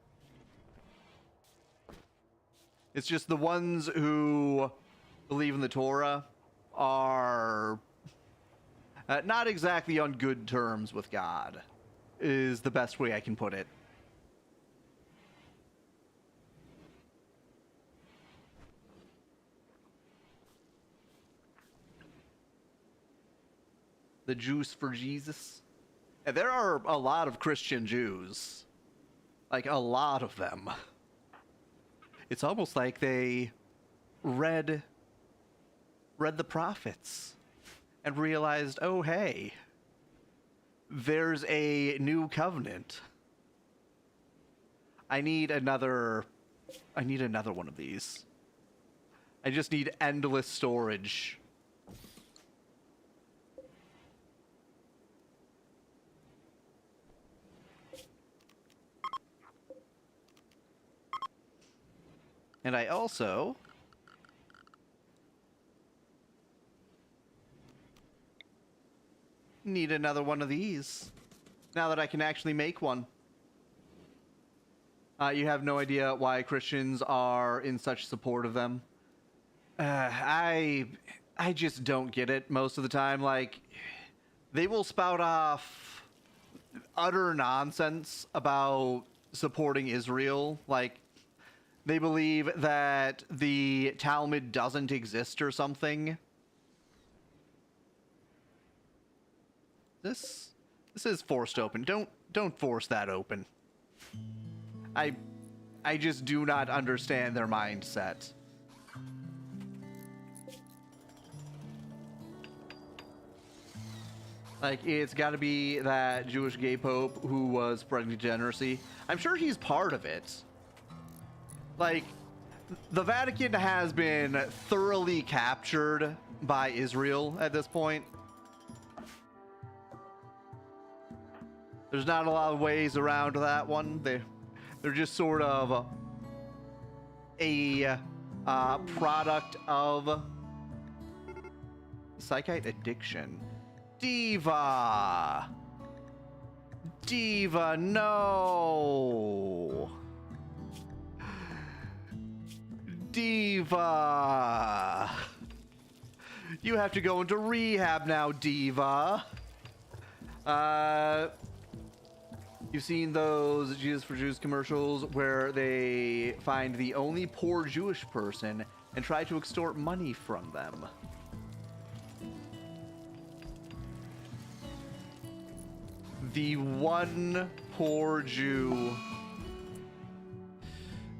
It's just the ones who believe in the Torah are not exactly on good terms with God, is the best way I can put it. The juice for Jesus. And there are a lot of Christian Jews. Like, a lot of them. It's almost like they read the prophets and realized, oh hey, there's a new covenant. I need another one of these. I just need endless storage. And I also need another one of these, now that I can actually make one. You have no idea why Christians are in such support of them. I just don't get it most of the time. Like, they will spout off utter nonsense about supporting Israel. Like, they believe that the Talmud doesn't exist or something. This is forced open. Don't force that open. I just do not understand their mindset. Like, it's got to be that Jewish gay pope who was spreading degeneracy. I'm sure he's part of it. Like, the Vatican has been thoroughly captured by Israel at this point. There's not a lot of ways around that one. They're just sort of a product of psychite addiction. Diva! Diva, no! Diva! You have to go into rehab now, Diva. You've seen those Jesus for Jews commercials where they find the only poor Jewish person and try to extort money from them. The one poor Jew.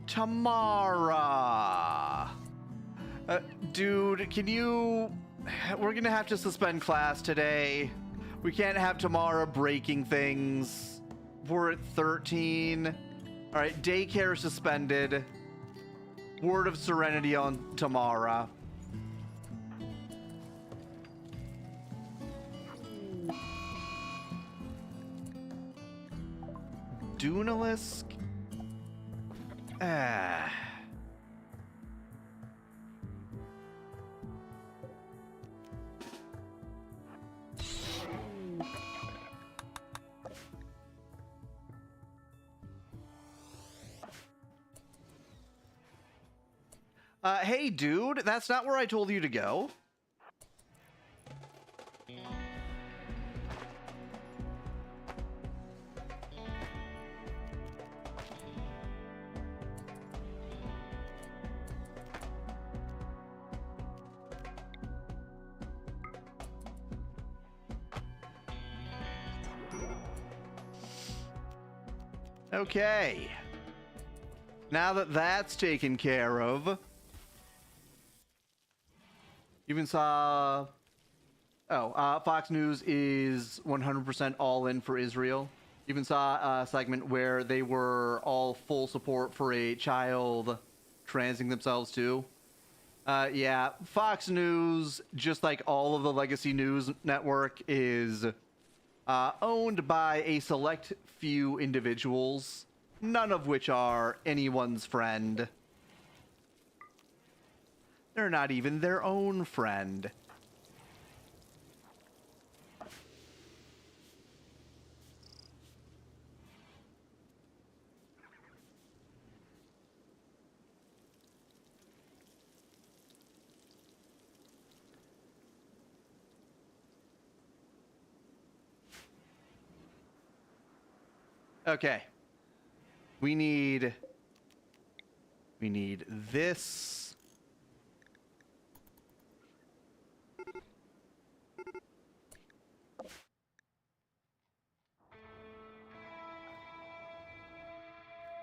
Tamara! Dude, can you... We're gonna have to suspend class today. We can't have Tamara breaking things. We're at 13. Alright, daycare suspended. Word of serenity on Tamara. Dunalisk? Ah. Hey, dude, that's not where I told you to go. Okay. Now that that's taken care of, even saw... Fox News is 100% all in for Israel. Even saw a segment where they were all full support for a child transing themselves too. Yeah, Fox News, just like all of the legacy news network, is owned by a select few individuals, none of which are anyone's friend. They're not even their own friend. Okay. We need this.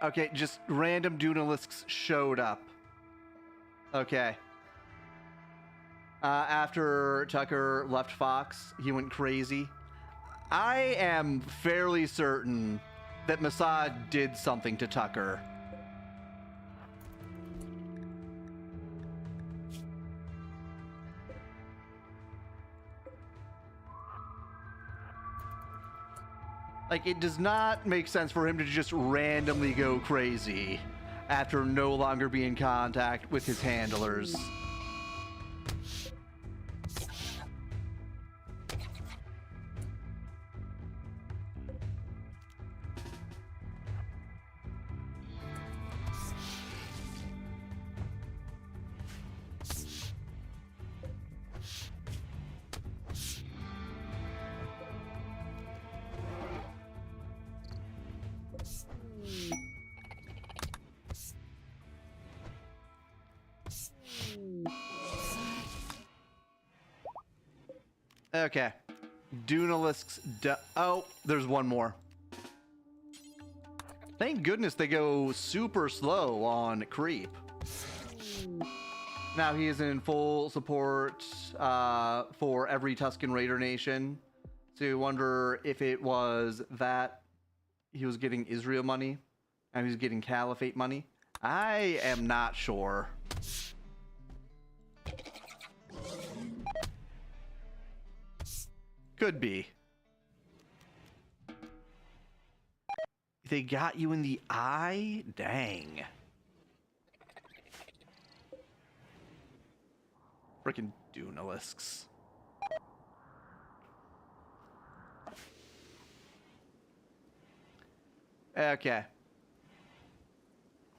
Okay, just random Dunalisks showed up. Okay. After Tucker left Fox, he went crazy. I am fairly certain that Mossad did something to Tucker. Like, it does not make sense for him to just randomly go crazy after no longer be in contact with his handlers. Okay. Dunalisks. Oh, there's one more. Thank goodness they go super slow on creep. Now he is in full support for every Tuscan Raider nation. So you wonder if it was that he was getting Israel money and he's getting Caliphate money. I am not sure. Could be. They got you in the eye? Dang. Frickin' Dunalisks. Okay.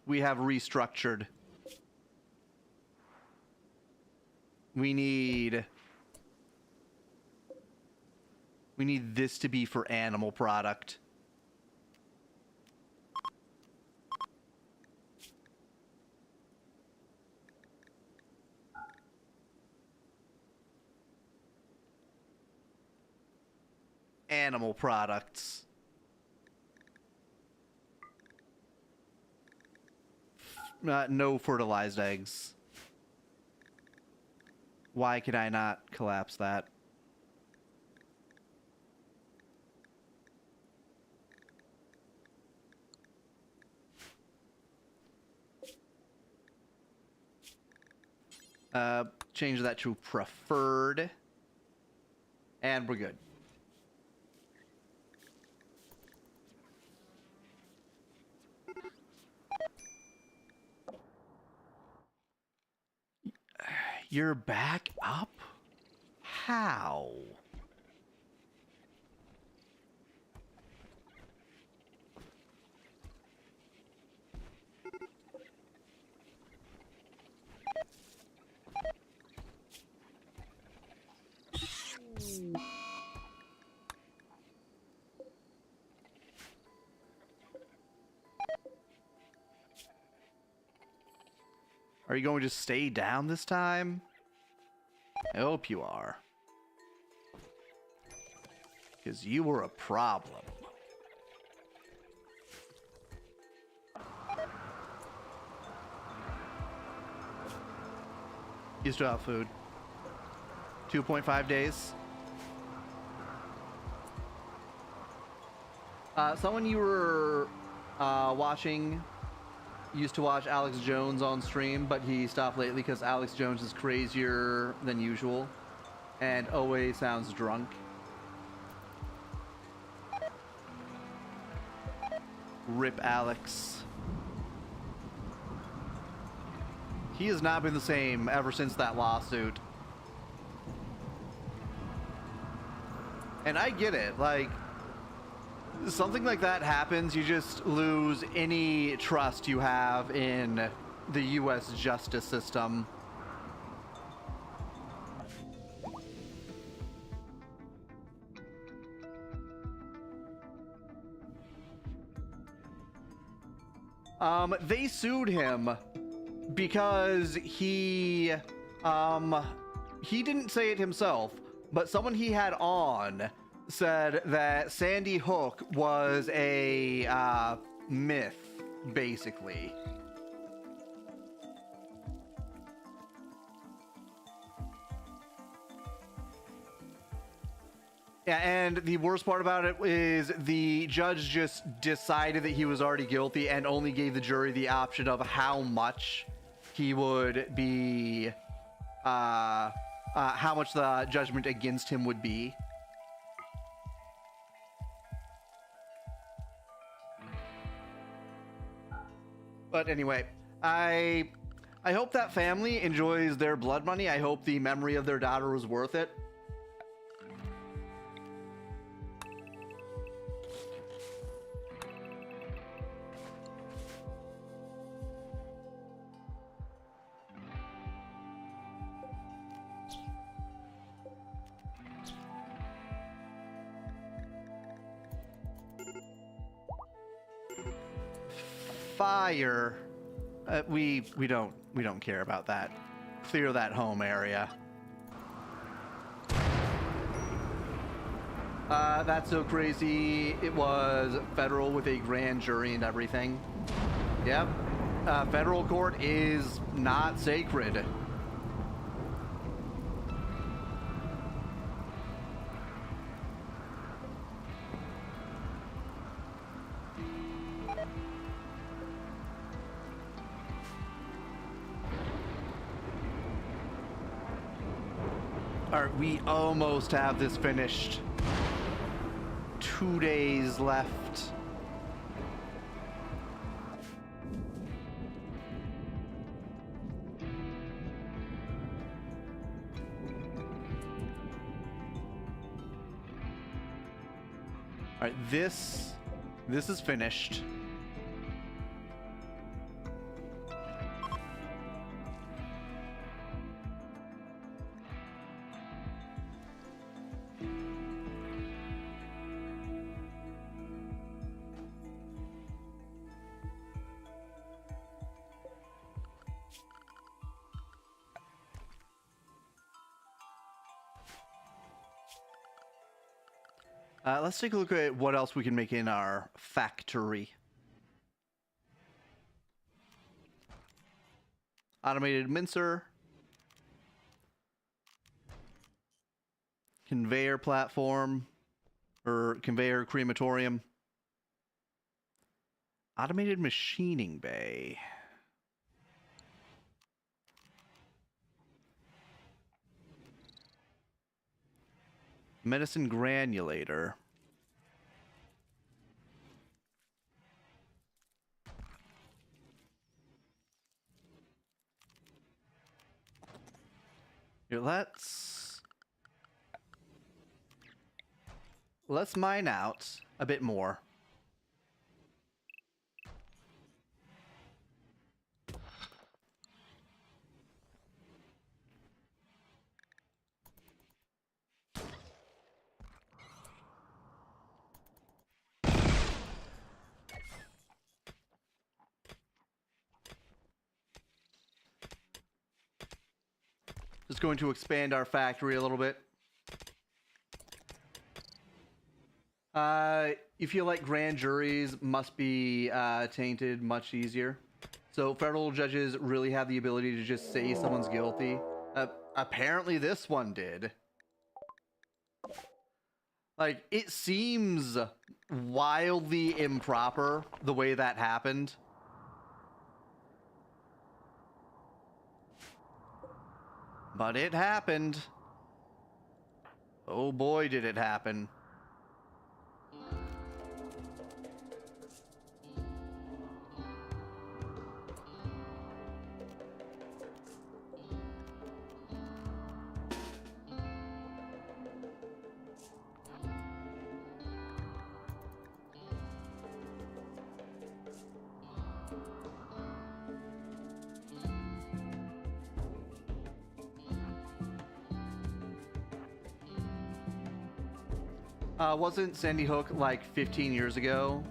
We have restructured. We need this to be for animal product. Animal products. No fertilized eggs. Why could I not collapse that? Change that to preferred. And we're good. You're back up? How? Are you going to stay down this time? I hope you are. Because you were a problem. You still have food. 2.5 days. Someone you were watching used to watch Alex Jones on stream, but he stopped lately because Alex Jones is crazier than usual and always sounds drunk. Rip Alex. He has not been the same ever since that lawsuit. And I get it, like, something like that happens, you just lose any trust you have in the U.S. justice system. They sued him because he didn't say it himself, but someone he had on said that Sandy Hook was a myth, basically. Yeah, and the worst part about it is the judge just decided that he was already guilty and only gave the jury the option of how much he would be, how much the judgment against him would be. But anyway, I hope that family enjoys their blood money. I hope the memory of their daughter was worth it. Fire. We don't care about that. Clear that home area. That's so crazy. It was federal with a grand jury and everything. Yep. Federal court is not sacred. Alright, we almost have this finished. 2 days left. Alright, this is finished. Let's take a look at what else we can make in our factory. Automated mincer. Conveyor platform. Or conveyor crematorium. Automated machining bay. Medicine granulator. Here, let's mine out a bit more. Just going to expand our factory a little bit. You feel like grand juries must be tainted much easier. So federal judges really have the ability to just say someone's guilty. Apparently this one did. Like, it seems wildly improper the way that happened. But it happened. Oh boy, did it happen. Wasn't Sandy Hook like 15 years ago?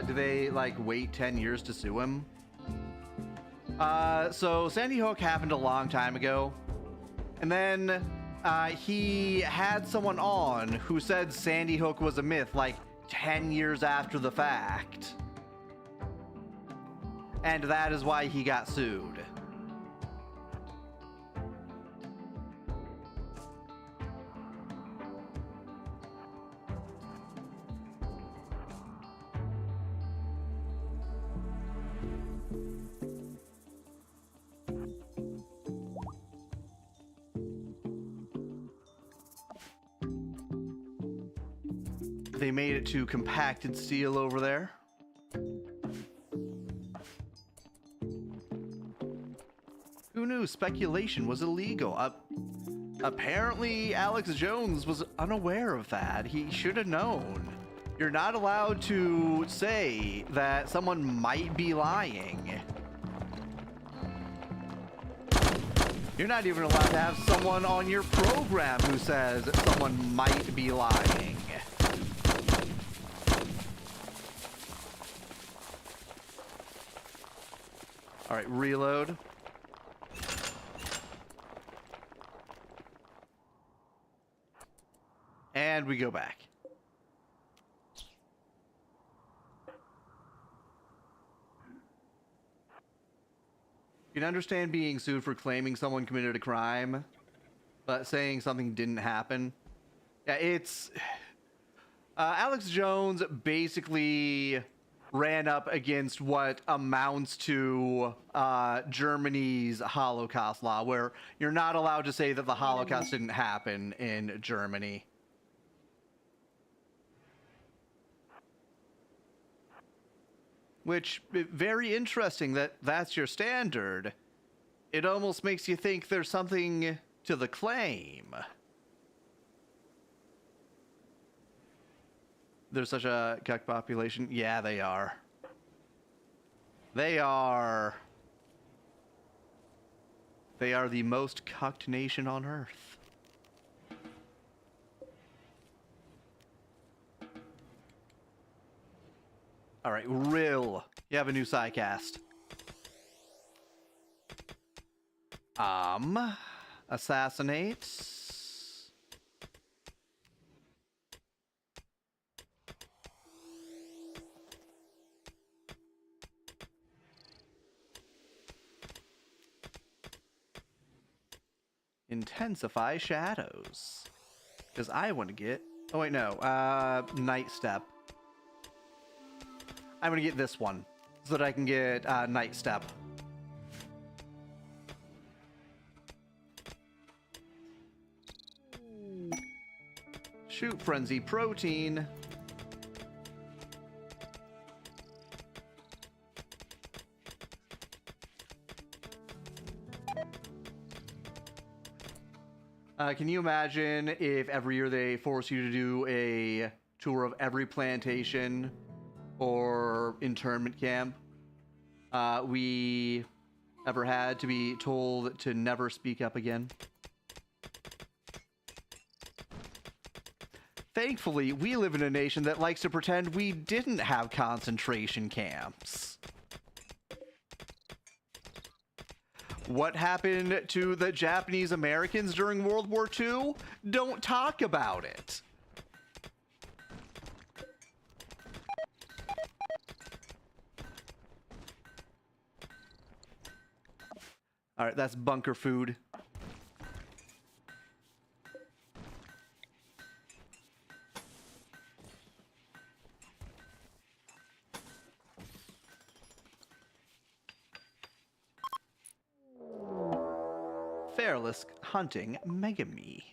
Did they like wait 10 years to sue him? So Sandy Hook happened a long time ago. And then he had someone on who said Sandy Hook was a myth like 10 years after the fact. And that is why he got sued. They made it to compacted steel over there. Who knew speculation was illegal? Apparently Alex Jones was unaware of that. He should have known. You're not allowed to say that someone might be lying. You're not even allowed to have someone on your program who says someone might be lying. All right, reload. And we go back. You can understand being sued for claiming someone committed a crime, but saying something didn't happen. Yeah, it's... Alex Jones basically ran up against what amounts to Germany's Holocaust law, where you're not allowed to say that the Holocaust didn't happen in Germany. Which, very interesting that that's your standard. It almost makes you think there's something to the claim. There's such a cuck population. Yeah, they are. They are. They are the most cucked nation on Earth. All right, Rill. You have a new sidecast. Assassinate. Intensify shadows. Because I want to get... Oh, wait, no. Night Step. I'm going to get this one. So that I can get Night Step. Shoot Frenzy Protein. Can you imagine if every year they force you to do a tour of every plantation or internment camp we ever had to be told to never speak up again? Thankfully, we live in a nation that likes to pretend we didn't have concentration camps. What happened to the Japanese Americans during World War II? Don't talk about it. All right, that's bunker food. Fairlisk hunting Megami.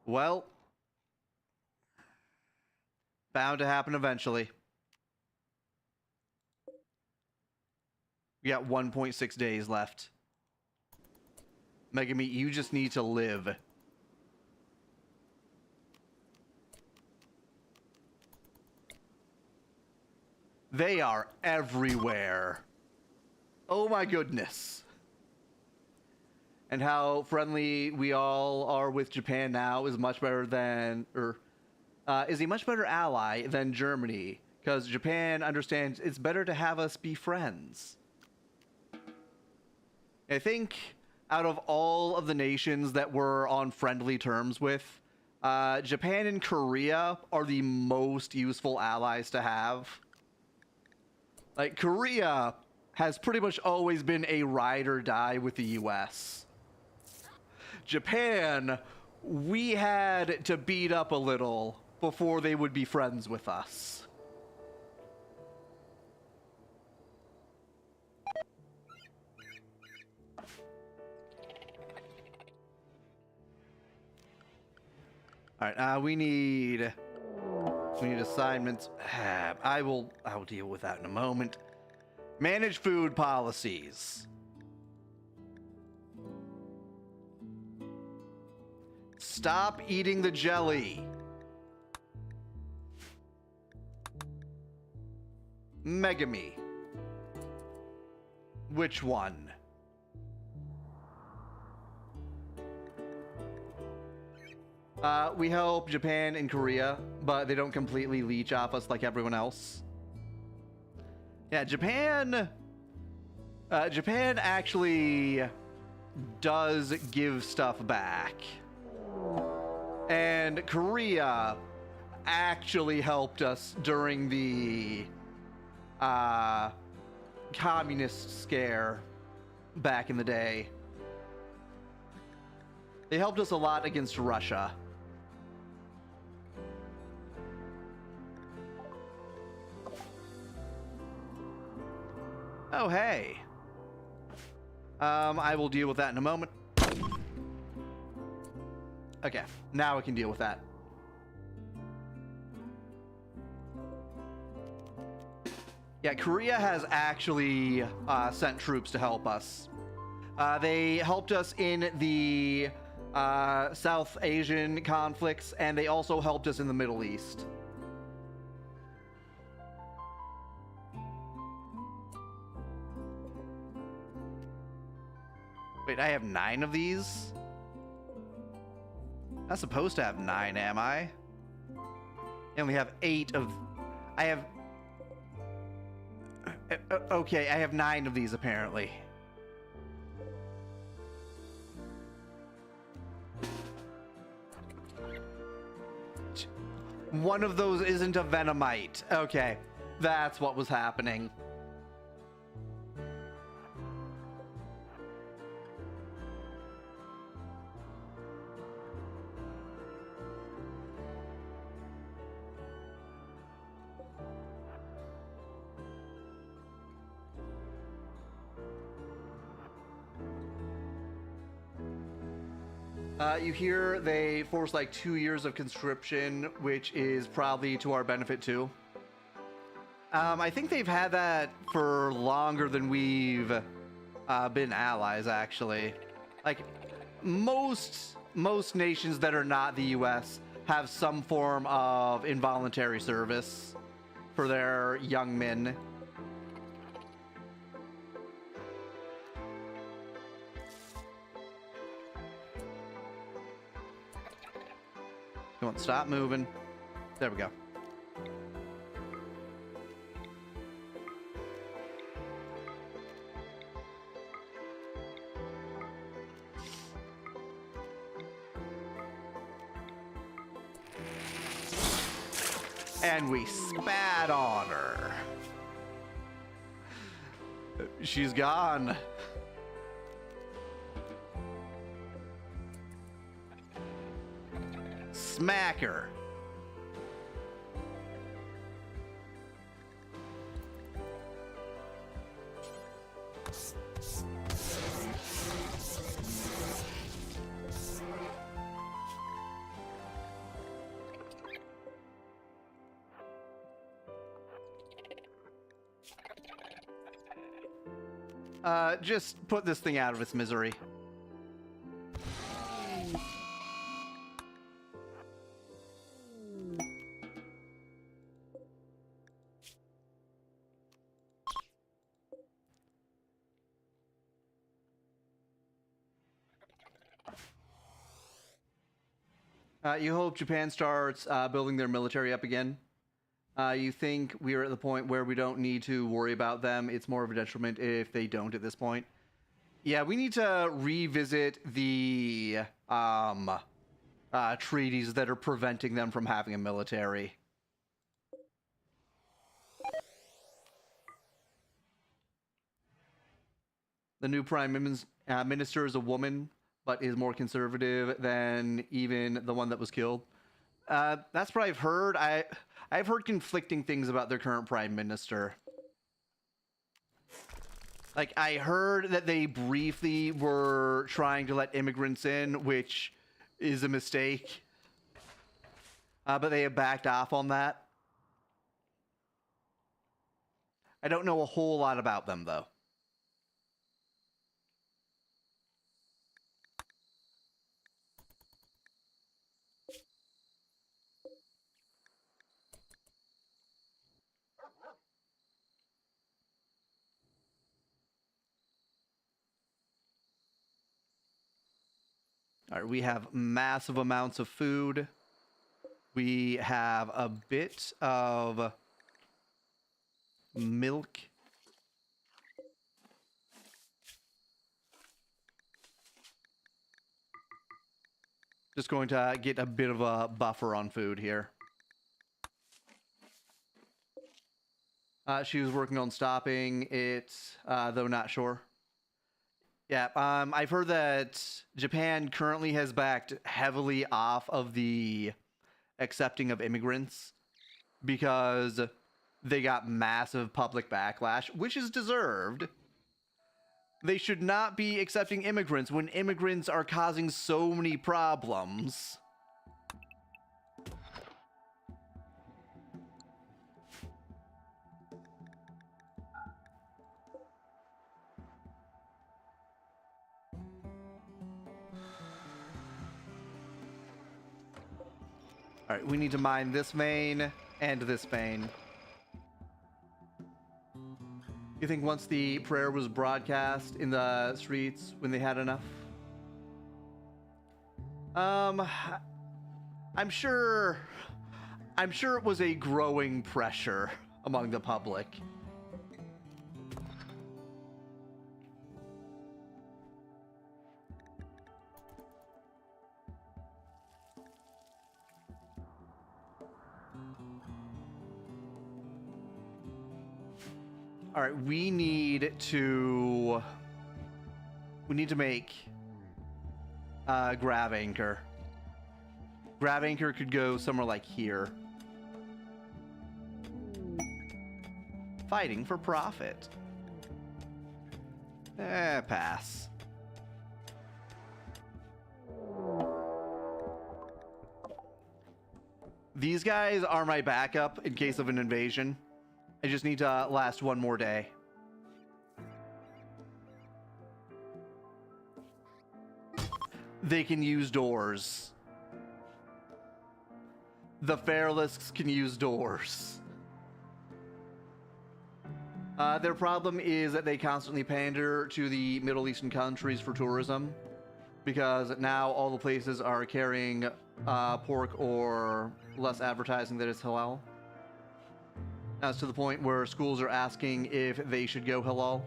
Well, bound to happen eventually. We got 1.6 days left. Megami, you just need to live. They are everywhere. Oh my goodness. And how friendly we all are with Japan now is much better than, is a much better ally than Germany, because Japan understands it's better to have us be friends. I think out of all of the nations that we're on friendly terms with, Japan and Korea are the most useful allies to have. Like, Korea has pretty much always been a ride or die with the US. Japan, we had to beat up a little before they would be friends with us. All right, we need assignments. I will deal with that in a moment. Manage food policies. Stop eating the jelly. Megami. Which one? We help Japan and Korea, but they don't completely leech off us like everyone else. Yeah, Japan actually does give stuff back. And Korea actually helped us during the communist scare back in the day. They helped us a lot against Russia. Oh, hey. I will deal with that in a moment. Okay, now we can deal with that. Yeah, Korea has actually sent troops to help us. They helped us in the South Asian conflicts, and they also helped us in the Middle East. Wait, I have 9 of these? I'm not supposed to have 9, am I? I only have 8 of... I have... Okay, I have 9 of these, apparently. One of those isn't a Venomite. Okay, that's what was happening. You hear they force like 2 years of conscription, which is probably to our benefit too. I think they've had that for longer than we've been allies, actually. Like most nations that are not the US have some form of involuntary service for their young men. Come on, stop moving. There we go. And we spat on her. She's gone. Smack her. Just put this thing out of its misery. You hope Japan starts building their military up again? You think we're at the point where we don't need to worry about them? It's more of a detriment if they don't at this point. Yeah, we need to revisit the treaties that are preventing them from having a military. The new prime minister is a woman, but is more conservative than even the one that was killed. That's what I've heard. I've heard conflicting things about their current prime minister. Like, I heard that they briefly were trying to let immigrants in, which is a mistake. But they have backed off on that. I don't know a whole lot about them, though. All right, we have massive amounts of food. We have a bit of milk. Just going to get a bit of a buffer on food here. She was working on stopping it, though not sure. Yeah, I've heard that Japan currently has backed heavily off of the accepting of immigrants because they got massive public backlash, which is deserved. They should not be accepting immigrants when immigrants are causing so many problems. All right, we need to mine this vein and this vein. You think once the prayer was broadcast in the streets, when they had enough? I'm sure it was a growing pressure among the public. All right, we need to make grav anchor. Grav anchor could go somewhere like here. Fighting for profit. Pass. These guys are my backup in case of an invasion. I just need to last one more day. They can use doors. The Fairlisks can use doors. Their problem is that they constantly pander to the Middle Eastern countries for tourism, because now all the places are carrying pork or less advertising that it's halal. That's to the point where schools are asking if they should go halal.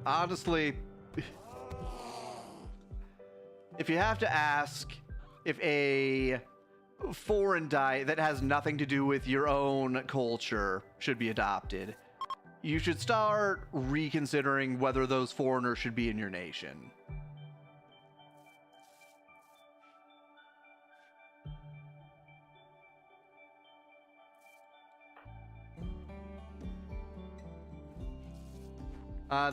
Honestly, if you have to ask if a foreign diet that has nothing to do with your own culture should be adopted, you should start reconsidering whether those foreigners should be in your nation.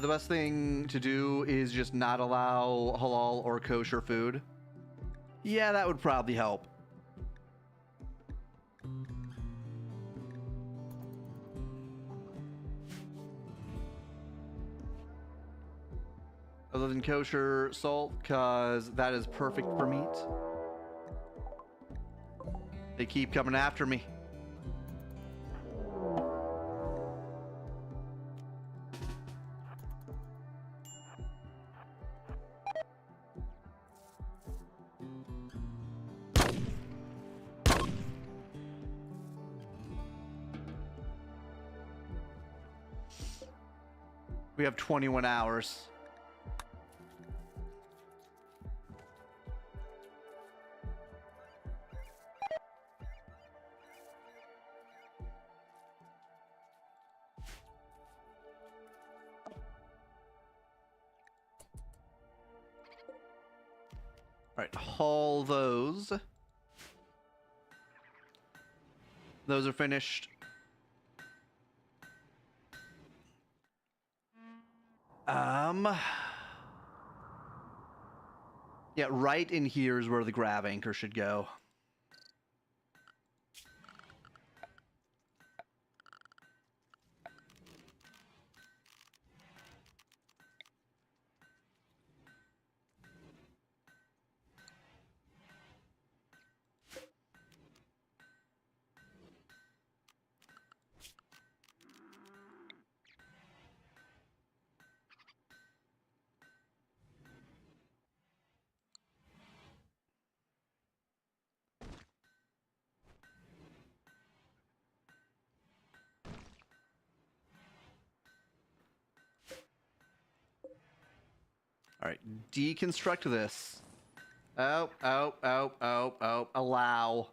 The best thing to do is just not allow halal or kosher food. Yeah, that would probably help. Other than kosher salt, because that is perfect for meat. They keep coming after me. We have 21 hours. All right, haul those. Those are finished. Yeah, right in here is where the grav anchor should go. All right, deconstruct this. Oh, allow.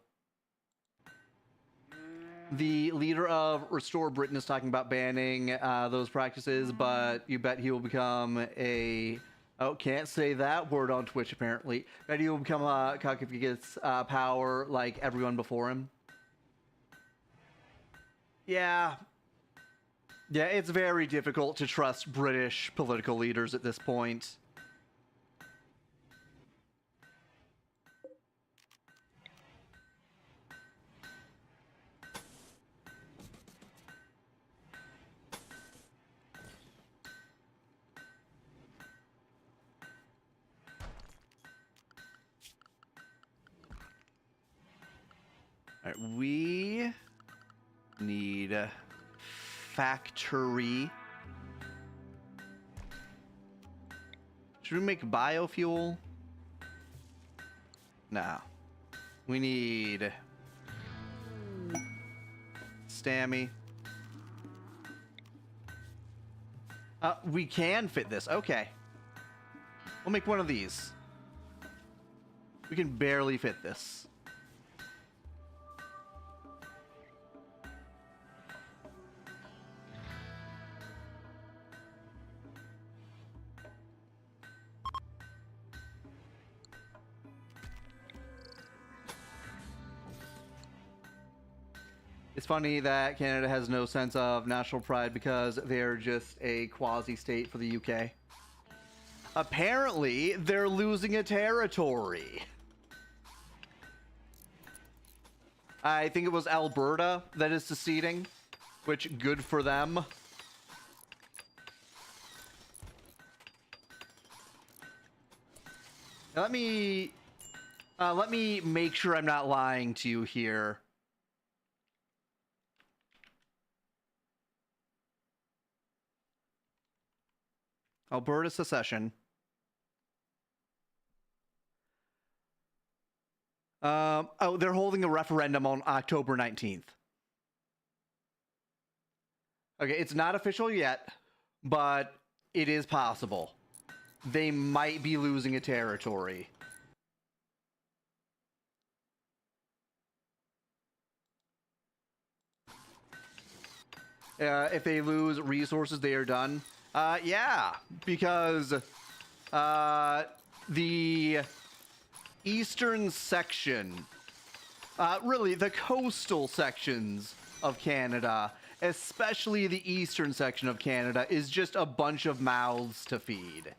The leader of Restore Britain is talking about banning those practices, but you bet he will become a... Oh, can't say that word on Twitch, apparently. Bet he will become a cuck if he gets power like everyone before him. Yeah. Yeah, it's very difficult to trust British political leaders at this point. All right, we need a factory. Should we make biofuel? No. We need Stammy. We can fit this. Okay. We'll make one of these. We can barely fit this. It's funny that Canada has no sense of national pride because they're just a quasi-state for the UK. Apparently, they're losing a territory. I think it was Alberta that is seceding, which good for them. Now, let me make sure I'm not lying to you here. Alberta secession. Oh, they're holding a referendum on October 19th. Okay, it's not official yet, but it is possible. They might be losing a territory. If they lose resources, they are done. Yeah, because the eastern section, really the coastal sections of Canada, especially the eastern section of Canada, is just a bunch of mouths to feed.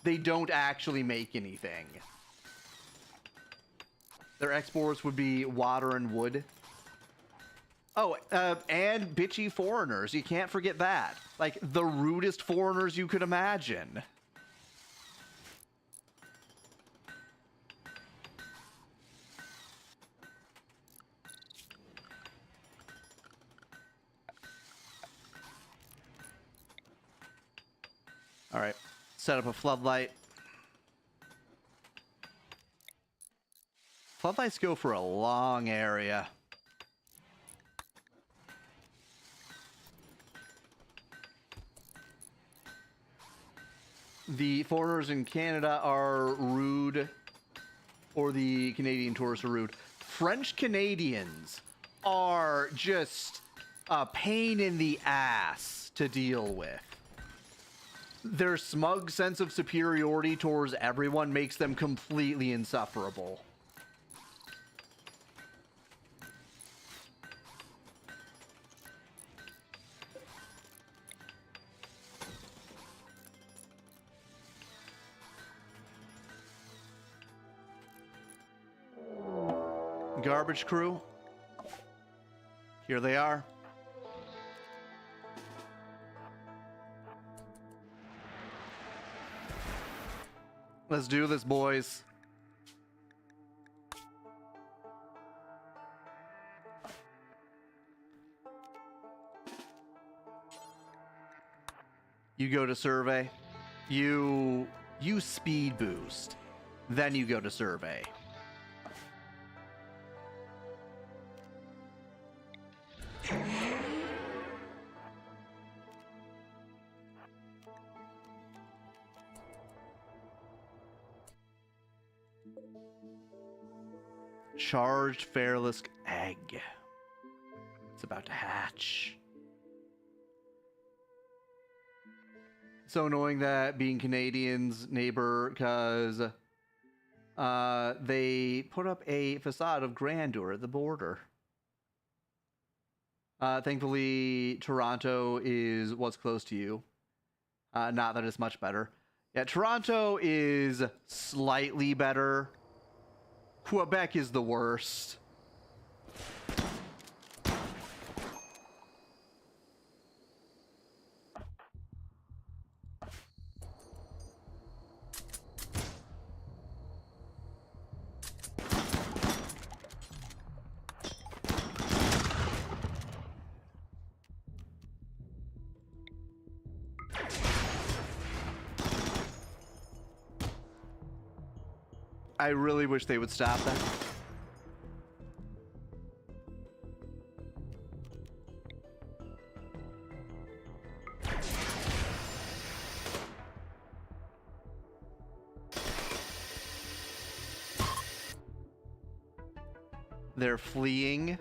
They don't actually make anything. Their exports would be water and wood. Oh, and bitchy foreigners. You can't forget that. Like, the rudest foreigners you could imagine. All right, set up a floodlight. Floodlights go for a long area. The foreigners in Canada are rude, or the Canadian tourists are rude. French Canadians are just a pain in the ass to deal with. Their smug sense of superiority towards everyone makes them completely insufferable. Garbage crew. Here they are. Let's do this, boys. You go to survey. You speed boost. Then you go to survey. Charged Fairlisk egg. It's about to hatch. So annoying that being Canadians' neighbor, because they put up a facade of grandeur at the border. Thankfully, Toronto is what's close to you. Not that it's much better. Yeah, Toronto is slightly better. Quebec is the worst. I really wish they would stop that. They're fleeing.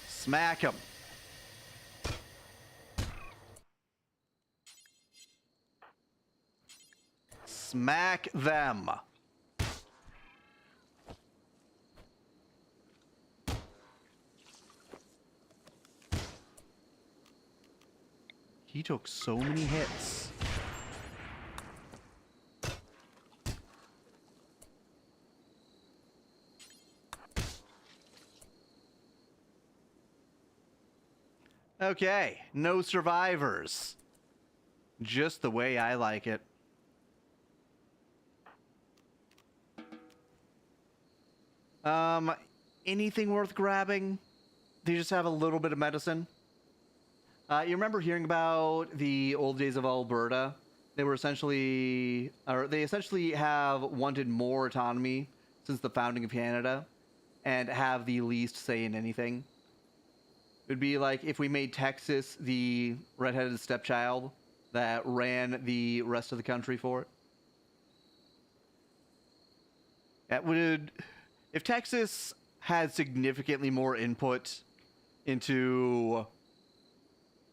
Smack them. Smack them. He took so many hits. Okay, no survivors. Just the way I like it. Anything worth grabbing? They just have a little bit of medicine. You remember hearing about the old days of Alberta? They were essentially, or they essentially have wanted more autonomy since the founding of Canada and have the least say in anything. It would be like if we made Texas the redheaded stepchild that ran the rest of the country for it. That would, if Texas had significantly more input into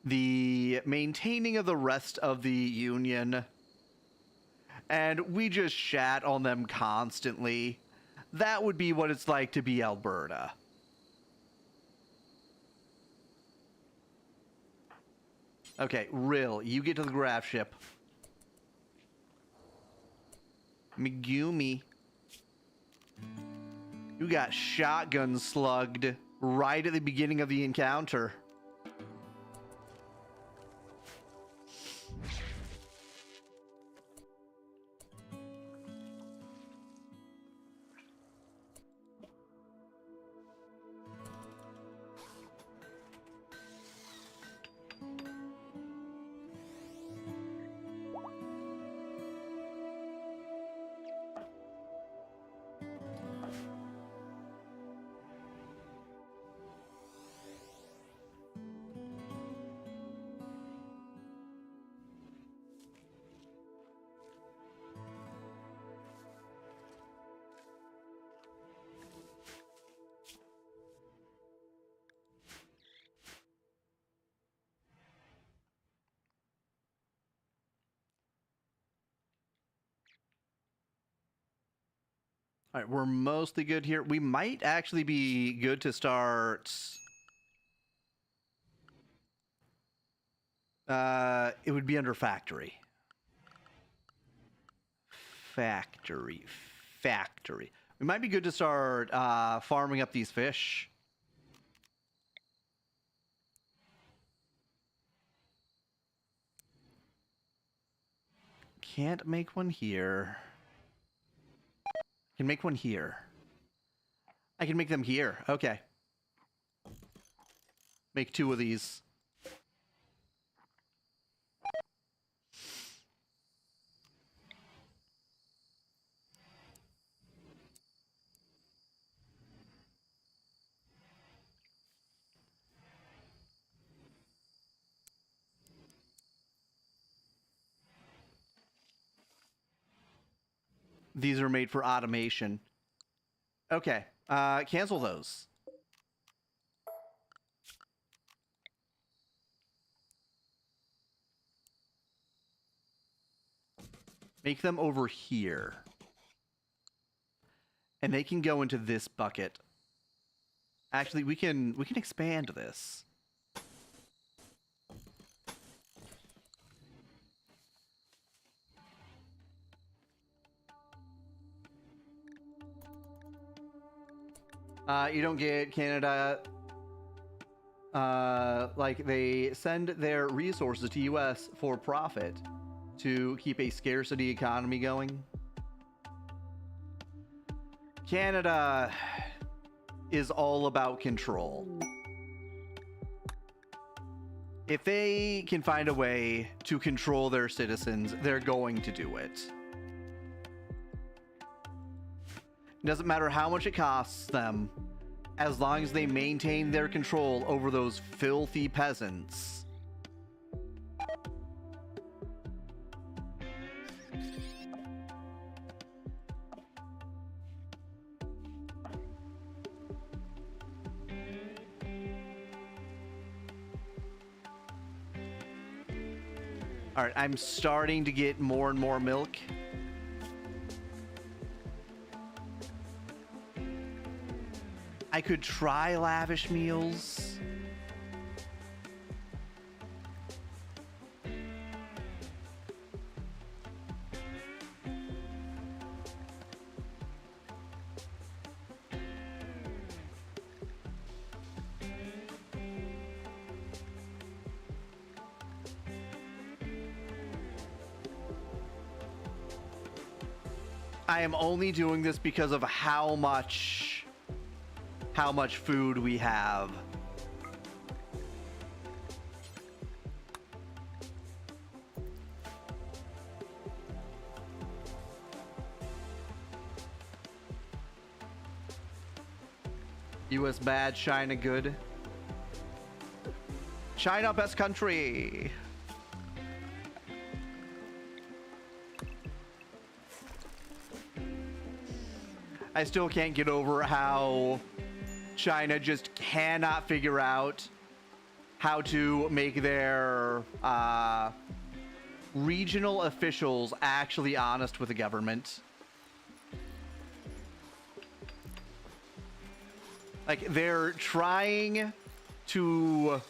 the maintaining of the rest of the Union, and we just shat on them constantly, that would be what it's like to be Alberta. Okay, Rill, you get to the graph ship. Megumi. You got shotgun slugged right at the beginning of the encounter. All right, we're mostly good here. We might actually be good to start. It would be under factory. Factory. We might be good to start farming up these fish. Can't make one here. Can make one here. I can make them here. Okay. Make 2 of these. These are made for automation. Okay, cancel those. Make them over here. And they can go into this bucket. Actually, we can expand this. You don't get Canada. Like they send their resources to US for profit to keep a scarcity economy going. Canada is all about control. If they can find a way to control their citizens, they're going to do it. It doesn't matter how much it costs them, as long as they maintain their control over those filthy peasants. All right, I'm starting to get more and more milk. I could try lavish meals. I am only doing this because of how much food we have. US bad, China good. China best country. I still can't get over how China just cannot figure out how to make their regional officials actually honest with the government. Like, they're trying to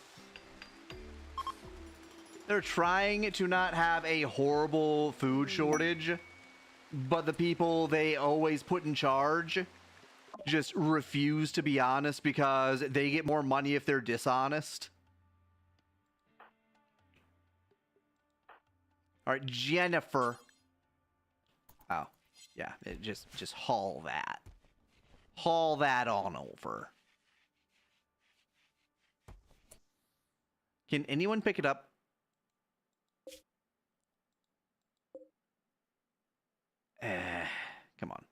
not have a horrible food shortage, but the people they always put in charge just refuse to be honest because they get more money if they're dishonest. All right, Jennifer. Oh, yeah, just haul that. Haul that on over. Can anyone pick it up? Come on.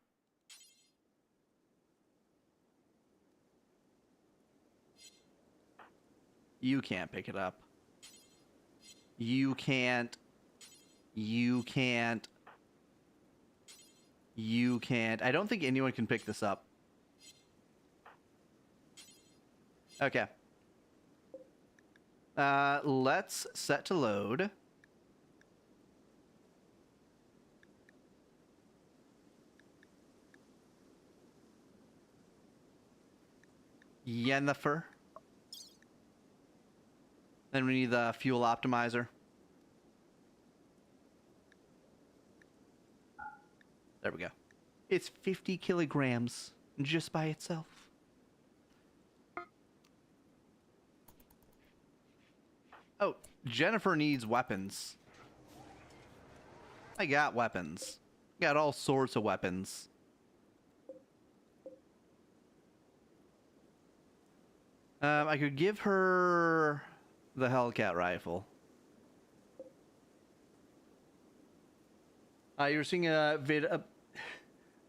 You can't pick it up. You can't. You can't. You can't. I don't think anyone can pick this up. Okay. Let's set to load. Jennifer. Then we need the fuel optimizer. There we go. It's 50 kilograms just by itself. Oh, Jennifer needs weapons. I got weapons. Got all sorts of weapons. I could give her the Hellcat rifle. You were seeing a vid.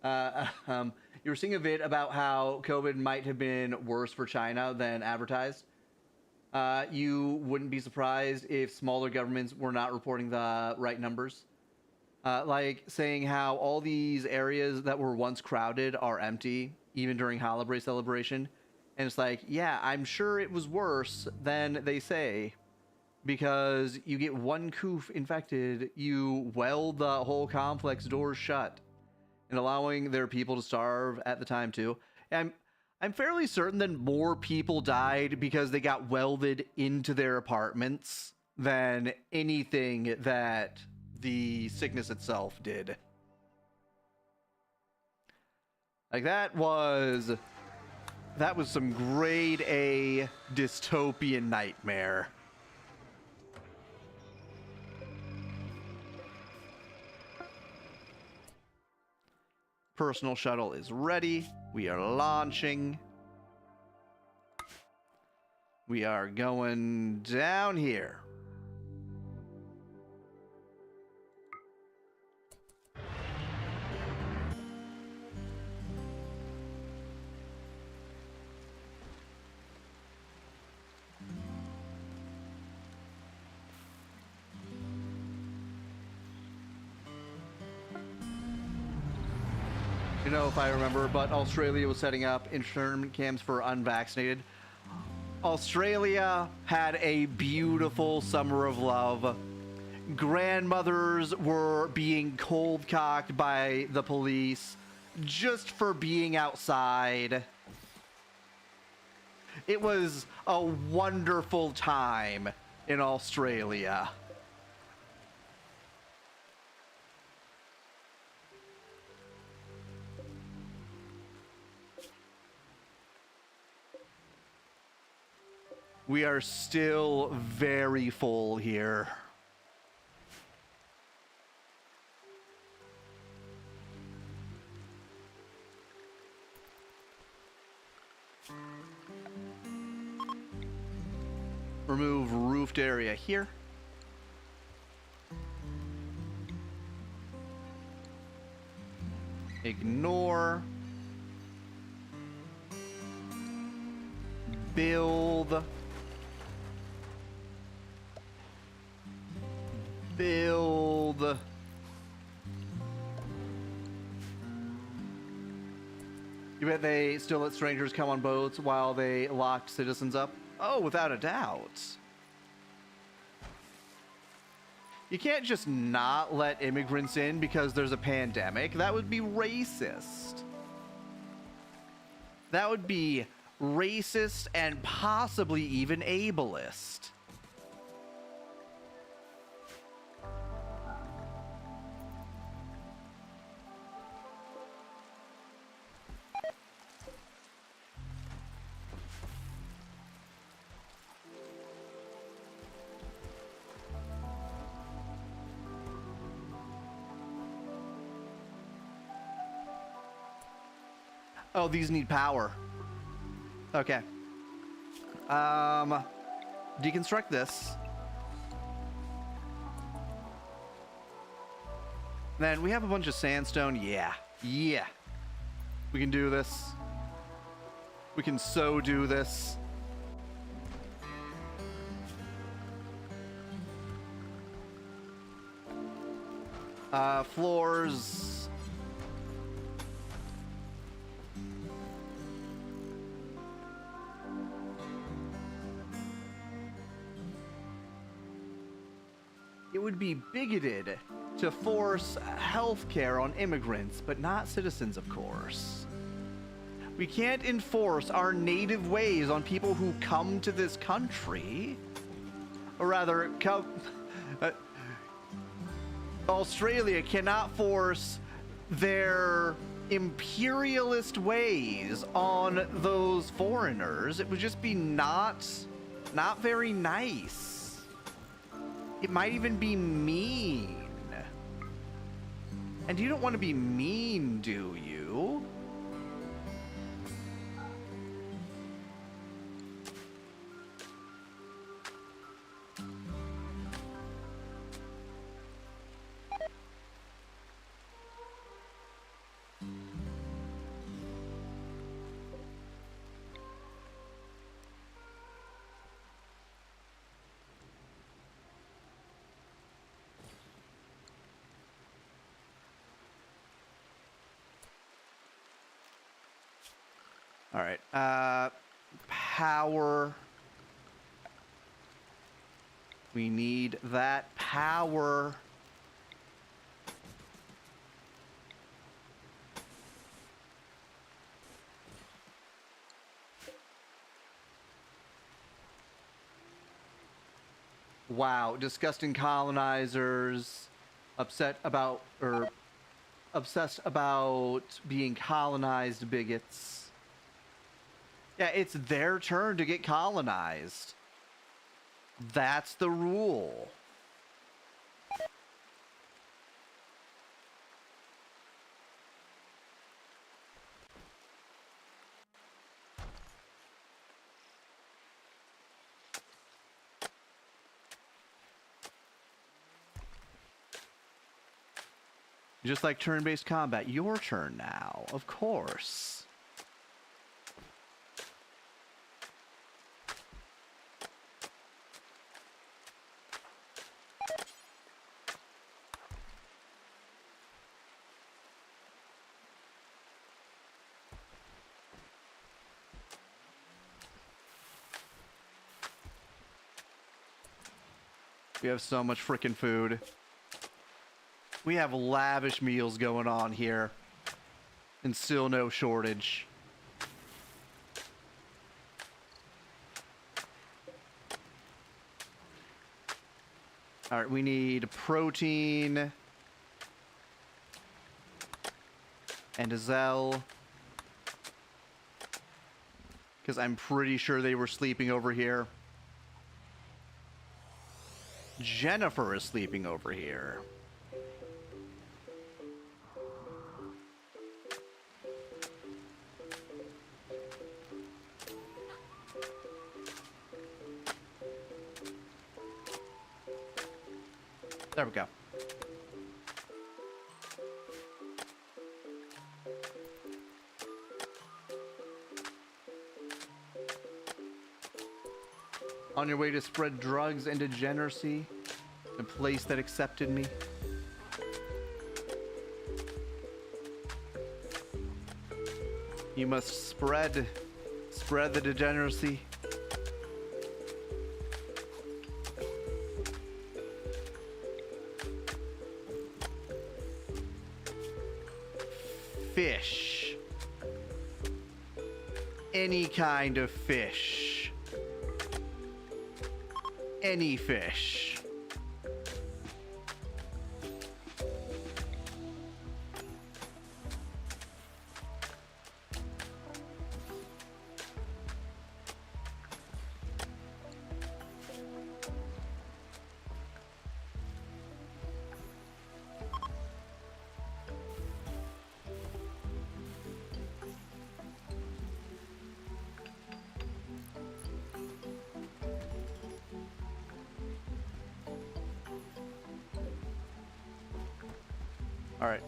You were seeing a vid about how COVID might have been worse for China than advertised. You wouldn't be surprised if smaller governments were not reporting the right numbers. Like saying how all these areas that were once crowded are empty, even during Holiday celebration. And it's like, yeah, I'm sure it was worse than they say, because you get one coof infected, you weld the whole complex doors shut, and allowing their people to starve at the time too. And I'm fairly certain that more people died because they got welded into their apartments than anything that the sickness itself did. Like that was some grade A dystopian nightmare. Personal shuttle is ready. We are launching. We are going down here. You know, if I remember, but Australia was setting up internment camps for unvaccinated. Australia had a beautiful summer of love. Grandmothers were being cold-cocked by the police just for being outside. It was a wonderful time in Australia. We are still very full here. Remove roofed area here. Ignore. Build. Build. You bet they still let strangers come on boats while they locked citizens up? Oh, without a doubt. You can't just not let immigrants in because there's a pandemic. That would be racist. That would be racist and possibly even ableist. Oh, these need power. Okay. Deconstruct this. Then we have a bunch of sandstone. Yeah. Yeah. We can do this. We can so do this. Floors. It would be bigoted to force healthcare on immigrants, but not citizens, of course. We can't enforce our native ways on people who come to this country. Or rather, Australia cannot force their imperialist ways on those foreigners. It would just be not very nice. It might even be mean. And you don't want to be mean, do you? All right. Power. We need that power. Wow, disgusting colonizers, upset about, or obsessed about being colonized bigots. Yeah, it's their turn to get colonized. That's the rule. Just like turn-based combat, your turn now, of course. We have so much freaking food. We have lavish meals going on here. And still no shortage. Alright, we need protein. And a Zell. Because I'm pretty sure they were sleeping over here. Jennifer is sleeping over here. There we go. On your way to spread drugs and degeneracy, a place that accepted me. You must spread the degeneracy. Fish. Any kind of fish. Any fish. All right.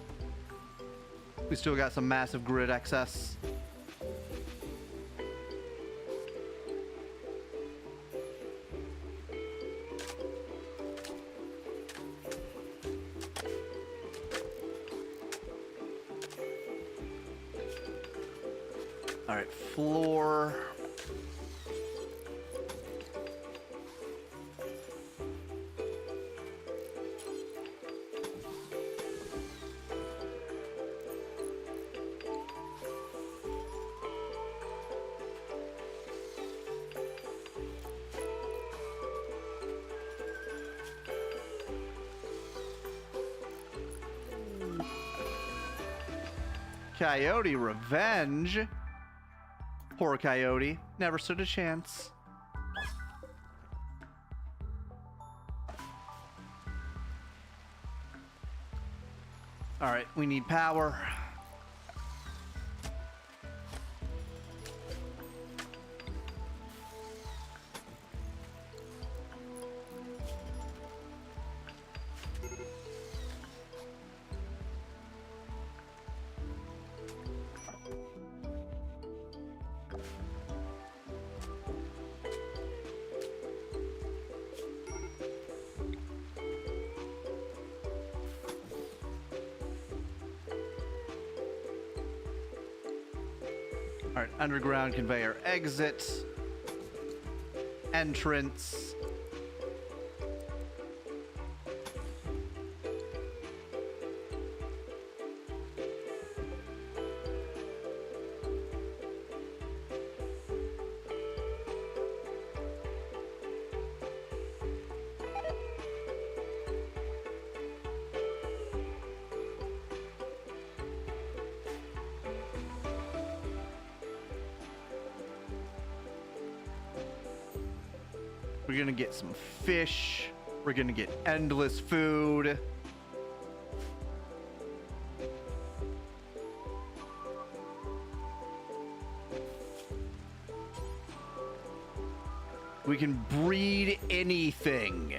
We still got some massive grid excess. All right, floor. Coyote revenge. Poor Coyote. Never stood a chance. Alright, we need power. All right, underground conveyor exit. Entrance. We're gonna get some fish. We're gonna get endless food. We can breed anything.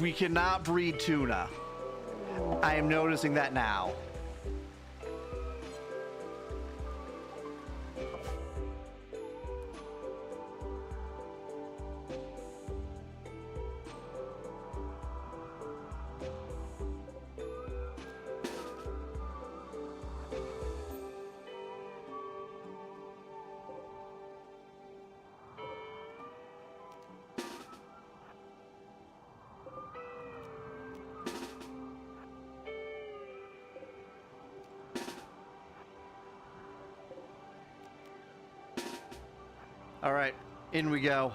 We cannot breed tuna. I am noticing that now. All right, in we go.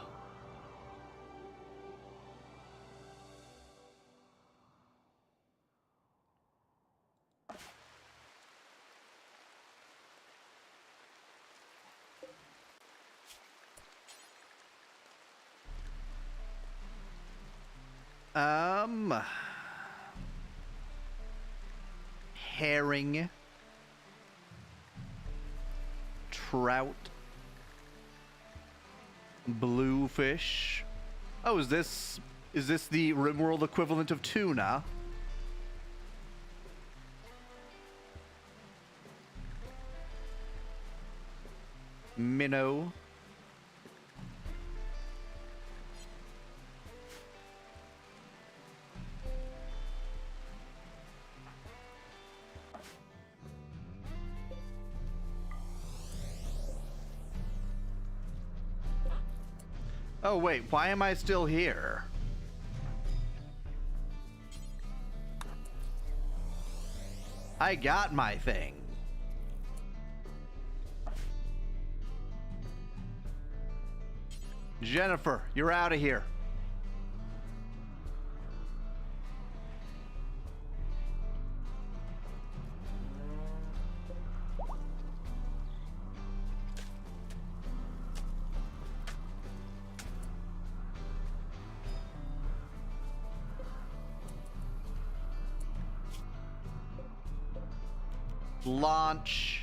Herring, trout, bluefish. Oh, is this the Rimworld equivalent of tuna? Minnow. Oh wait, why am I still here? I got my thing. Jennifer, you're out of here. Launch.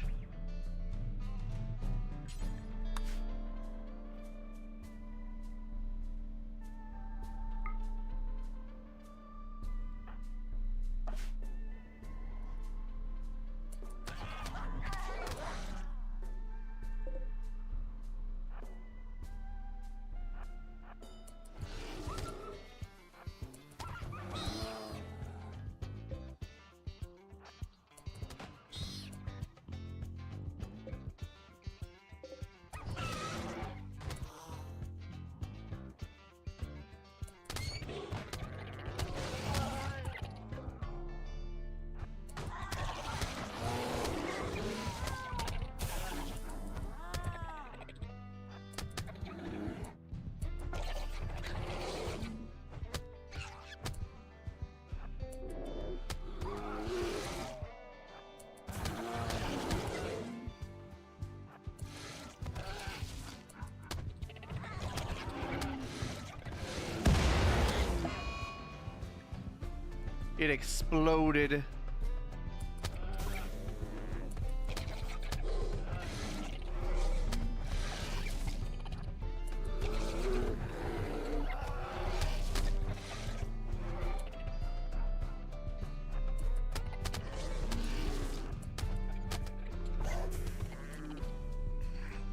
It exploded.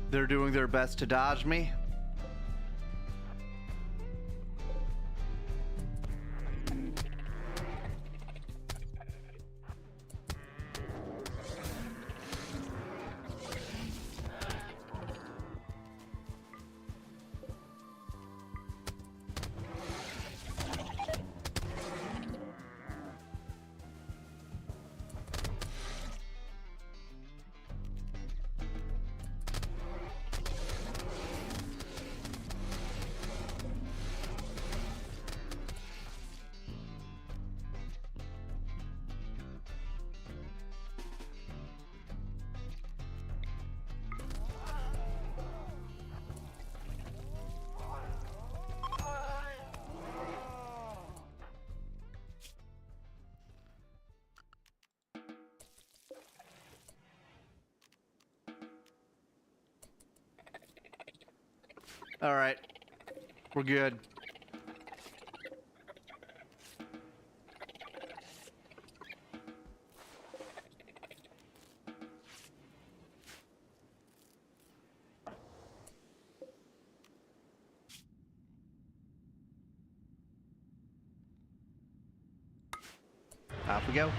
They're doing their best to dodge me. All right. We're good. Off we go.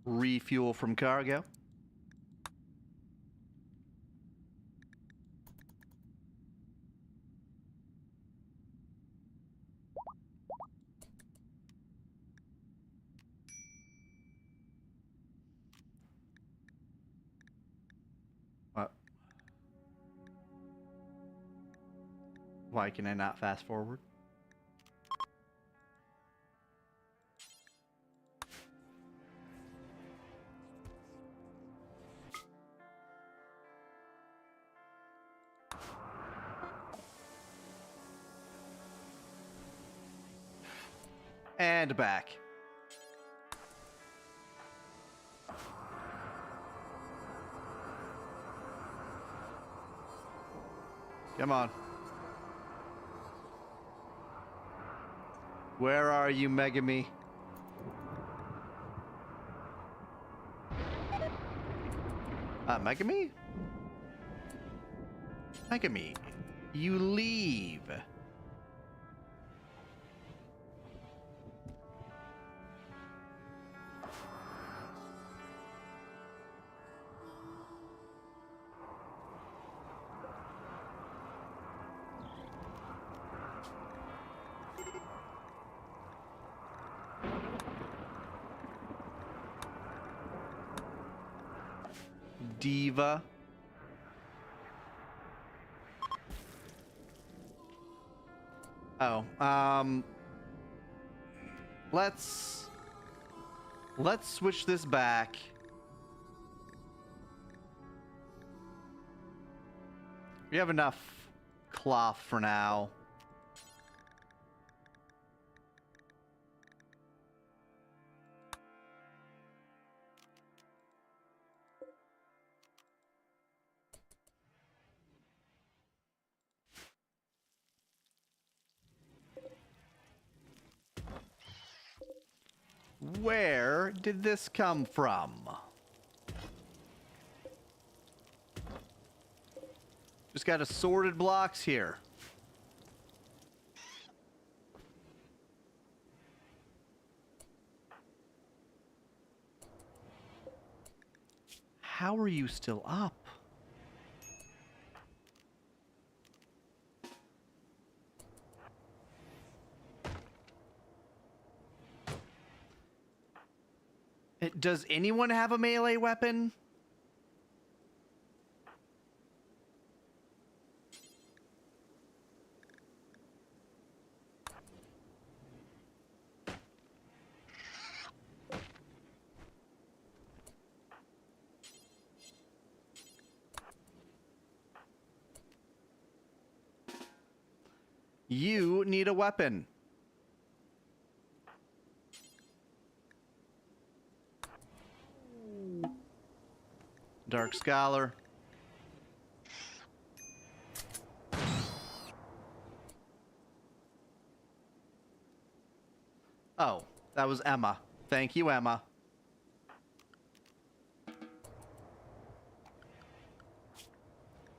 Refuel from cargo. What? Why can I not fast forward? And back. Come on. Where are you, Megami? Megami? Megami, you leave. Diva. Oh, let's switch this back. We have enough cloth for now. Where did this come from? Just got assorted blocks here. How are you still up? Does anyone have a melee weapon? You need a weapon. Dark Scholar. Oh, that was Emma. Thank you, Emma.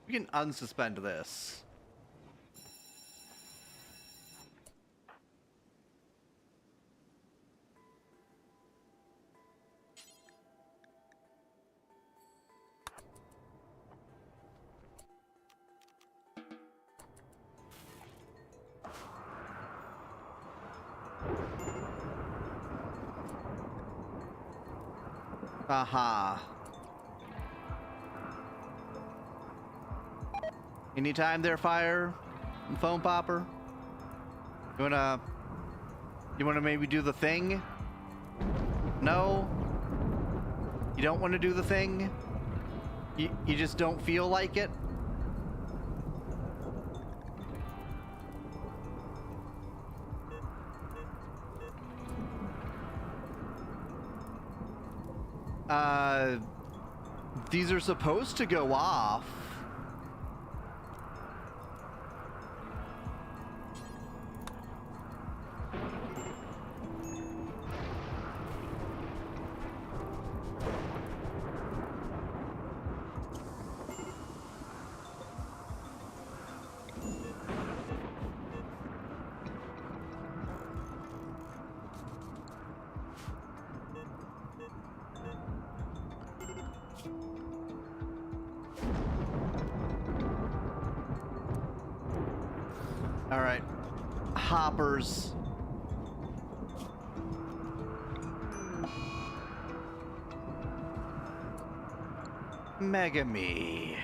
We can unsuspend this. Aha. Anytime there, fire and foam popper. You wanna maybe do the thing? No? You don't want to do the thing? You just don't feel like it? These are supposed to go off. All right, hoppers. Mega Me.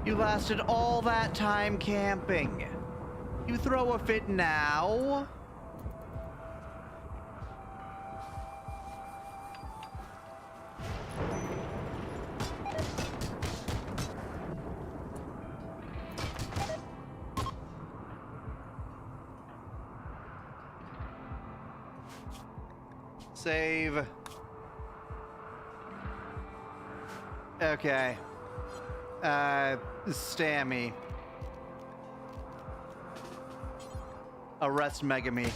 You lasted all that time camping. You throw a fit now? Save. Okay. Stammy. Arrest Megami.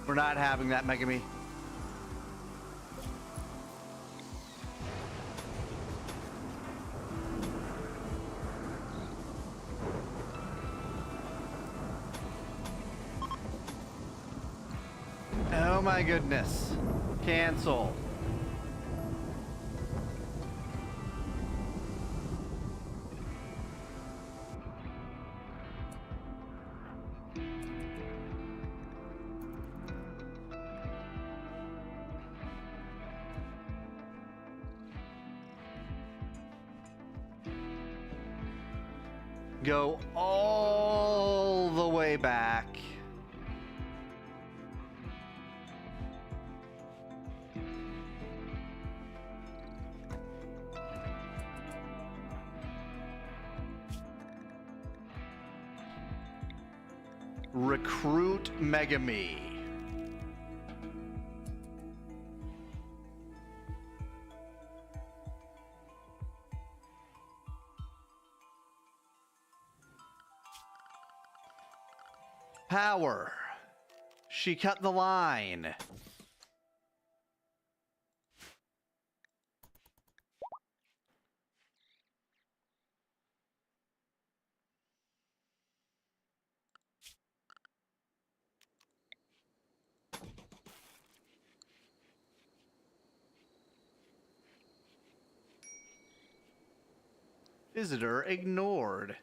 We're not having that, Megami. Oh my goodness. Cancel. Go all the way back. Recruit Megami. Power. She cut the line. Visitor ignored.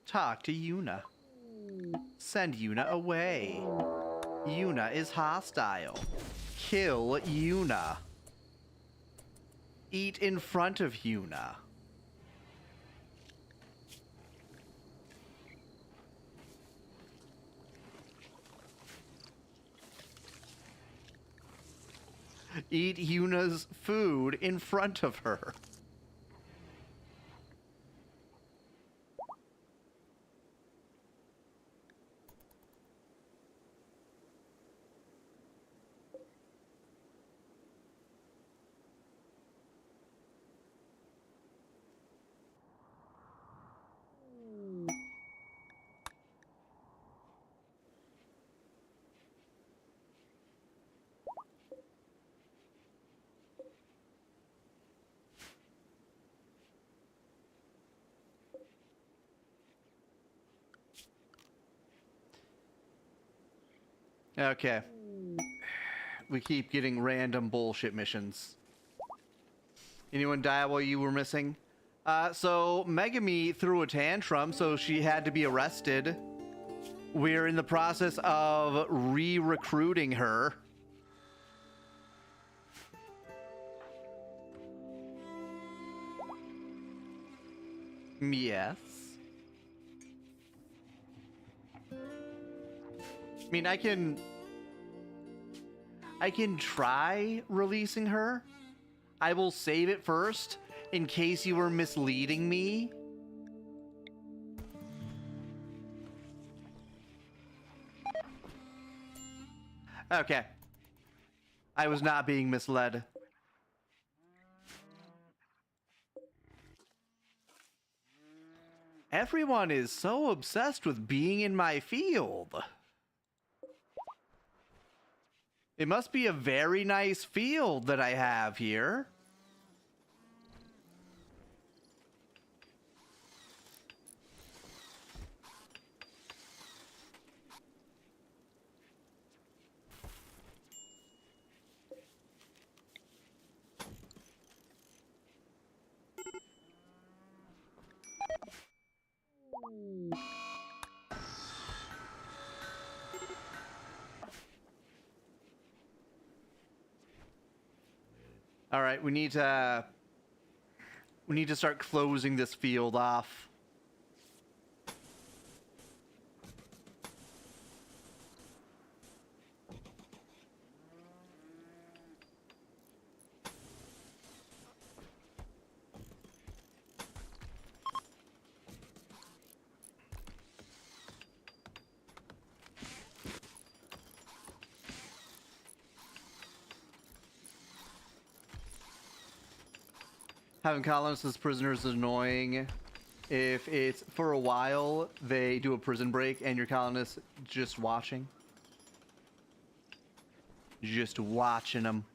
Talk to Yuna. Send Yuna away. Yuna is hostile. Kill Yuna. Eat in front of Yuna. Eat Yuna's food in front of her. Okay. We keep getting random bullshit missions. Anyone die while you were missing? So Megami threw a tantrum, so she had to be arrested. We're in the process of re-recruiting her. Yes. I mean, I can try releasing her. I will save it first in case you were misleading me. Okay. I was not being misled. Everyone is so obsessed with being in my field. It must be a very nice field that I have here. All right, we need to start closing this field off. Having colonists as prisoners is annoying. If it's for a while, they do a prison break and your colonists just watching. Just watching them.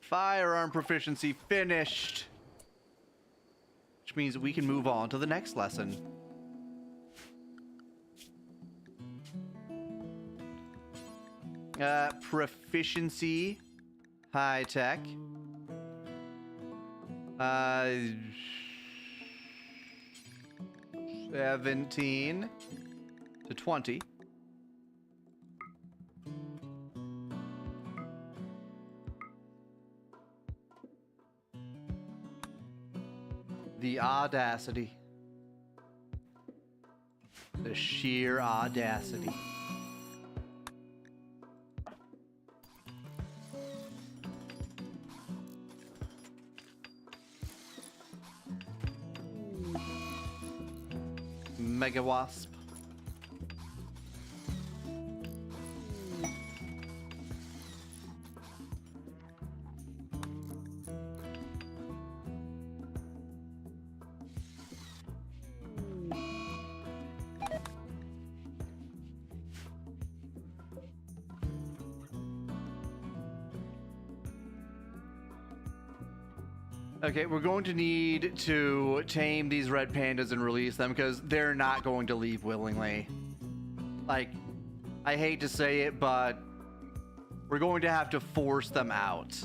Firearm proficiency finished. Which means we can move on to the next lesson. Proficiency. High tech. 17 to 20. The audacity. The sheer audacity. Mega Wasp. Okay, we're going to need to tame these red pandas and release them because they're not going to leave willingly. Like, I hate to say it, but we're going to have to force them out.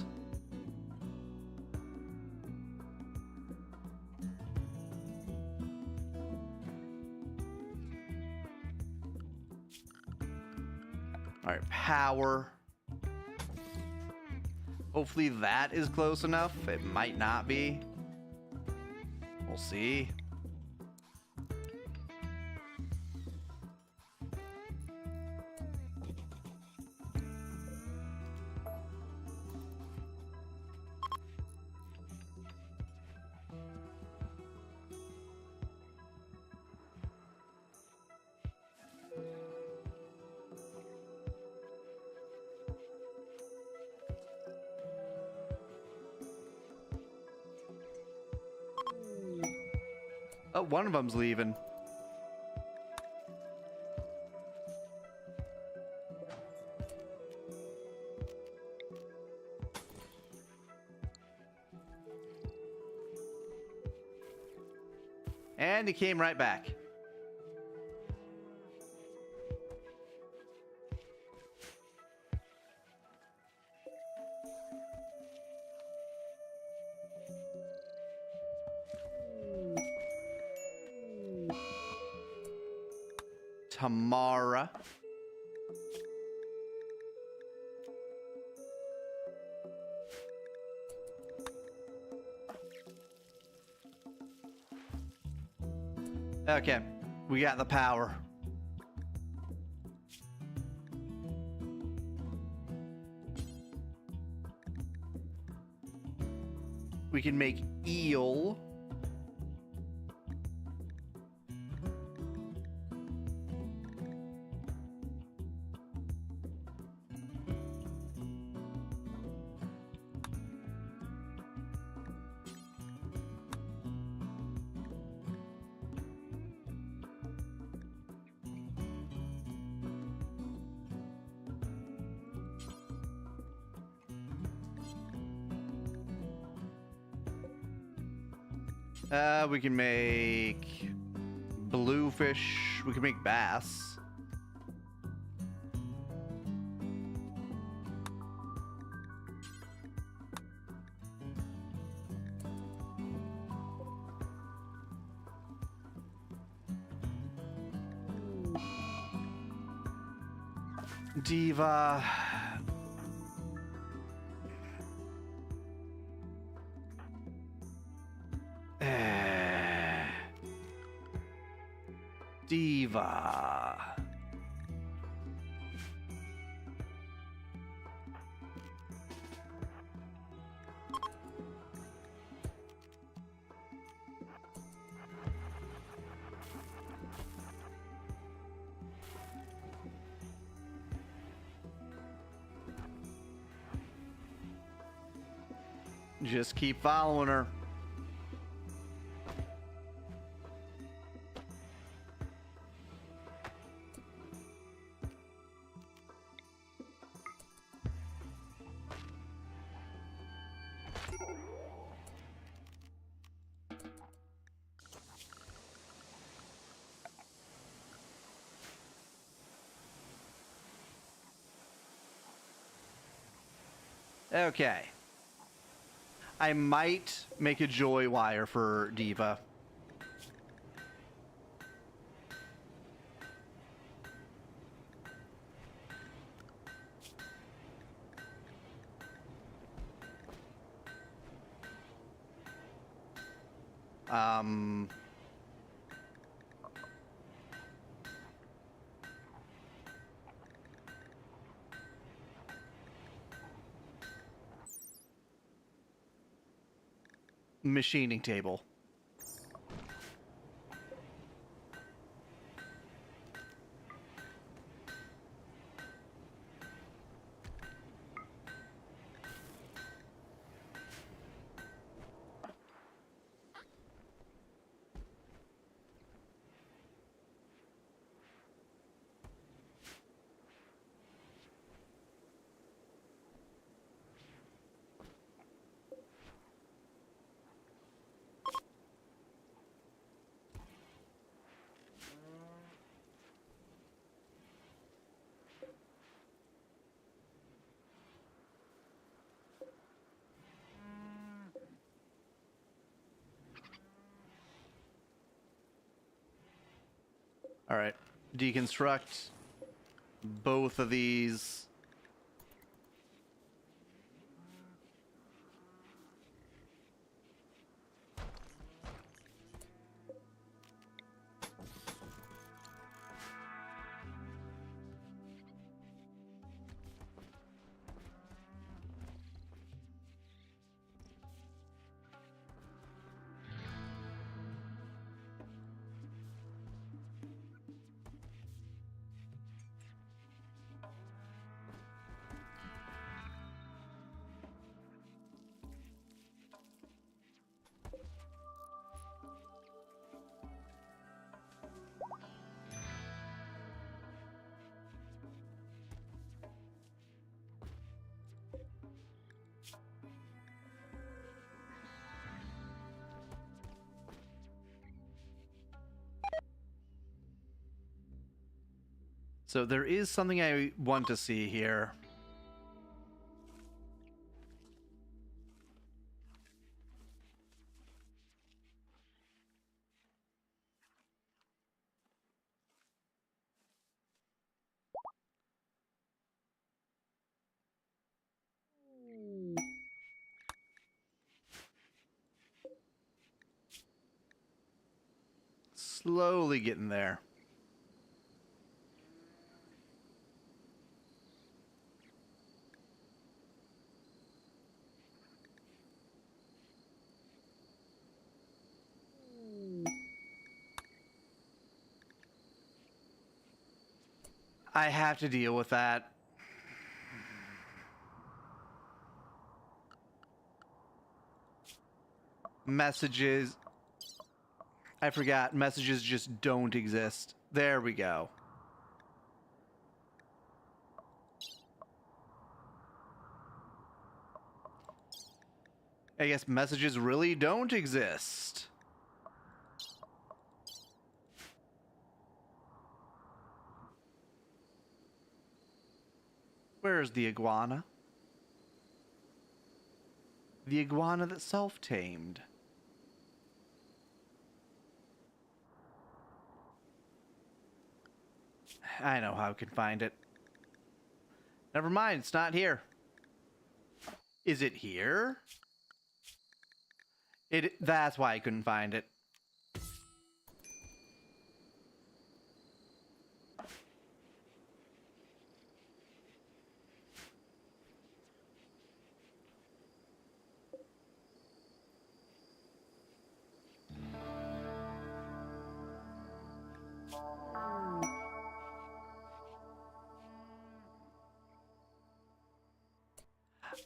All right, power. Hopefully that is close enough. It might not be. We'll see. Oh, one of them's leaving. And he came right back. Tamara. Okay, we got the power. We can make eel. We can make bluefish. We can make bass. Diva. Diva. Just keep following her. Okay. I might make a joy wire for Diva. Machining table. All right. Deconstruct both of these. So there is something I want to see here. Slowly getting there. I have to deal with that. Messages. I forgot. Messages just don't exist. There we go. I guess messages really don't exist. Where's the iguana? The iguana that self-tamed. I know how I can find it. Never mind, it's not here. Is it here? That's why I couldn't find it.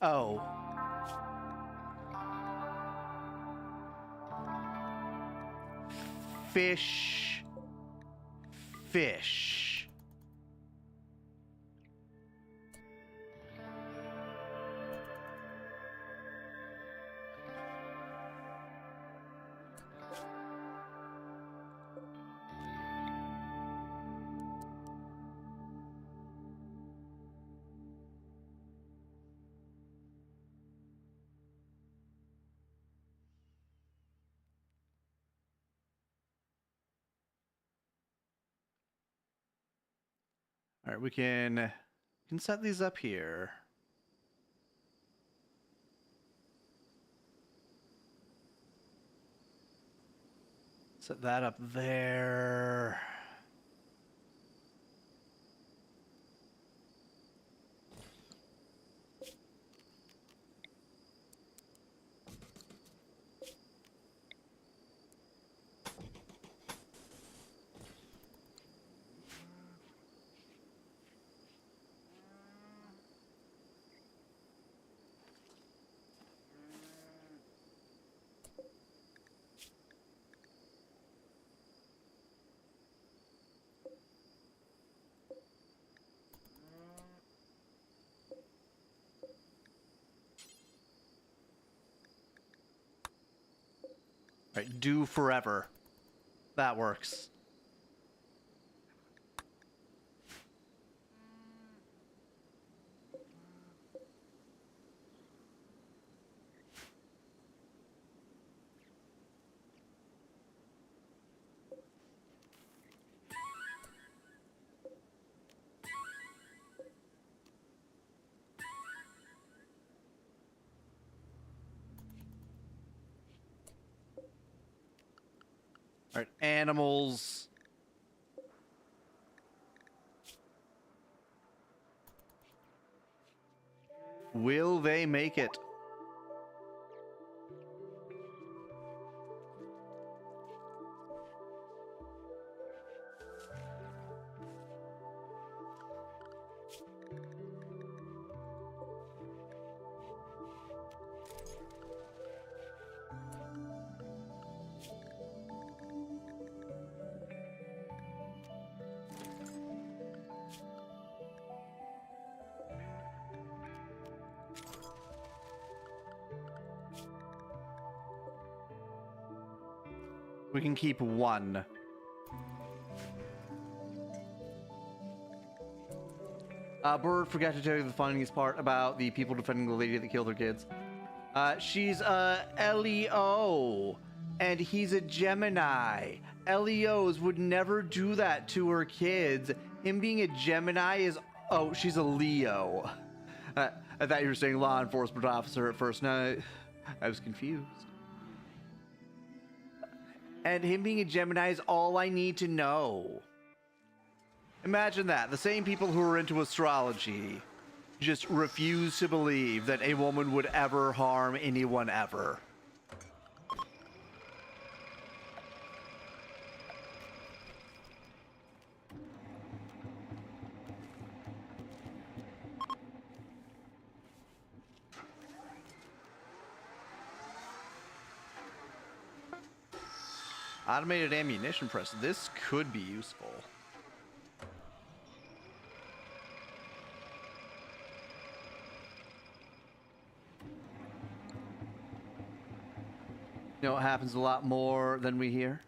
Oh. Fish. Fish. All right, we can set these up here. Set that up there. All right, do forever. That works. All right, animals. Will they make it? We can keep one. Bird forgot to tell you the funniest part about the people defending the lady that killed her kids. She's a LEO, and he's a Gemini. LEOs would never do that to her kids. Him being a Gemini is... Oh, she's a Leo. I thought you were saying law enforcement officer at first. No, I was confused. And him being a Gemini is all I need to know. Imagine that. The same people who are into astrology just refuse to believe that a woman would ever harm anyone ever. Automated ammunition press. This could be useful. You know, it happens a lot more than we hear.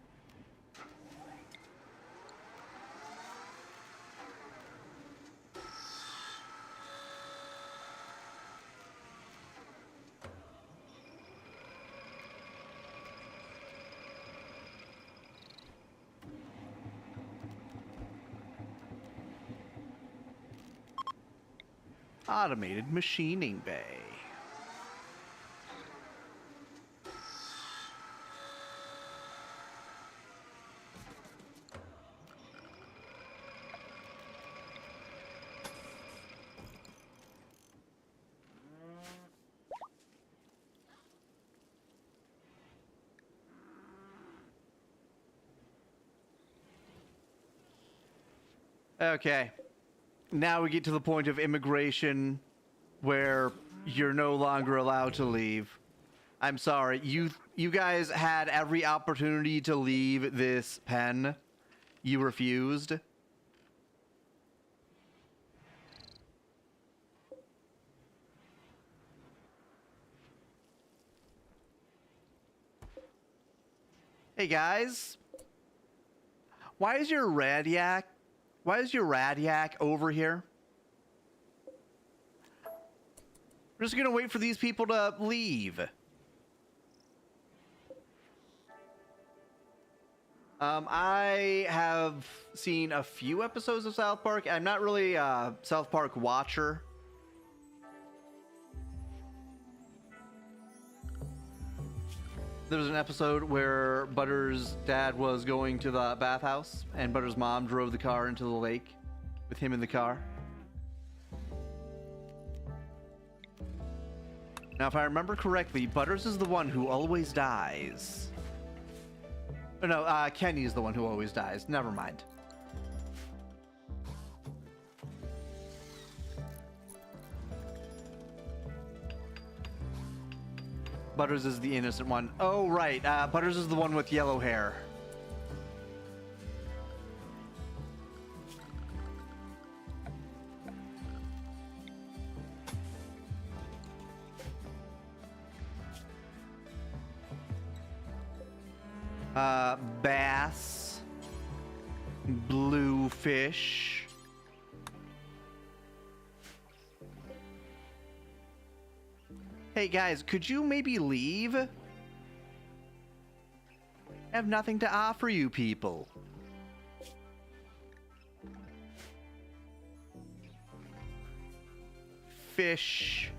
Automated machining bay. Okay. Now we get to the point of immigration where you're no longer allowed to leave. I'm sorry. You guys had every opportunity to leave this pen. You refused. Hey guys. Why is your Radiac over here? We're just gonna wait for these people to leave. I have seen a few episodes of South Park. I'm not really a South Park watcher. There was an episode where Butter's dad was going to the bathhouse, and Butter's mom drove the car into the lake with him in the car. Now, if I remember correctly, Butters is the one who always dies. Oh, no, Kenny is the one who always dies. Never mind. Butters is the innocent one. Oh, right. Butters is the one with yellow hair. Bass. Bluefish. Hey guys, could you maybe leave? I have nothing to offer you people. Fish.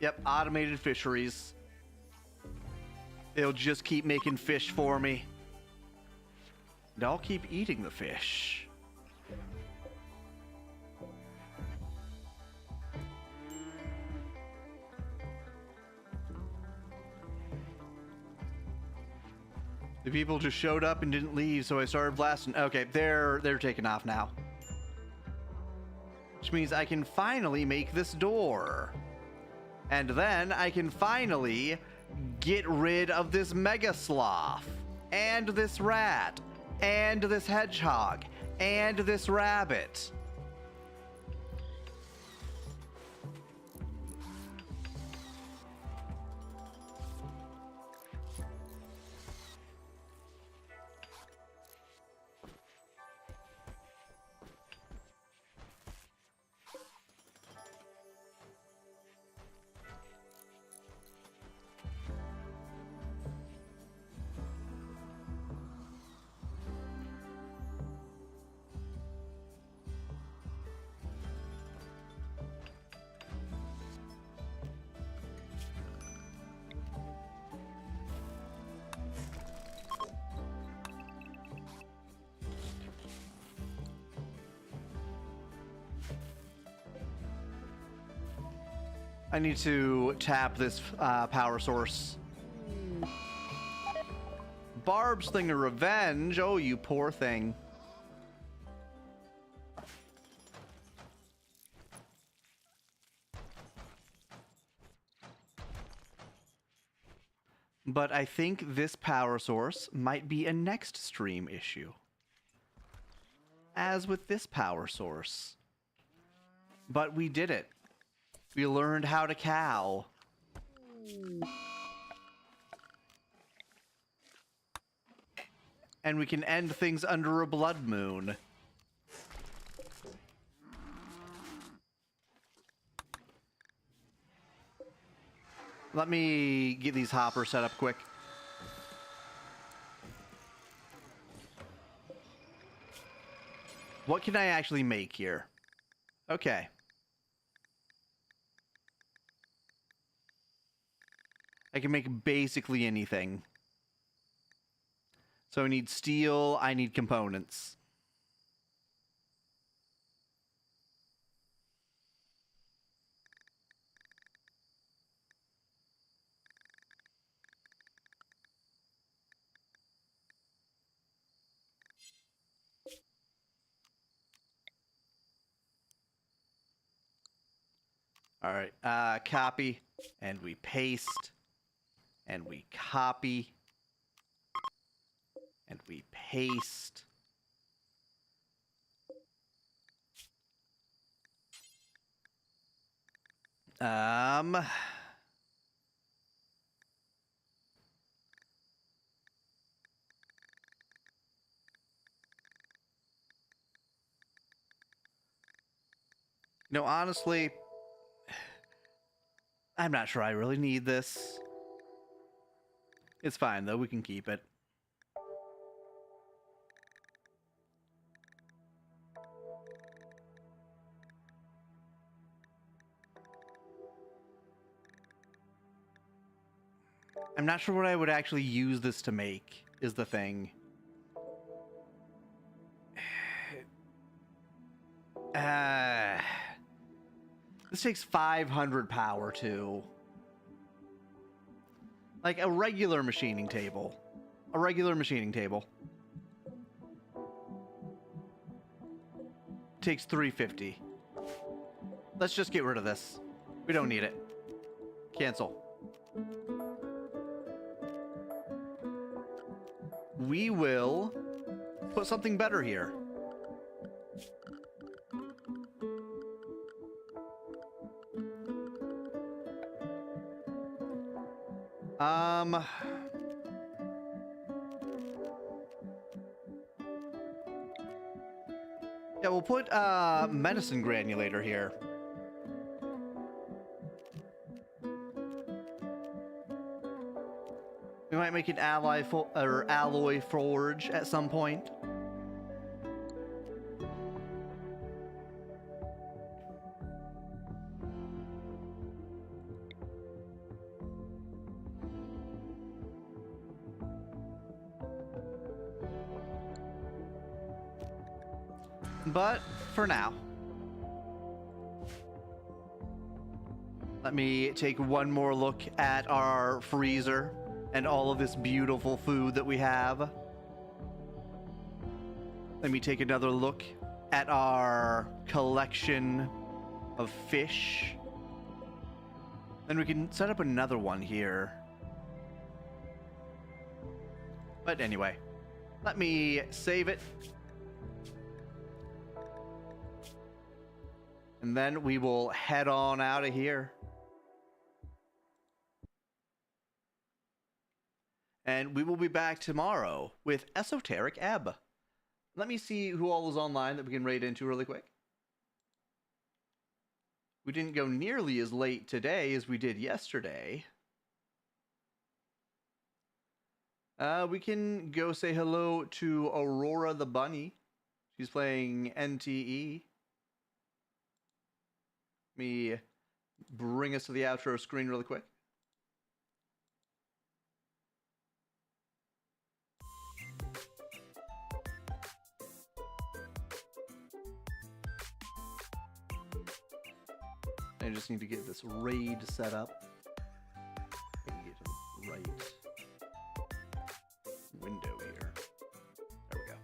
Yep, automated fisheries. They'll just keep making fish for me. And I'll keep eating the fish. The people just showed up and didn't leave, so I started blasting. Okay, they're taking off now. Which means I can finally make this door. And then I can finally get rid of this mega sloth, and this rat, and this hedgehog, and this rabbit. I need to tap this power source. Barb's thing of revenge. Oh, you poor thing. But I think this power source might be a next stream issue. As with this power source. But we did it. We learned how to cow. And we can end things under a blood moon. Let me get these hoppers set up quick. What can I actually make here? Okay. I can make basically anything. So I need steel, I need components. All right, copy, and we paste, and we copy, and we paste. No, honestly, I'm not sure I really need this. It's fine, though. We can keep it. I'm not sure what I would actually use this to make, is the thing. This takes 500 power, too. Like a regular machining table. A regular machining table. Takes 350. Let's just get rid of this. We don't need it. Cancel. We will put something better here. Yeah, we'll put medicine granulator here. We might make an alloy forge at some point. But for now, let me take one more look at our freezer and all of this beautiful food that we have. Let me take another look at our collection of fish. Then we can set up another one here. But anyway, let me save it. And then we will head on out of here. And we will be back tomorrow with Esoteric Ebb. Let me see who all is online that we can raid into really quick. We didn't go nearly as late today as we did yesterday. We can go say hello to Aurora the Bunny. She's playing NTE. Let me bring us to the outro screen really quick. And just need to get this raid set up. And get the right window here. There we go.